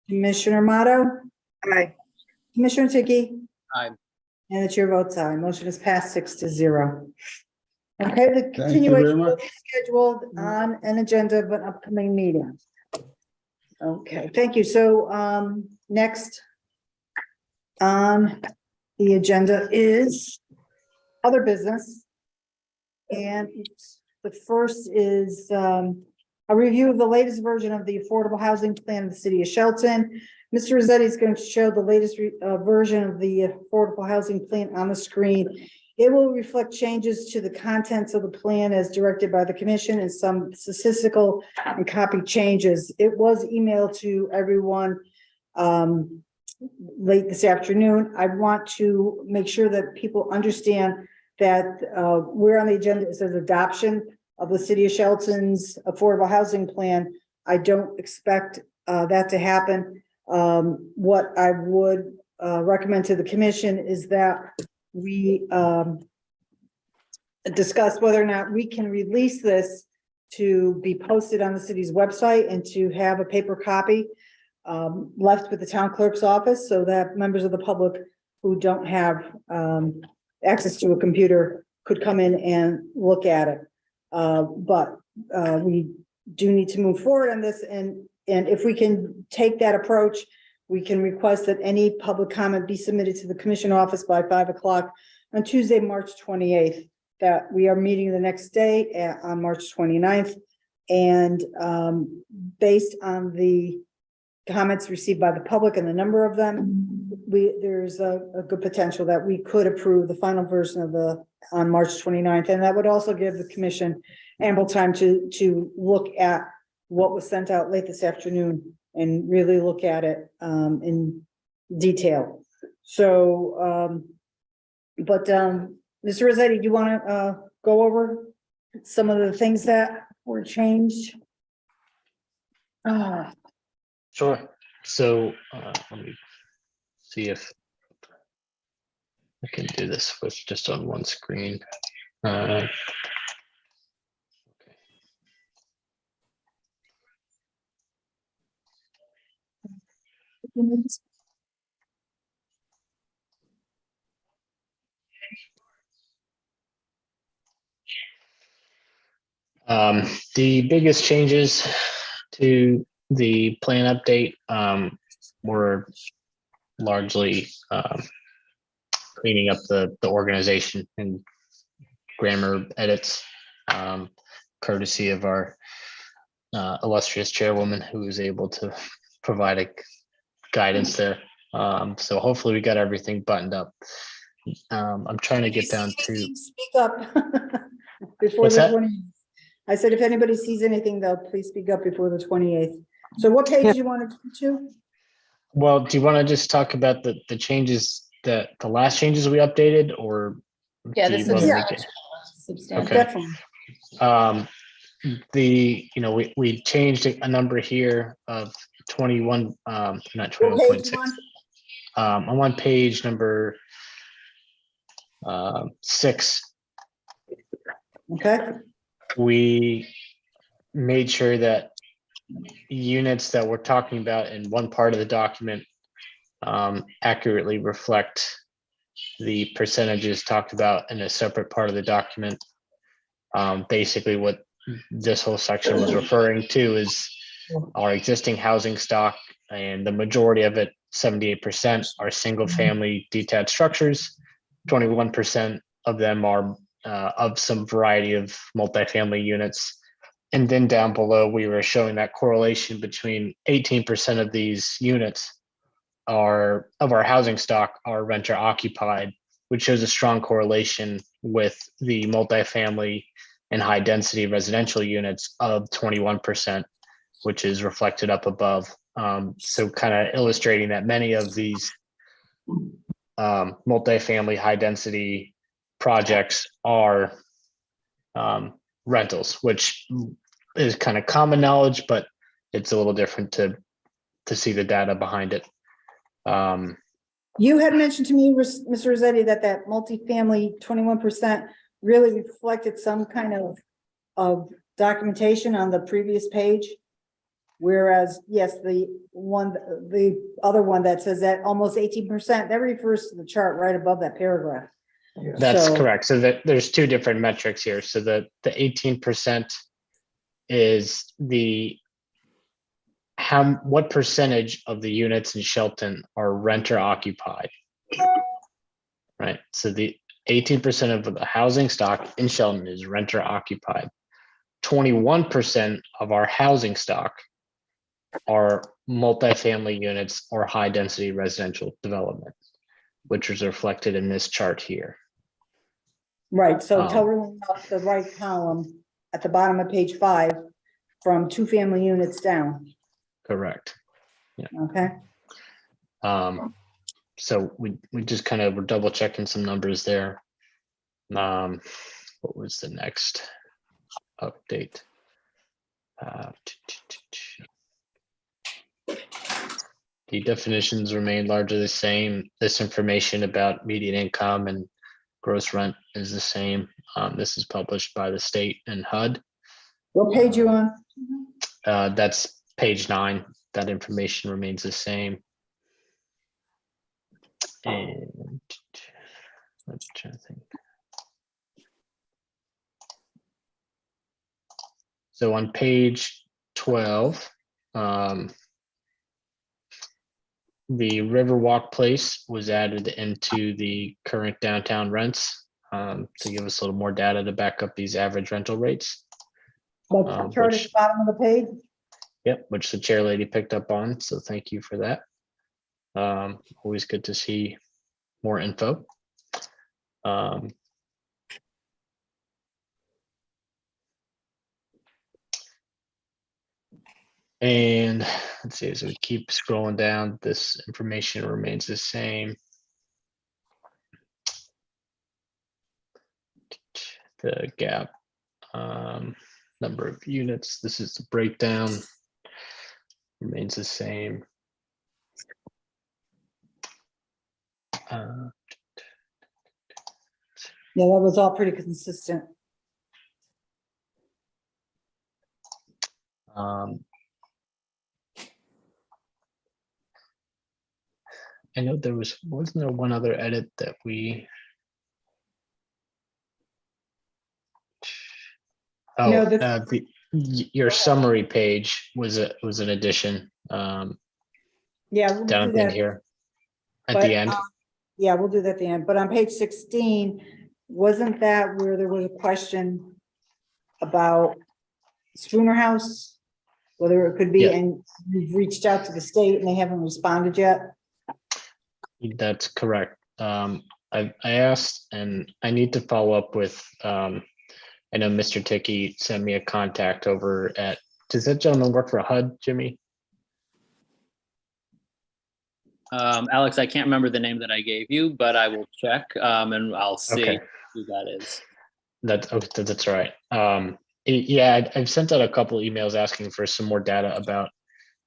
Commissioner Amato? Aye. Commissioner Tiki? Aye. And the chair votes aye. Motion is passed 6-0. Okay, the Thank you continuation very will much. be scheduled on an agenda of an upcoming meeting. Okay, thank you. So next on the agenda is other business. And the first is a review of the latest version of the affordable housing plan of the city of Shelton. Mr. Rossetti is going to show the latest version of the affordable housing plan on the screen. It will reflect changes to the contents of the plan as directed by the commission and some statistical and copy changes. It was emailed to everyone late this afternoon. I want to make sure that people understand that we're on the agenda. It says adoption of the city of Shelton's affordable housing plan. I don't expect that to happen. What I would recommend to the commission is that we discuss whether or not we can release this to be posted on the city's website and to have a paper copy left with the town clerk's office so that members of the public who don't have access to a computer could come in and look at it. But we do need to move forward on this, and if we can take that approach, we can request that any public comment be submitted to the commission office by 5 o'clock on Tuesday, March 28th, that we are meeting the next day on March 29th. And based on the comments received by the public and the number of them, there's a good potential that we could approve the final version of on March 29th. And that would also give the commission ample time to look at what was sent out late this afternoon and really look at it in detail. So, Mr. Rossetti, do you want to go over some of the things that were changed? Sure. So let me see if I can do this with just on one screen. Okay. The biggest changes to the plan update were largely cleaning up the organization and grammar edits, courtesy of our illustrious chairwoman who was able to provide a guidance there. So hopefully we got everything buttoned up. I'm trying to get down to speak up before What's the that? 20th. I said, if anybody sees anything, though, please speak up before the 28th. So what page do you want to go to? Well, do you want to just talk about the changes that the last changes we updated, or Yeah, do this you is want to make it? substantial. Okay. We changed a number here of 21, not 21.6. I'm on page number 6. Okay. We made sure that units that we're talking about in one part of the document accurately reflect the percentages talked about in a separate part of the document. Basically what this whole section was referring to is our existing housing stock, and the majority of it, 78%, are single family detached structures. 21% of them are of some variety of multifamily units. And then down below, we were showing that correlation between 18% of these units of our housing stock are renter occupied, which shows a strong correlation with the multifamily and high density residential units of 21%, which is reflected up above. So kind of illustrating that many of these multifamily high density projects are rentals, which is kind of common knowledge, but it's a little different to see the data behind it. You had mentioned to me, Mr. Rossetti, that multifamily 21% really reflected some kind of documentation on the previous page. Whereas, yes, the other one that says that almost 18%, that refers to the chart right above that paragraph. That's So- correct. So that there's two different metrics here. So the 18% is what percentage of the units in Shelton are renter occupied. right? So the 18% of the housing stock in Shelton is renter occupied. 21% of our housing stock are multifamily units or high density residential development, which is reflected in this chart here. Right, so tell everyone about the right column at the bottom of page 5 from 2-family units down, Correct. okay? So we just kind of were double checking some numbers there. What was the next update? The definitions remain largely the same. This information about median income and gross rent is the same. This is published by the state and HUD. What page you on? That's page 9. That information remains the same. And let's try to think. So on page 12, the Riverwalk Place was added into the current downtown rents to give us a little more data to back up these average rental rates. That's the chart at the bottom of the page? Yep, which the chair lady picked up on, so thank you for that. Always good to see more info. And let's see, as we keep scrolling down, this information remains the same. The gap, number of units, this is the breakdown, remains the same. Yeah, that was all pretty consistent. I know wasn't there one other edit that we. Oh, No, your summary page was an addition. Yeah, we'll Down do in that. here at But, the end. Yeah, we'll do that at the end. But on page 16, wasn't that where there was a question about Spooner House? Whether it could be, Yeah. and we've reached out to the state and they haven't responded yet? That's correct. I asked, and I need to follow up with, I know Mr. Ticky sent me a contact over at, does that gentleman work for HUD, Jimmy? Alex, I can't remember the name that I gave you, but I will check and I'll see Okay. who that is. That's right. Yeah, I've sent out a couple emails asking for some more data about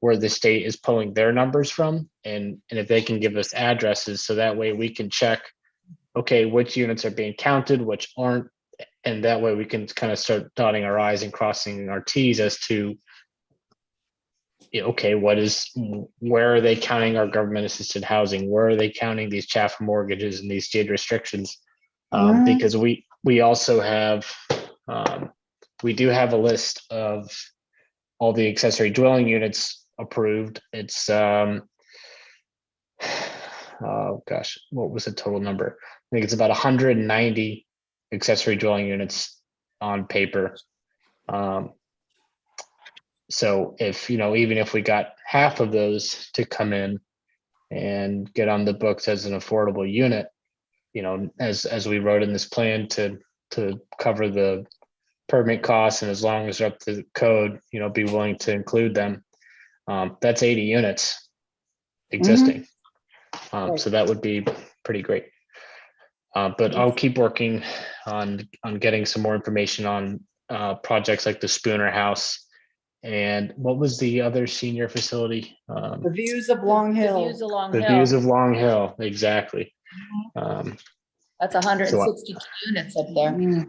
where the state is pulling their numbers from, and if they can give us addresses, so that way we can check, okay, which units are being counted, which aren't, and that way we can kind of start dotting our I's and crossing our T's as to, okay, where are they counting our government assisted housing? Where are they counting these chaff mortgages and these deed restrictions? Because we also have, we do have a list of all the accessory dwelling units approved. It's, oh gosh, what was the total number? I think it's about 190 accessory dwelling units on paper. So if, even if we got half of those to come in and get on the books as an affordable unit, as we wrote in this plan to cover the permit costs, and as long as they're up to the code, be willing to include them. That's 80 units existing. So that would be pretty great. But I'll keep working on getting some more information on projects like the Spooner House. And what was the other senior facility? The views of Long Hill. The views of Long The Hill. views of Long Hill, exactly. That's 162 units up there.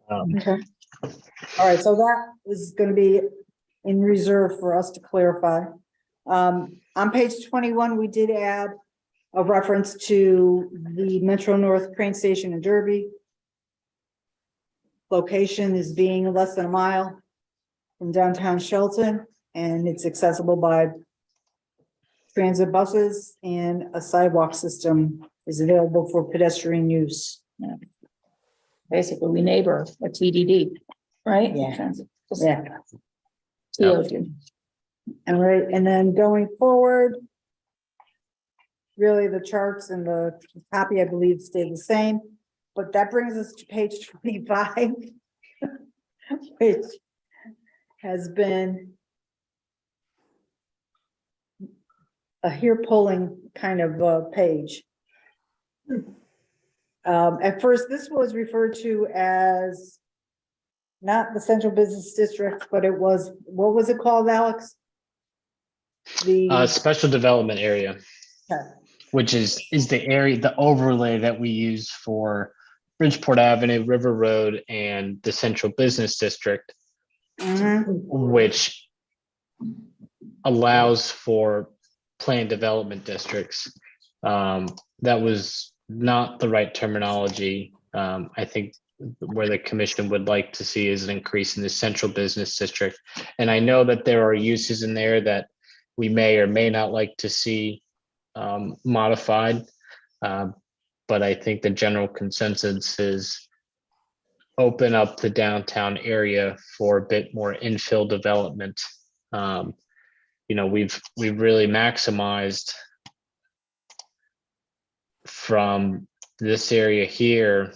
Okay. All right, so that is going to be in reserve for us to clarify. On page 21, we did add a reference to the Metro North train station in Derby. Location is being less than a mile from downtown Shelton, and it's accessible by transit buses and a sidewalk system is available for pedestrian use. Basically, we neighbor a TDD, right? Yeah. Just Yeah. TOD. All right, and then going forward, really the charts and the copy, I believe, stay the same, but that brings us to page 25, which has been a hair pulling kind of page. At first, this was referred to as not the central business district, but it was, what was it called, Alex? The Special development area, okay. which is the area, the overlay that we use for Bridgeport Avenue, River Road, and the central business district, which allows for planned development districts. That was not the right terminology. I think where the commission would like to see is an increase in the central business district. And I know that there are uses in there that we may or may not like to see modified. But I think the general consensus is open up the downtown area for a bit more infill development. We've really maximized from this area here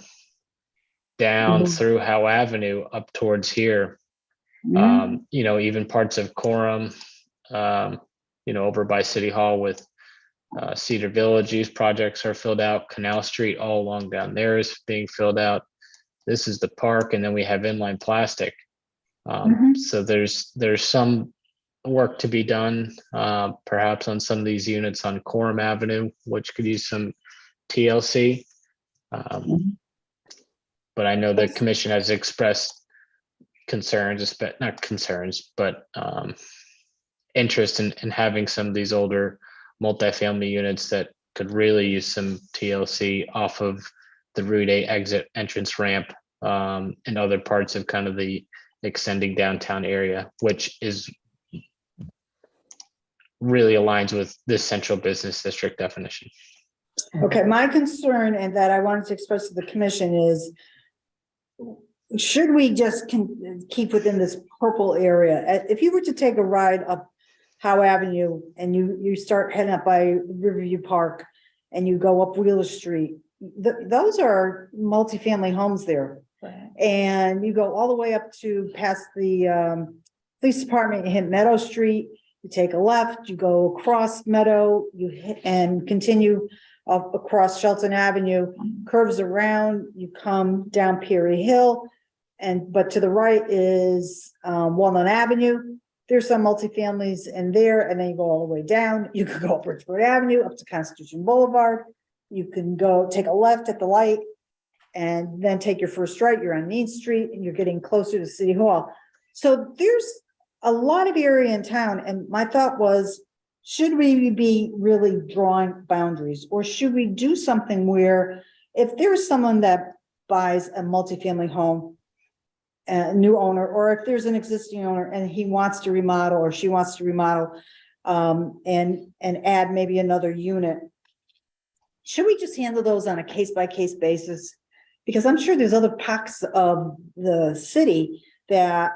down through Howe Avenue up towards here. Even parts of Coram, over by City Hall with Cedar Village, these projects are filled out. Canal Street all along down there is being filled out. This is the park, and then we have inline plastic. So there's some work to be done, perhaps on some of these units on Coram Avenue, which could use some TLC. But I know the commission has expressed concerns, not concerns, but interest in having some of these older multifamily units that could really use some TLC off of the Route 8 exit entrance ramp, and other parts of kind of the extending downtown area, which is really aligns with this central business district definition. Okay, my concern and that I wanted to express to the commission is, should we just keep within this purple area? If you were to take a ride up Howe Avenue and you start heading up by Riverview Park and you go up Wheeler Street, those are multifamily homes there. And you go all the way up to past the police department, you hit Meadow Street, you take a left, you go across Meadow, you hit and continue up across Shelton Avenue, curves around, you come down Peary Hill, but to the right is Walnut Avenue. There's some multifamilies in there, and then you go all the way down. You could go up Bridgeport Avenue, up to Constitution Boulevard. You can go take a left at the light, and then take your first right. You're on Main Street, and you're getting closer to City Hall. So there's a lot of area in town, and my thought was, should we be really drawing boundaries, or should we do something where if there's someone that buys a multifamily home, a new owner, or if there's an existing owner and he wants to remodel or she wants to remodel, and add maybe another unit, should we just handle those on a case-by-case basis? Because I'm sure there's other pockets of the city that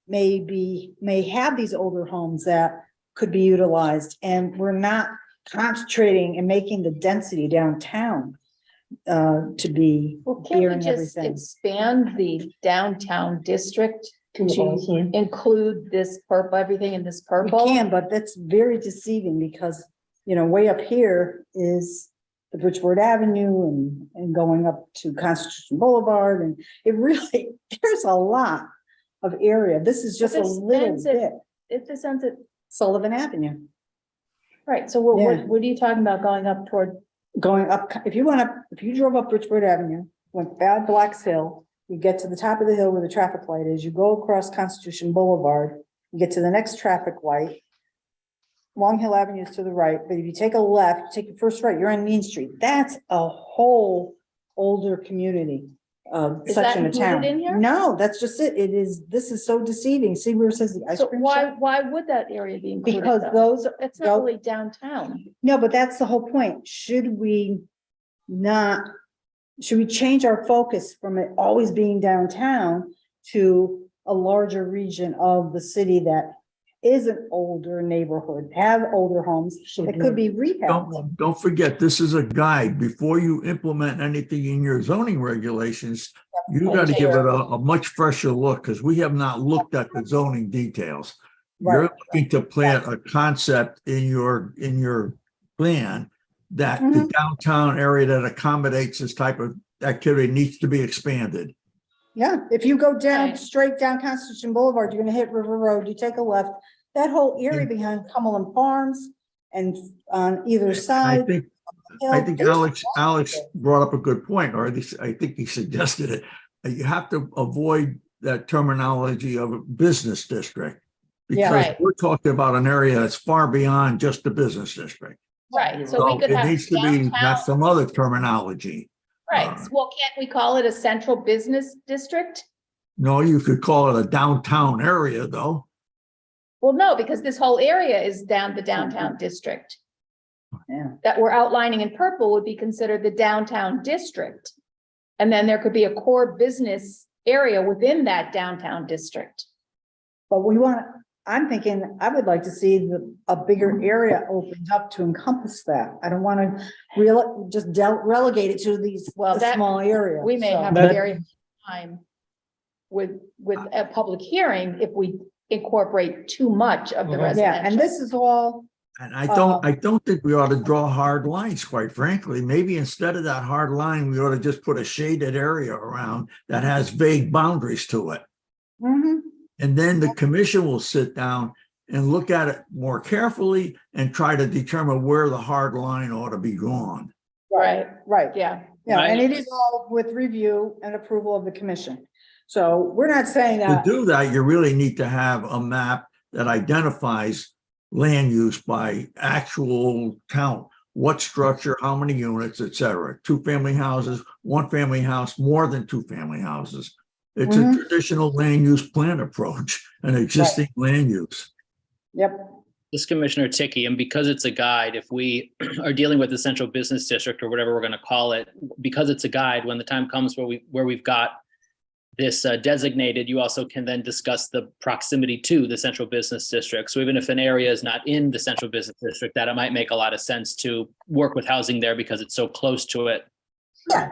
may have these older homes that could be utilized, and we're not concentrating and making the density downtown to be Well, can't we bearing just everything. expand the downtown district to include this purple, everything in this We purple? can, but that's very deceiving because, way up here is the Bridgeport Avenue and going up to Constitution Boulevard, and it really, there's a lot of area. This is just a This little ends at- bit. It just ends at, Sullivan Avenue. right, so Yeah. what are you talking about going up toward? Going up, if you drove up Bridgeport Avenue, went down Blacks Hill, you get to the top of the hill where the traffic light is, you go across Constitution Boulevard, you get to the next traffic light. Long Hill Avenue is to the right, but if you take a left, take your first right, you're on Main Street. That's a whole older community Is that section of town. included in here? No, that's just it. This is so deceiving. See where it says the ice So cream why, shop? why would that area be included? Because though? those, It's not really downtown. no, but that's the whole point. Should we not, should we change our focus from it always being downtown to a larger region of the city that is an older neighborhood, have older homes, that could be rehabbed? Don't forget, this is a guide. Before you implement anything in your zoning regulations, you got to give it a much fresher look, because we have not looked at the zoning details. You're looking to plant a concept in your plan that the downtown area that accommodates this type of activity needs to be expanded. Yeah, if you go down, straight down Constitution Boulevard, you're gonna hit River Road, you take a left, that whole area behind Cumberland Farms and on either side. I think Alex brought up a good point, or at least I think he suggested it. You have to avoid that terminology of a business district, because we're talking about an area that's far beyond just the business district. Right, so we could it have needs to be downtown. have some other terminology. Right, well, can't we call it a central business district? No, you could call it a downtown area, though. Well, no, because this whole area is the downtown district. Yeah. That we're outlining in purple would be considered the downtown district. And then there could be a core business area within that downtown district. But I'm thinking, I would like to see a bigger area opened up to encompass that. I don't want to just relegate it to these, that small area. We may have a very hard time with a public hearing if we incorporate too much of the residential. Yeah, and this is all. And I don't think we ought to draw hard lines, quite frankly. Maybe instead of that hard line, we ought to just put a shaded area around that has vague boundaries to it. And then the commission will sit down and look at it more carefully and try to determine where the hard line ought to be drawn. Right, yeah. Yeah, Right. and it is all with review and approval of the commission. So we're not saying To that. do that, you really need to have a map that identifies land use by actual count, what structure, how many units, et cetera. 2-family houses, 1-family house, more than 2-family houses. It's a traditional land use plan approach, an existing land use. Yep. This Commissioner Ticky, and because it's a guide, if we are dealing with the central business district or whatever we're going to call it, because it's a guide, when the time comes where we've got this designated, you also can then discuss the proximity to the central business district. So even if an area is not in the central business district, that it might make a lot of sense to work with housing there because it's so close to it. Yeah.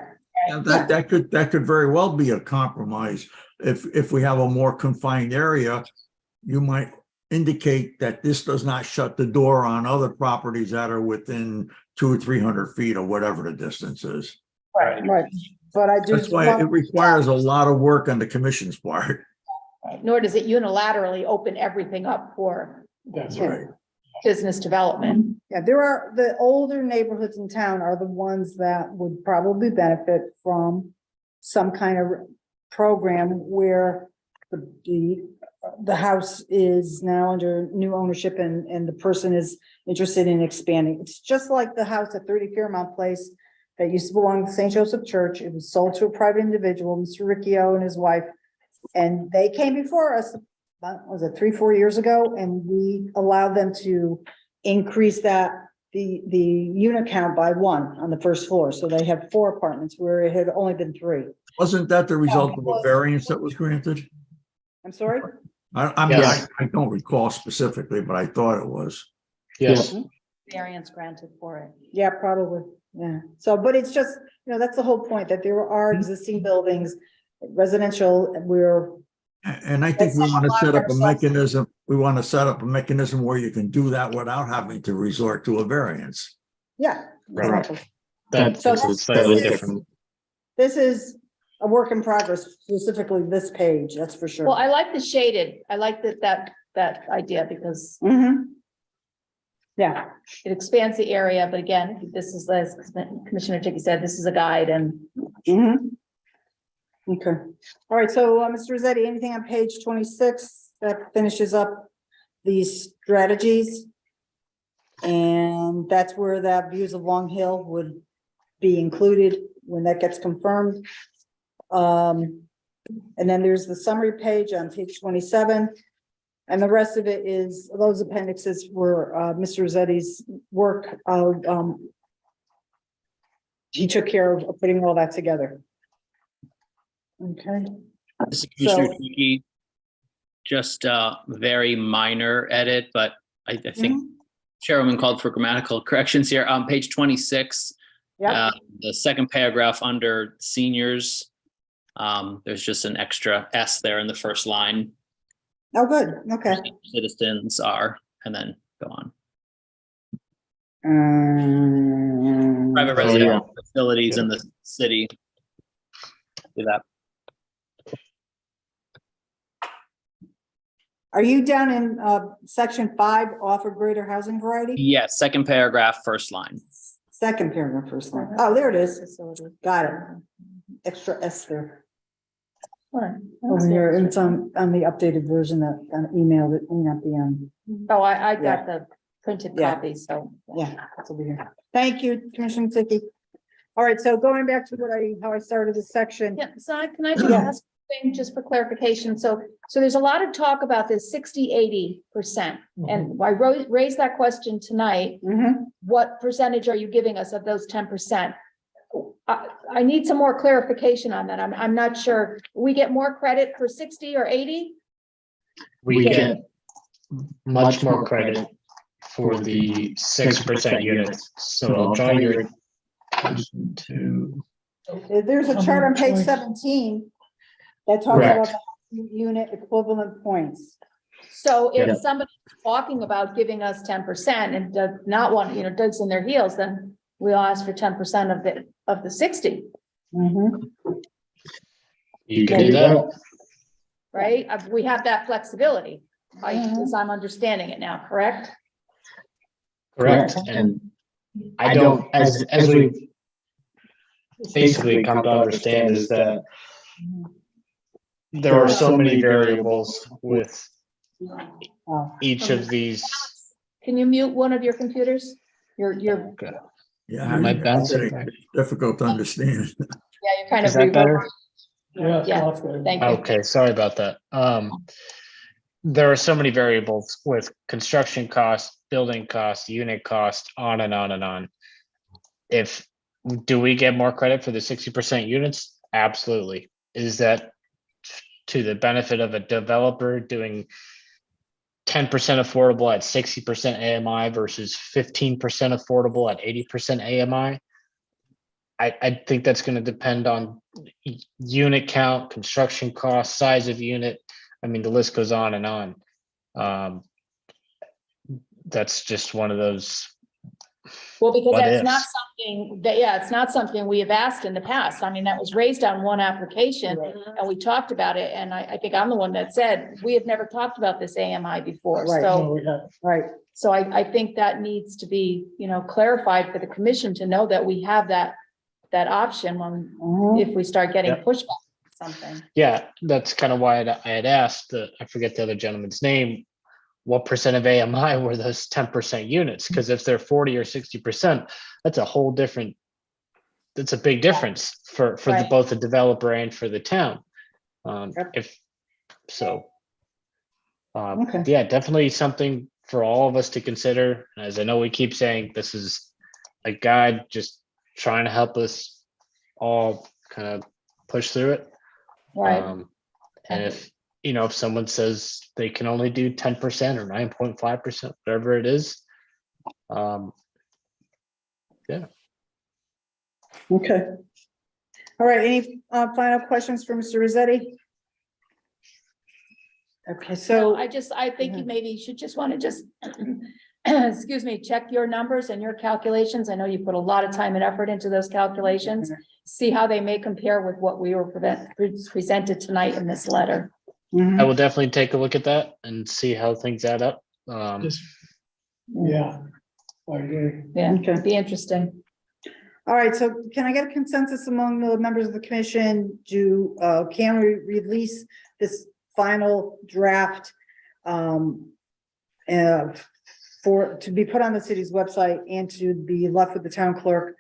That could very well be a compromise. If we have a more confined area, you might indicate that this does not shut the door on other properties that are within 200 or 300 feet or whatever the distance is. Right. But I do. That's why it requires a lot of work on the commission's part. Nor does it unilaterally open everything up for That's right. business development. Yeah, the older neighborhoods in town are the ones that would probably benefit from some kind of program where the house is now under new ownership and the person is interested in expanding. It's just like the house at 30 Fairmount Place that used to belong to St. Joseph Church. It was sold to a private individual, Mr. Riccio and his wife. And they came before us, was it 3-4 years ago? And we allowed them to increase the unit count by 1 on the first floor. So they have 4 apartments where it had only been 3. Wasn't that the result of a variance that was granted? I'm sorry? I don't recall specifically, but I thought it was. Yes. Variance granted for it. Yeah, probably. Yeah. So, but it's just, that's the whole point, that there are existing buildings, residential, and And I think we want to set up a mechanism. We want to set up a mechanism where you can do that without having to resort to a variance. Yeah. Right. So That's slightly different. This is a work in progress, specifically this page, that's for sure. Well, I like the shaded. I like that idea because yeah, it expands the area, but again, this is, as Commissioner Ticky said, this is a guide and. Okay. All right. So, Mr. Rossetti, anything on page 26 that finishes up these strategies? And that's where that views of Long Hill would be included when that gets confirmed. And then there's the summary page on page 27. And the rest of it is, those appendixes were Mr. Rossetti's work of he took care of putting all that together. Okay. This is Commissioner So- Tucci. Just a very minor edit, but I think Chairwoman called for grammatical corrections here. On page 26, Yeah, the second paragraph under seniors, there's just an extra S there in the first line. oh, good, okay. Citizens are, and then go on. Private residential facilities in the city. Do that. Are you down in section 5, offer greater housing variety? Yes, second paragraph, first line. Second paragraph, first line. Oh, there it is. Got it. Extra S there. Over here, it's on the updated version that emailed it, not the, Oh, I Yeah. got the printed Yeah. copy, so. yeah, it's over here. Thank you, Commissioner Tucci. All right, so going back to how I started this section. Yeah, so can I just Yeah. ask a thing just for clarification? So there's a lot of talk about this 60-80%. And I raised that question tonight. Mhm. What percentage are you giving us of those 10%? I need some more clarification on that. I'm not sure. We get more credit for 60 or 80? We get much more credit for the 6% units. So I'll draw your attention to. There's a chart on page 17 that talks Correct. about the unit equivalent points. So Yeah. if somebody's talking about giving us 10% and does not want, digs in their heels, then we'll ask for 10% of the 60, Mhm. You can do that. right? We have that flexibility, as I'm understanding it now, correct? Correct. And I don't, as we basically come to understand is that there are so many variables with Oh. each of these. Can you mute one of your computers? Your, Yeah, My it's bad. difficult to understand. yeah, you're kind of. Is that better? reverberating. Yeah, it's Yeah, lots better. Thank you. Okay, sorry about that. There are so many variables with construction costs, building costs, unit cost, on and on and on. Do we get more credit for the 60% units? Absolutely. Is that to the benefit of a developer doing 10% affordable at 60% AMI versus 15% affordable at 80% AMI? I think that's going to depend on unit count, construction cost, size of unit. I mean, the list goes on and on. That's just one of those. Well, because What that's not ifs. something it's not something we have asked in the past. I mean, that was raised on one application and we talked about it. And I think I'm the one that said, we have never talked about this AMI before. Right. No, So, we have. Right. so I think that needs to be, clarified for the commission to know that we have that option when, Mhm. if we start getting Yep. pushback or something. Yeah, that's kind of why I had asked, I forget the other gentleman's name, what percent of AMI were those 10% units? Because if they're 40 or 60%, that's a whole different, that's a big difference for Right. both the developer and for the town. Yep. If so, Okay. yeah, definitely something for all of us to consider. As I know we keep saying, this is a guide just trying to help us all kind of push through it. Right. And if someone says they can only do 10% or 9.5%, whatever it is. Yeah. Okay. All right, any final questions for Mr. Rossetti? Okay, So so, I think you maybe should just want to just, excuse me, check your numbers and your calculations. I know you put a lot of time and effort into those calculations. See how they may compare with what we were presented tonight in this letter. Mhm. I will definitely take a look at that and see how things add up. Yeah, I agree. Yeah, Okay. it'd be interesting. All right, so can I get a consensus among the members of the commission? Can we release this final draft to be put on the city's website and to be left with the town clerk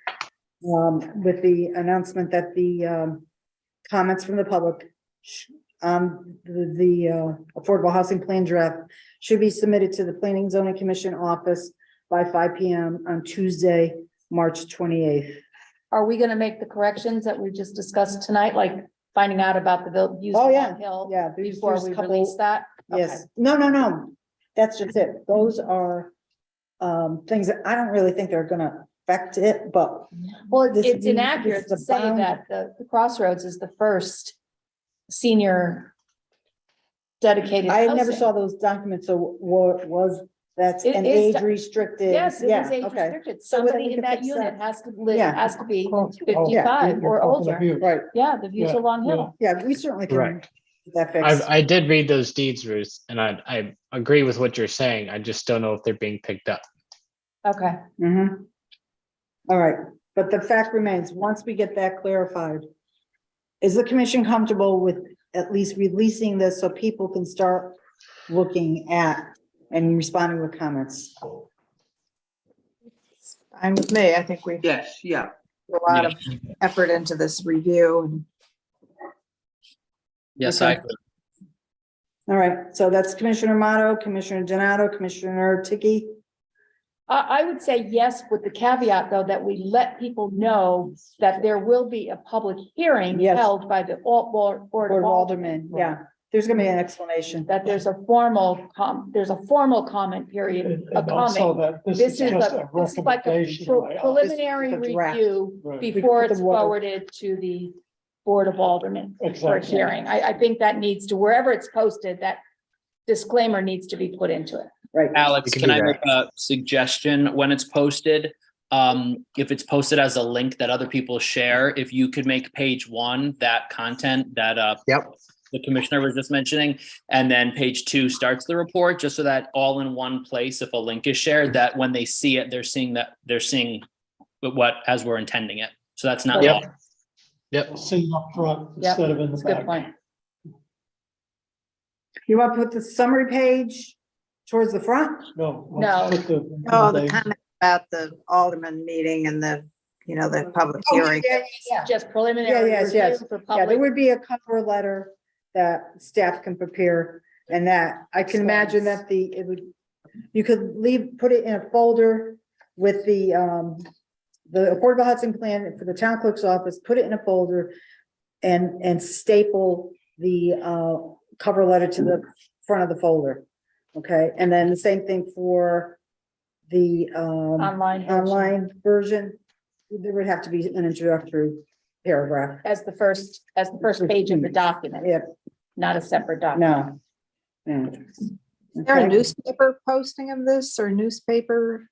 with the announcement that the comments from the public the affordable housing plan draft should be submitted to the Planning and Zoning Commission office by 5 p.m. on Tuesday, March 28th. are we gonna make the corrections that we just discussed tonight, like finding out about the views Oh, of yeah. Long Hill? Yeah. Before there's we a couple- release that? Yes, no, that's just it. Those are things that I don't really think they're gonna affect it, but Well, This- it's this inaccurate is to the say bound- that the Crossroads is the first senior dedicated I never housing. saw those documents, so what was, that's It an is age restricted? Yes, it Yeah, is age okay. restricted. So whether Somebody we in can that fix unit that. has to live, Yeah. has to be Oh, fifty-five you're or talking older. about- Right, Yeah, the views Yeah, of Long Hill. yeah, we certainly can Right. get that fixed. I did read those deeds, Ruth, and I agree with what you're saying. I just don't know if they're being picked up. Okay. Mhm. All right, but the fact remains, once we get that clarified, is the commission comfortable with at least releasing this so people can start looking at and responding with comments? Fine with me. I think we put Yes, yeah. a lot of effort into this review and Yes, I Okay. agree. All right, so that's Commissioner Motto, Commissioner Donato, Commissioner Tiki. I would say yes, with the caveat, though, that we let people know that there will be a public hearing Yes. held by the Board Board of of Aldermen. Aldermen, yeah, there's gonna be an explanation. That there's a formal comment period, And a also comment. that this This is is just a, a this is like a recommendation. by us. preliminary This is a draft. review Right. before We put it's the water- forwarded to the Board of Aldermen for a Exactly. hearing. I think that needs to, wherever it's posted, that disclaimer needs to be put into it. Right, Alex, We can can do I that. make a suggestion when it's posted? If it's posted as a link that other people share, if you could make page one, that content that Yep. the commissioner was just mentioning, and then page two starts the report, just so that all in one place, if a link is shared, that when they see it, they're seeing what, as we're intending it. So that's not Yep. lost. Yep. See up front Yep, instead of in the That's a good back. point. you want to put the summary page towards the front? No. No. let's put the- oh, the comment about the Alderman meeting and the, the public hearing. Yeah, Just Yeah, preliminary yes, yes. review for yeah, there public. would be a cover letter that staff can prepare, and that, I can imagine that you could put it in a folder with the Affordable Housing Plan for the town clerk's office, put it in a folder and staple the cover letter to the front of the folder. Okay, and then the same thing for the Online version. online version. There would have to be an introductory paragraph. As the first page of the document, Yeah, not a separate document. no. Is there a newspaper posting of this or newspaper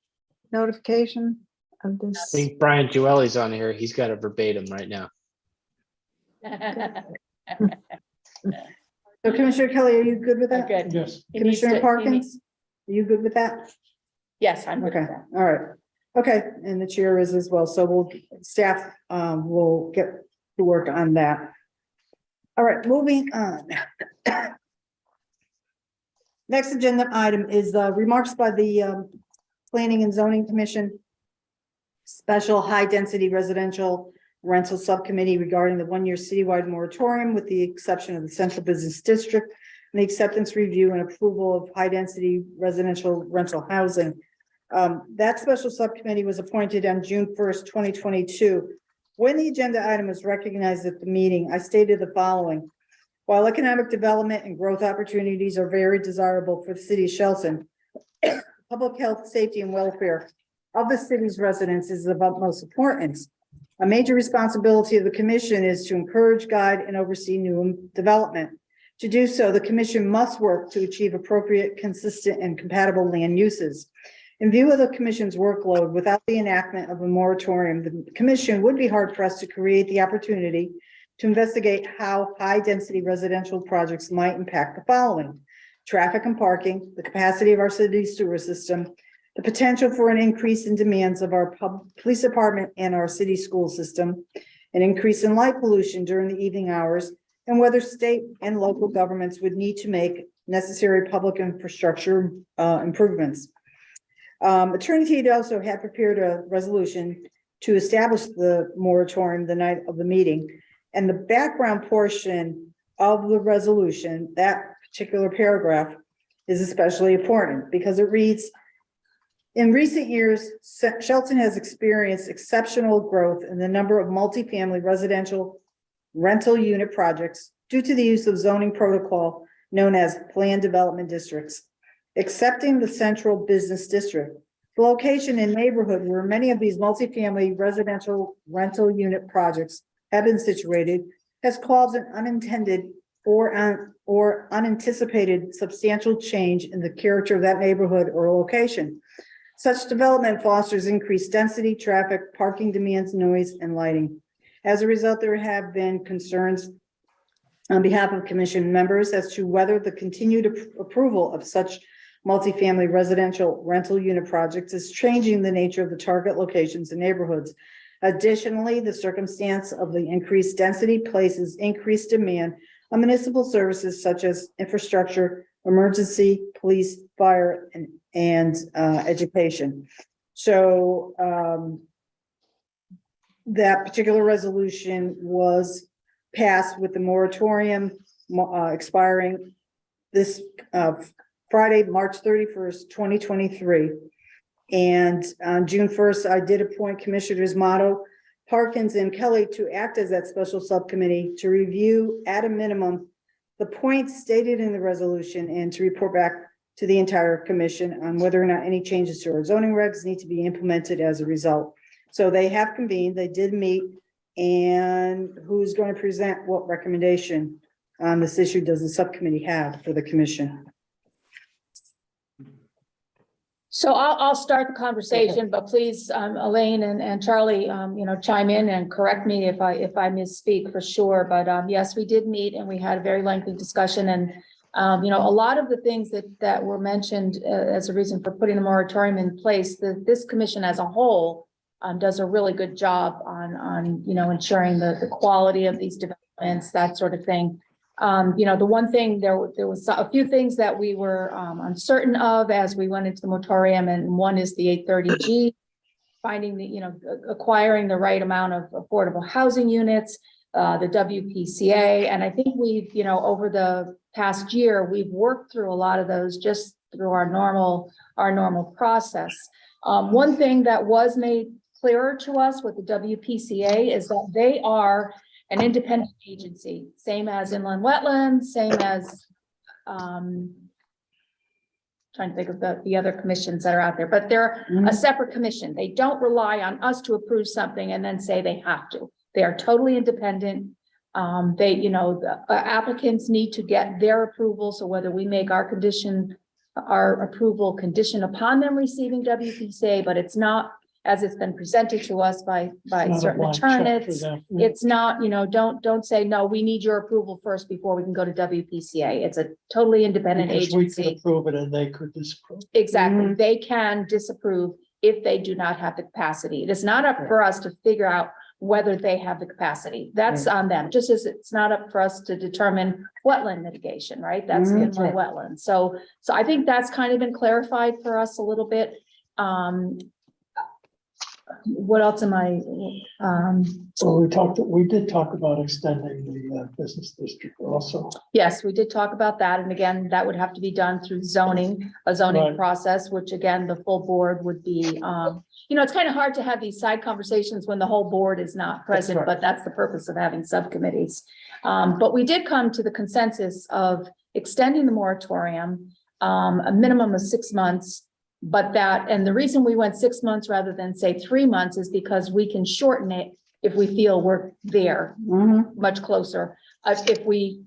notification of I this? think Brian Jewelli's on here. He's got it verbatim right now. So Commissioner Kelly, are you good with that? Good. Yes. He needs Commissioner to- he Parkins, needs- are you good with that? Yes, I'm good Okay, with that. all right. Okay, and the chair is as well. So staff will get to work on that. All right, moving on. Next agenda item is remarks by the Planning and Zoning Commission. Special high-density residential rental subcommittee regarding the one-year citywide moratorium with the exception of the central business district and the acceptance review and approval of high-density residential rental housing. That special subcommittee was appointed on June 1st, 2022. When the agenda item was recognized at the meeting, I stated the following. While economic development and growth opportunities are very desirable for the city of Shelton, public health, safety, and welfare of the city's residents is of utmost importance. A major responsibility of the commission is to encourage, guide, and oversee new development. To do so, the commission must work to achieve appropriate, consistent, and compatible land uses. In view of the commission's workload, without the enactment of a moratorium, the commission would be hard pressed to create the opportunity to investigate how high-density residential projects might impact the following: traffic and parking, the capacity of our city sewer system, the potential for an increase in demands of our police department and our city school system, an increase in light pollution during the evening hours, and whether state and local governments would need to make necessary public infrastructure improvements. Attorney Teed also had prepared a resolution to establish the moratorium the night of the meeting. And the background portion of the resolution, that particular paragraph, is especially important because it reads, In recent years, Shelton has experienced exceptional growth in the number of multifamily residential rental unit projects due to the use of zoning protocol known as planned development districts. Excepting the central business district, the location and neighborhood where many of these multifamily residential rental unit projects have been situated has caused an unintended or unanticipated substantial change in the character of that neighborhood or location. Such development fosters increased density, traffic, parking demands, noise, and lighting. As a result, there have been concerns on behalf of commission members as to whether the continued approval of such multifamily residential rental unit projects is changing the nature of the target locations and neighborhoods. Additionally, the circumstance of the increased density places increased demand on municipal services such as infrastructure, emergency, police, fire, and education. So that particular resolution was passed with the moratorium expiring this Friday, March 31st, 2023. And on June 1st, I did appoint Commissioners Motto, Parkins, and Kelly to act as that special subcommittee to review at a minimum the points stated in the resolution and to report back to the entire commission on whether or not any changes to our zoning regs need to be implemented as a result. So they have convened, they did meet, and who's going to present what recommendation on this issue does the subcommittee have for the commission? So I'll start the conversation, but please, Elaine and Charlie, chime in and correct me if I misspeak for sure. But yes, we did meet and we had a very lengthy discussion, and a lot of the things that were mentioned as a reason for putting the moratorium in place, this commission as a whole does a really good job on ensuring the quality of these developments, that sort of thing. The one thing, there was a few things that we were uncertain of as we went into the moratorium, and one is the 830G, finding acquiring the right amount of affordable housing units, the WPCA, and I think we've, over the past year, we've worked through a lot of those just through our normal process. One thing that was made clearer to us with the WPCA is that they are an independent agency, same as inland wetlands, same as, trying to think of the other commissions that are out there, but they're a separate commission. They don't rely on us to approve something and then say they have to. They are totally independent. The applicants need to get their approval. So whether we make our approval condition upon them receiving WPCA, but it's not, as it's been presented to us by certain attorneys, it's not, don't say, no, we need your approval first before we can go to WPCA. It's a totally independent Because agency. we could approve it and they could disapprove. Exactly. They can disapprove if they do not have the capacity. It is not up for us to figure out whether they have the capacity. That's on them. Just as it's not up for us to determine wetland mitigation, right? That's the inland wetland. So I think that's kind of been clarified for us a little bit. What else am I? So we did talk about extending the business district also. Yes, we did talk about that. And again, that would have to be done through a zoning Right. process, which again, the full board would be, it's kind of hard to have these side conversations when the whole board is not present, right. but that's the purpose of having subcommittees. But we did come to the consensus of extending the moratorium, a minimum of 6 months. But and the reason we went 6 months rather than say 3 months is because we can shorten it if we feel we're there much closer. If we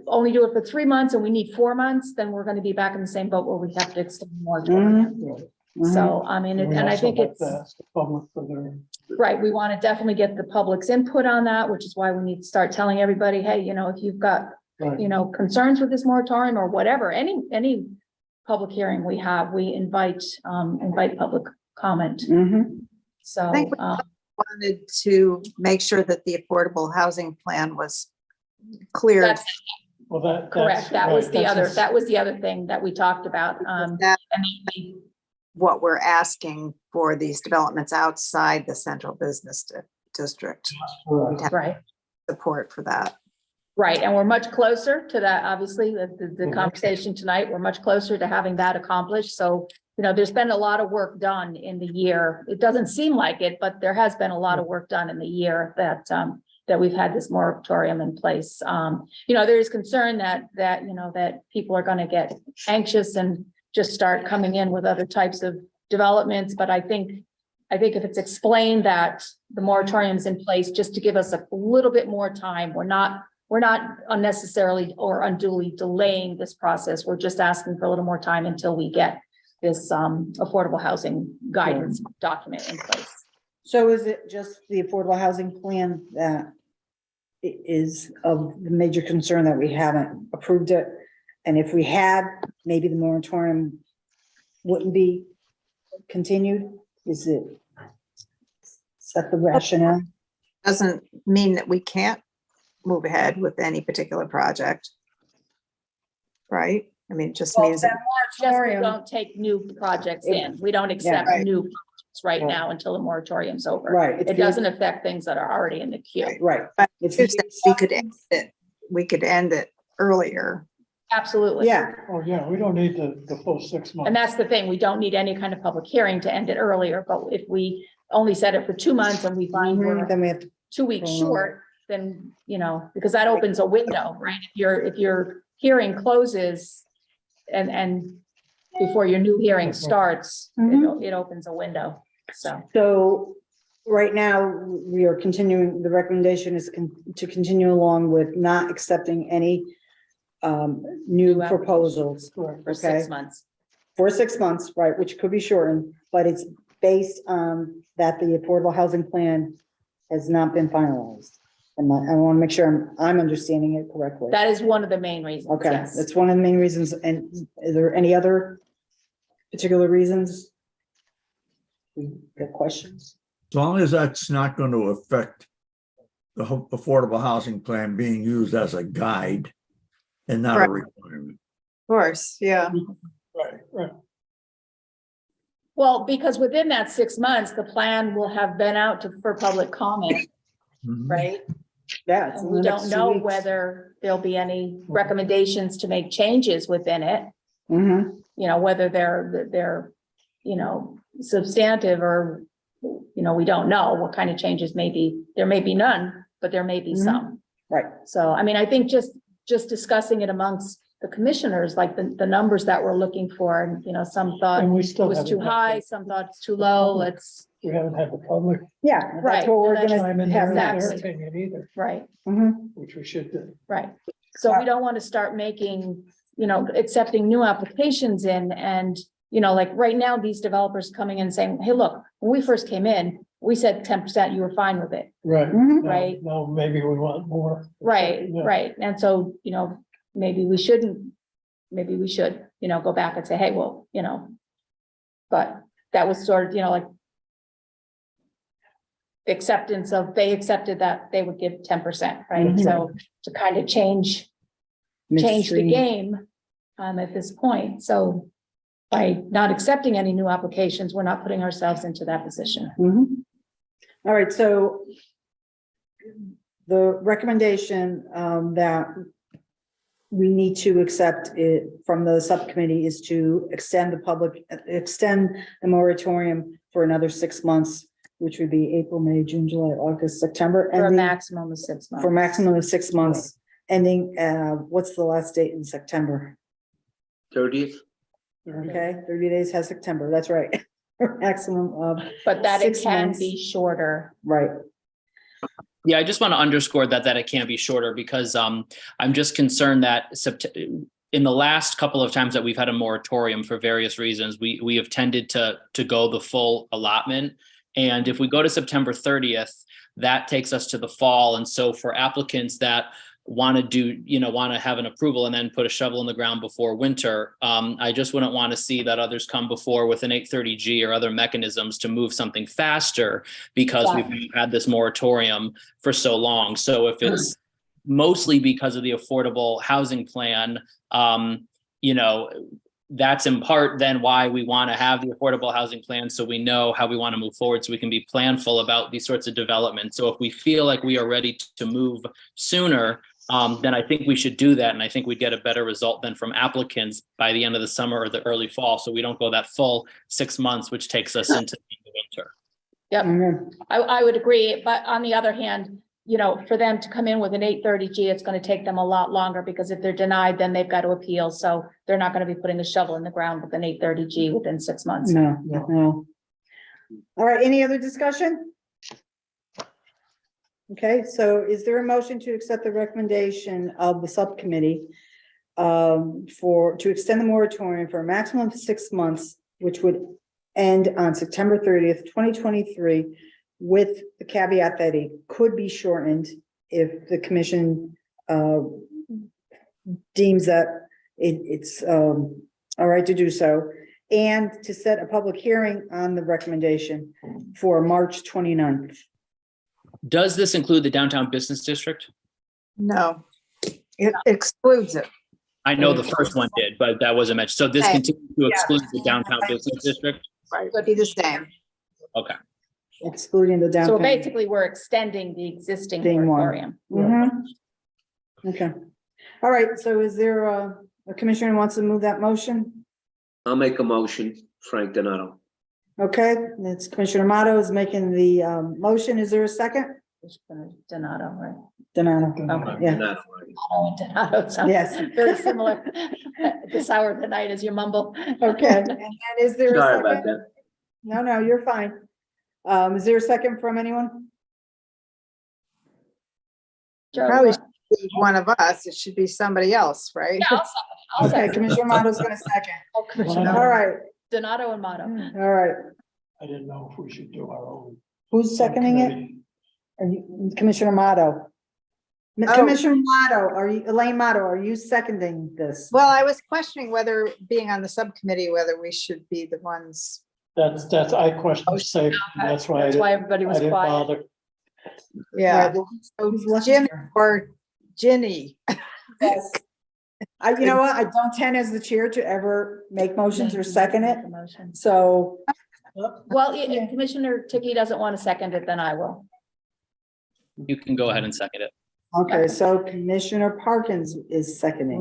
only do it for 3 months and we need 4 months, then we're going to be back in the same boat where we have to extend the moratorium. So, I mean, and I think it's the public for their. right. We want to definitely get the public's input on that, which is why we need to start telling everybody, hey, if you've got, Right. concerns with this moratorium or whatever, any public hearing we have, we invite public comment. So I think we wanted to make sure that the affordable housing plan was cleared. that's Well, correct. That was the other thing that we talked about. That what we're asking for these developments outside the central business district. We'd have Right. support for that. Right, and we're much closer to that, obviously, the conversation tonight, we're much closer to having that accomplished, so there's been a lot of work done in the year. It doesn't seem like it, but there has been a lot of work done in the year that we've had this moratorium in place. There is concern that people are gonna get anxious and just start coming in with other types of developments, but I think if it's explained that the moratorium's in place just to give us a little bit more time, we're not unnecessarily or unduly delaying this process. We're just asking for a little more time until we get this affordable housing guidance document in place. So is it just the affordable housing plan that is of the major concern that we haven't approved it? And if we had, maybe the moratorium wouldn't be continued? Is that the rationale? Doesn't mean that we can't move ahead with any particular project. Right? I mean, it just means that Just we don't take new projects in. We don't accept right. new projects right now until the moratorium's over. Right. It doesn't affect things that are already in the queue. Right. but If we could end it earlier. Absolutely. Yeah, Oh, yeah, we don't need the full 6 months. And that's the thing. We don't need any kind of public hearing to end it earlier, but if we only set it for 2 months and we find we're then we have to. 2 weeks prolong it. short, then, because that opens a window, right? If your hearing closes and before your new hearing starts, it opens a window, so. So right now, we are continuing, the recommendation is to continue along with not accepting any new proposals. Correct. For 6 months. For 6 months, right, which could be shortened, but it's based on that the affordable housing plan has not been finalized. And I want to make sure I'm understanding it correctly. That is one of the main reasons, Okay, yes. that's one of the main reasons. And is there any other particular reasons? We got questions? As long as that's not going to affect the affordable housing plan being used as a guide and not a requirement. Of course, yeah. Right. Well, because within that 6 months, the plan will have been out for public comment, right? Yeah. it's in And we the next don't 2 know weeks. whether there'll be any recommendations to make changes within it. Mhm. Whether they're substantive or, we don't know what kind of changes there may be none, but there may be some. Right. So, I mean, I think just discussing it amongst the commissioners, like the numbers that we're looking for, and, some thought And we it still was haven't too had high, some thought it's too low, We haven't had the public Yeah, Right, that's what we're and gonna time in have their next. opinion either, right, Mhm. which we should do. right. So we don't want to start making, accepting new applications in and, like right now, these developers coming in saying, hey, look, when we first came in, we said 10%, you were fine with it. Right. Mhm. Now- Right. Now, maybe we want more. Right, Yeah. right. And so, maybe we should, go back and say, hey, well, but that was sort of, like acceptance of, they accepted that they would give 10%, right? Mhm. So to kind of change the Midstream. game at this point. So by not accepting any new applications, we're not putting ourselves into that position. Mhm. All right, so the recommendation that we need to accept it from the subcommittee is to extend the moratorium for another 6 months, which would be April, May, June, July, August, September. For a ending- maximum of 6 months. For a maximum of 6 months, ending, what's the last date in September? 30th. Okay, 30 days has September, that's right. Maximum of, But that it 6 can months. be shorter. right. Yeah, I just want to underscore that it can be shorter because I'm just concerned that in the last couple of times that we've had a moratorium for various reasons, we have tended to go the full allotment. And if we go to September 30th, that takes us to the fall. And so for applicants that want to have an approval and then put a shovel in the ground before winter, I just wouldn't want to see that others come before with an 830G or other mechanisms to move something faster because we've had this moratorium for so long. So if it's mostly because of the affordable housing plan, that's in part then why we want to have the affordable housing plan, so we know how we want to move forward, so we can be planful about these sorts of developments. So if we feel like we are ready to move sooner, then I think we should do that. And I think we'd get a better result than from applicants by the end of the summer or the early fall. So we don't go that full 6 months, which takes us into the winter. Yep, I would agree, but on the other hand, you know, for them to come in with an 830G, it's gonna take them a lot longer, because if they're denied, then they've got to appeal, so they're not gonna be putting a shovel in the ground with an 830G within 6 months. No. All right, any other discussion? Okay, so is there a motion to accept the recommendation of the subcommittee to extend the moratorium for a maximum of 6 months, which would end on September 30th, 2023, with the caveat that it could be shortened if the commission deems that it's all right to do so, and to set a public hearing on the recommendation for March 29th. Does this include the downtown business district? No, it excludes it. I know the first one did, but that wasn't mentioned. So this Okay. continues to exclude the downtown business district? Right, would be the same. Okay. Excluding the downtown. So basically, we're extending the existing Thing one. moratorium. Mhm. Okay. All right, so is there a commissioner who wants to move that motion? I'll make a motion, Frank Donato. Okay, it's Commissioner Amato is making the motion. Is there a second? Donato, right? Donato. Okay. Yeah. Donato, right. Donato sounds Yes. very similar. This hour of the night as you mumble. Okay, and is there a Sorry about second? that. No, you're fine. Is there a second from anyone? Probably should be one of us. It should be somebody else, right? Yeah, I'll Okay, second. Commissioner Amato's gonna second. Oh, Commissioner All right, Donato and Mato. all right. I didn't know if we should do our own. Who's seconding it? subcommittee. Are you, Commissioner Amato? Oh. Commissioner Amato, Elaine Mato, are you seconding this? Well, I was questioning whether being on the subcommittee, whether we should be the ones. That's, I questioned safe, that's why I That's didn't, why everybody I was didn't quiet. bother. Yeah. Right, well, who's left Jim here? or Ginny. Yes. You know what? I don't tend as the chair to ever make motions or second it, Motion. so. Well, if Commissioner Ticky doesn't want to second it, then I will. You can go ahead and second it. Okay, so Commissioner Parkins is seconding.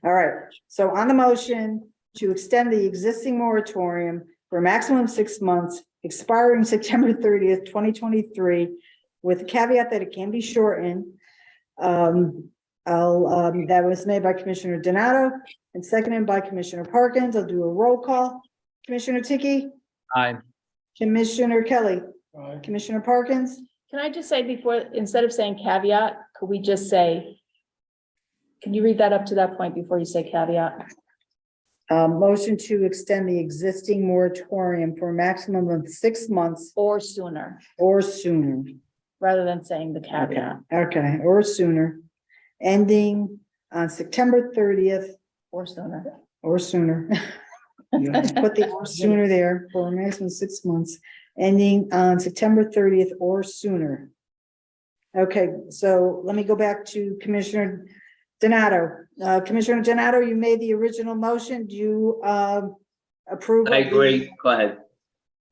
All right, so on the motion to extend the existing moratorium for a maximum of 6 months, expiring September 30th, 2023, with the caveat that it can be shortened. That was made by Commissioner Donato and seconded by Commissioner Parkins. I'll do a roll call. Commissioner Ticky, Aye. Commissioner Kelly, Right. Commissioner Parkins. Can I just say before, instead of saying caveat, could we just say, can you read that up to that point before you say caveat? Motion to extend the existing moratorium for a maximum of 6 months Or sooner, or sooner. rather than saying the Okay, caveat, okay, or sooner, ending on September 30th or sooner. or sooner. Put the or sooner there for a maximum of 6 months, ending on September 30th or sooner. Okay, so let me go back to Commissioner Donato. Commissioner Donato, you made the original motion. Do you approve? I of the- agree, go ahead.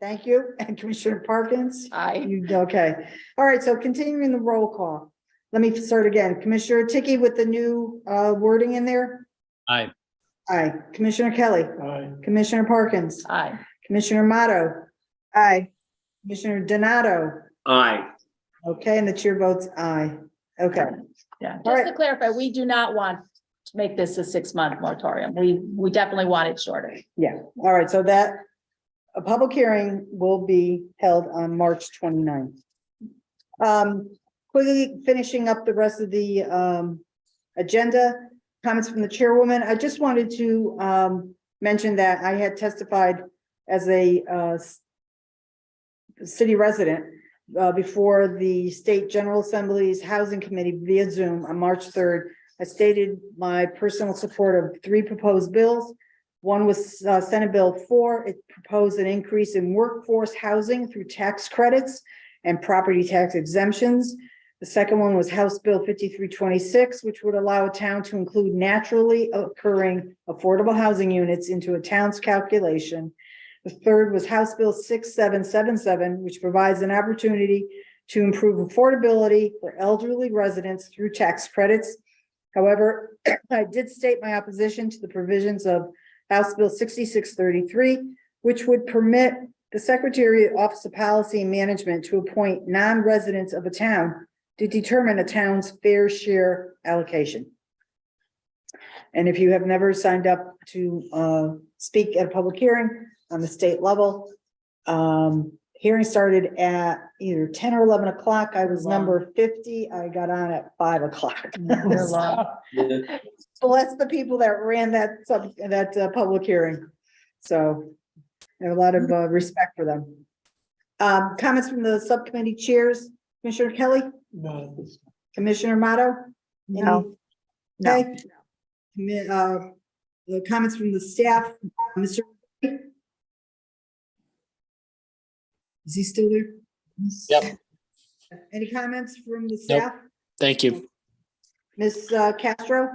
Thank you. And Commissioner Parkins? Aye. Okay. All right, so continuing the roll call. Let me start again. Commissioner Ticky with the new wording in there? Aye. Aye. Commissioner Kelly? Aye. Commissioner Parkins? Aye. Commissioner Mato? Aye. Commissioner Donato? Aye. Okay, and the chair votes aye. Okay. Yeah, All just right. to clarify, we do not want to make this a 6-month moratorium. We definitely want it shorter. Yeah, all right, so that, a public hearing will be held on March 29th. Quickly finishing up the rest of the agenda, comments from the chairwoman. I just wanted to mention that I had testified as a city resident before the State General Assembly's Housing Committee via Zoom on March 3rd. I stated my personal support of 3 proposed bills. One was Senate Bill 4. It proposed an increase in workforce housing through tax credits and property tax exemptions. The second one was House Bill 5326, which would allow a town to include naturally occurring affordable housing units into a town's calculation. The third was House Bill 6777, which provides an opportunity to improve affordability for elderly residents through tax credits. However, I did state my opposition to the provisions of House Bill 6633, which would permit the Secretary of Office of Policy and Management to appoint non-residents of a town to determine a town's fair share allocation. And if you have never signed up to speak at a public hearing on the state level, hearing started at either 10 or 11 o'clock. I was number 50. I got on at 5 o'clock. Bless the people that ran that public hearing. So I have a lot of respect for them. Comments from the subcommittee chairs, Commissioner Kelly, No. Commissioner Motto? No. Okay. The comments from the staff, Mr. Is he still there? Yep. Any comments from the staff? Thank you. Ms. Castro?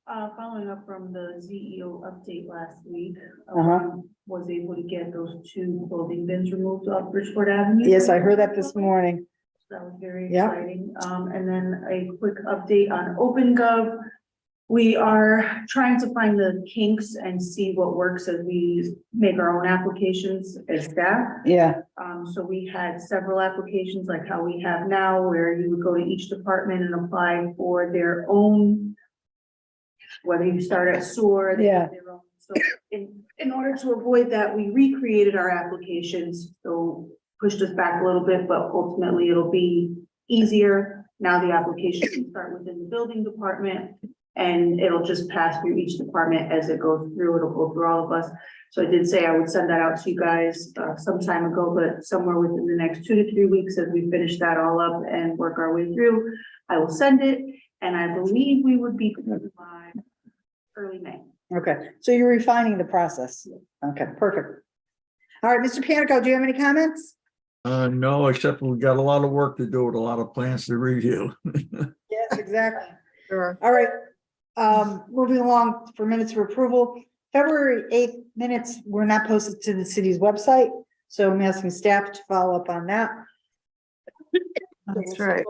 Following up from the CEO update last week, Was able to get those 2 clothing bins removed off Bridgeport Avenue. Yes, I heard that this morning. That was very Yep. exciting. And then a quick update on OpenGov. We are trying to find the kinks and see what works as we make our own applications as staff. Yeah, So we had several applications like how we have now, where you would go to each department and apply for their own, whether you start at SOAR, they have their own. So in order to avoid that, we recreated our applications. So pushed us back a little bit, but ultimately it'll be easier. Now the application can start within the building department, and it'll just pass through each department as it goes through. It'll go through all of us. So I did say I would send that out to you guys some time ago, but somewhere within the next 2 to 3 weeks, as we finish that all up and work our way through, I will send it. And I believe we would be by early May. okay. So you're refining the process. Okay, perfect. All right, Mr. Panico, do you have any comments? No, except we've got a lot of work to do with a lot of plans to review. Yes, exactly. Sure. All right. Moving along for minutes for approval. February 8th minutes were not posted to the city's website, so I'm asking staff to follow up on that. That's right.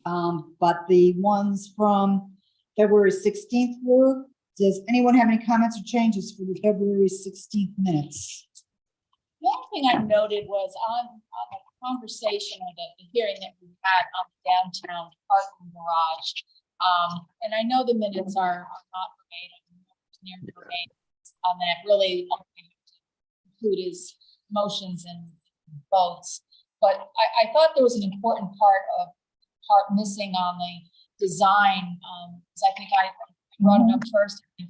But the ones from February 16th were, does anyone have any comments or changes for the February 16th minutes? The only thing I noted was on the conversation or the hearing that we had on the downtown parking garage. And I know the minutes are not near verbatim, that really include his motions and votes. But I thought there was an important part missing on the design. Because I think I brought it up first and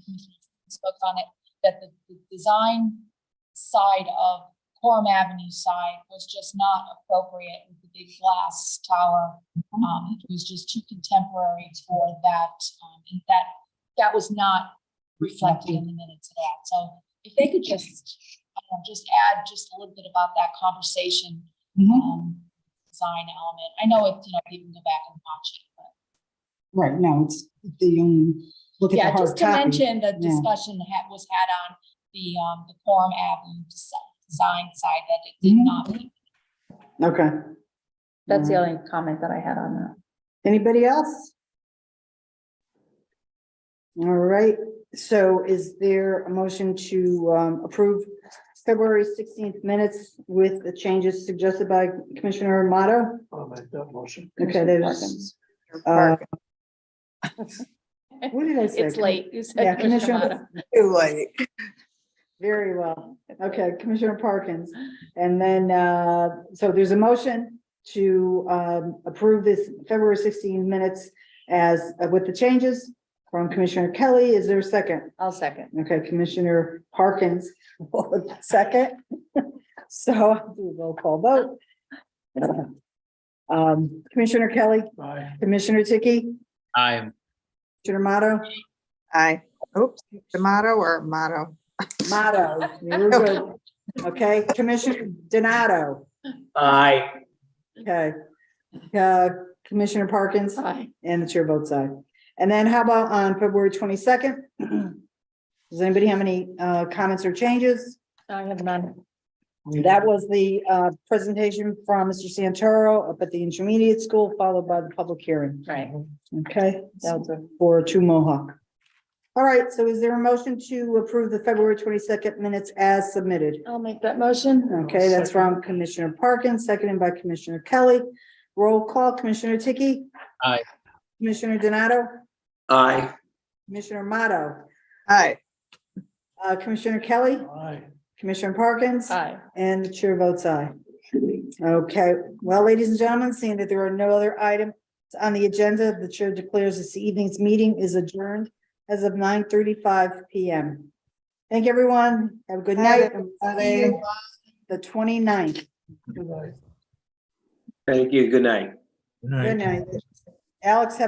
spoke on it, that the design side of Coram Avenue side was just not appropriate with the big glass tower. It was just too contemporary for that. And that was not reflected in the minutes of that. So if they could just add just a little bit about that conversation, design element. I know it, you can go back and watch it, but. Right, no, it's the look at the hard just to copy. mention the discussion that was had on the Coram Avenue design side that it did not. Okay. That's the only comment that I had on that. Anybody else? All right, so is there a motion to approve February 16th minutes with the changes suggested by Commissioner Amato? I'll make that motion. Okay, there's. What did I say? It's late. You said Yeah, Commissioner Commissioner. Too late. Very well. Okay, Commissioner Parkins. And then, so there's a motion to approve this February 16 minutes as with the changes from Commissioner Kelly. Is there a second? I'll second. Okay, Commissioner Parkins, second. So I'll do a roll call vote. Commissioner Kelly, Aye. Commissioner Dickey, Aye. Commissioner Motto, Aye. Oops, tomato or motto? Motto, you're good. Okay, Commissioner Donato. Aye. Okay. Commissioner Parkins. Aye. And the chair votes aye. And then how about on February 22nd? Does anybody have any comments or changes? I have none. That was the presentation from Mr. Santoro up at the intermediate school, followed by the public hearing. Right. Okay, that was for 2 Mohawk. All right, so is there a motion to approve the February 22nd minutes as submitted? I'll make that motion. Okay, that's from Commissioner Parkins, seconded by Commissioner Kelly. Roll call, Commissioner Tiki, Aye. Commissioner Donato, Aye. Commissioner Motto, Aye. Commissioner Kelly, Aye. Commissioner Parkins. Aye. And the chair votes aye. Okay, well, ladies and gentlemen, seeing that there are no other items on the agenda, the chair declares this evening's meeting is adjourned as of 9:35 p.m. Thank you, everyone. Have a good night. and we'll see you on The 29th. Thank you. Good night. Good night. Good night. Alex, have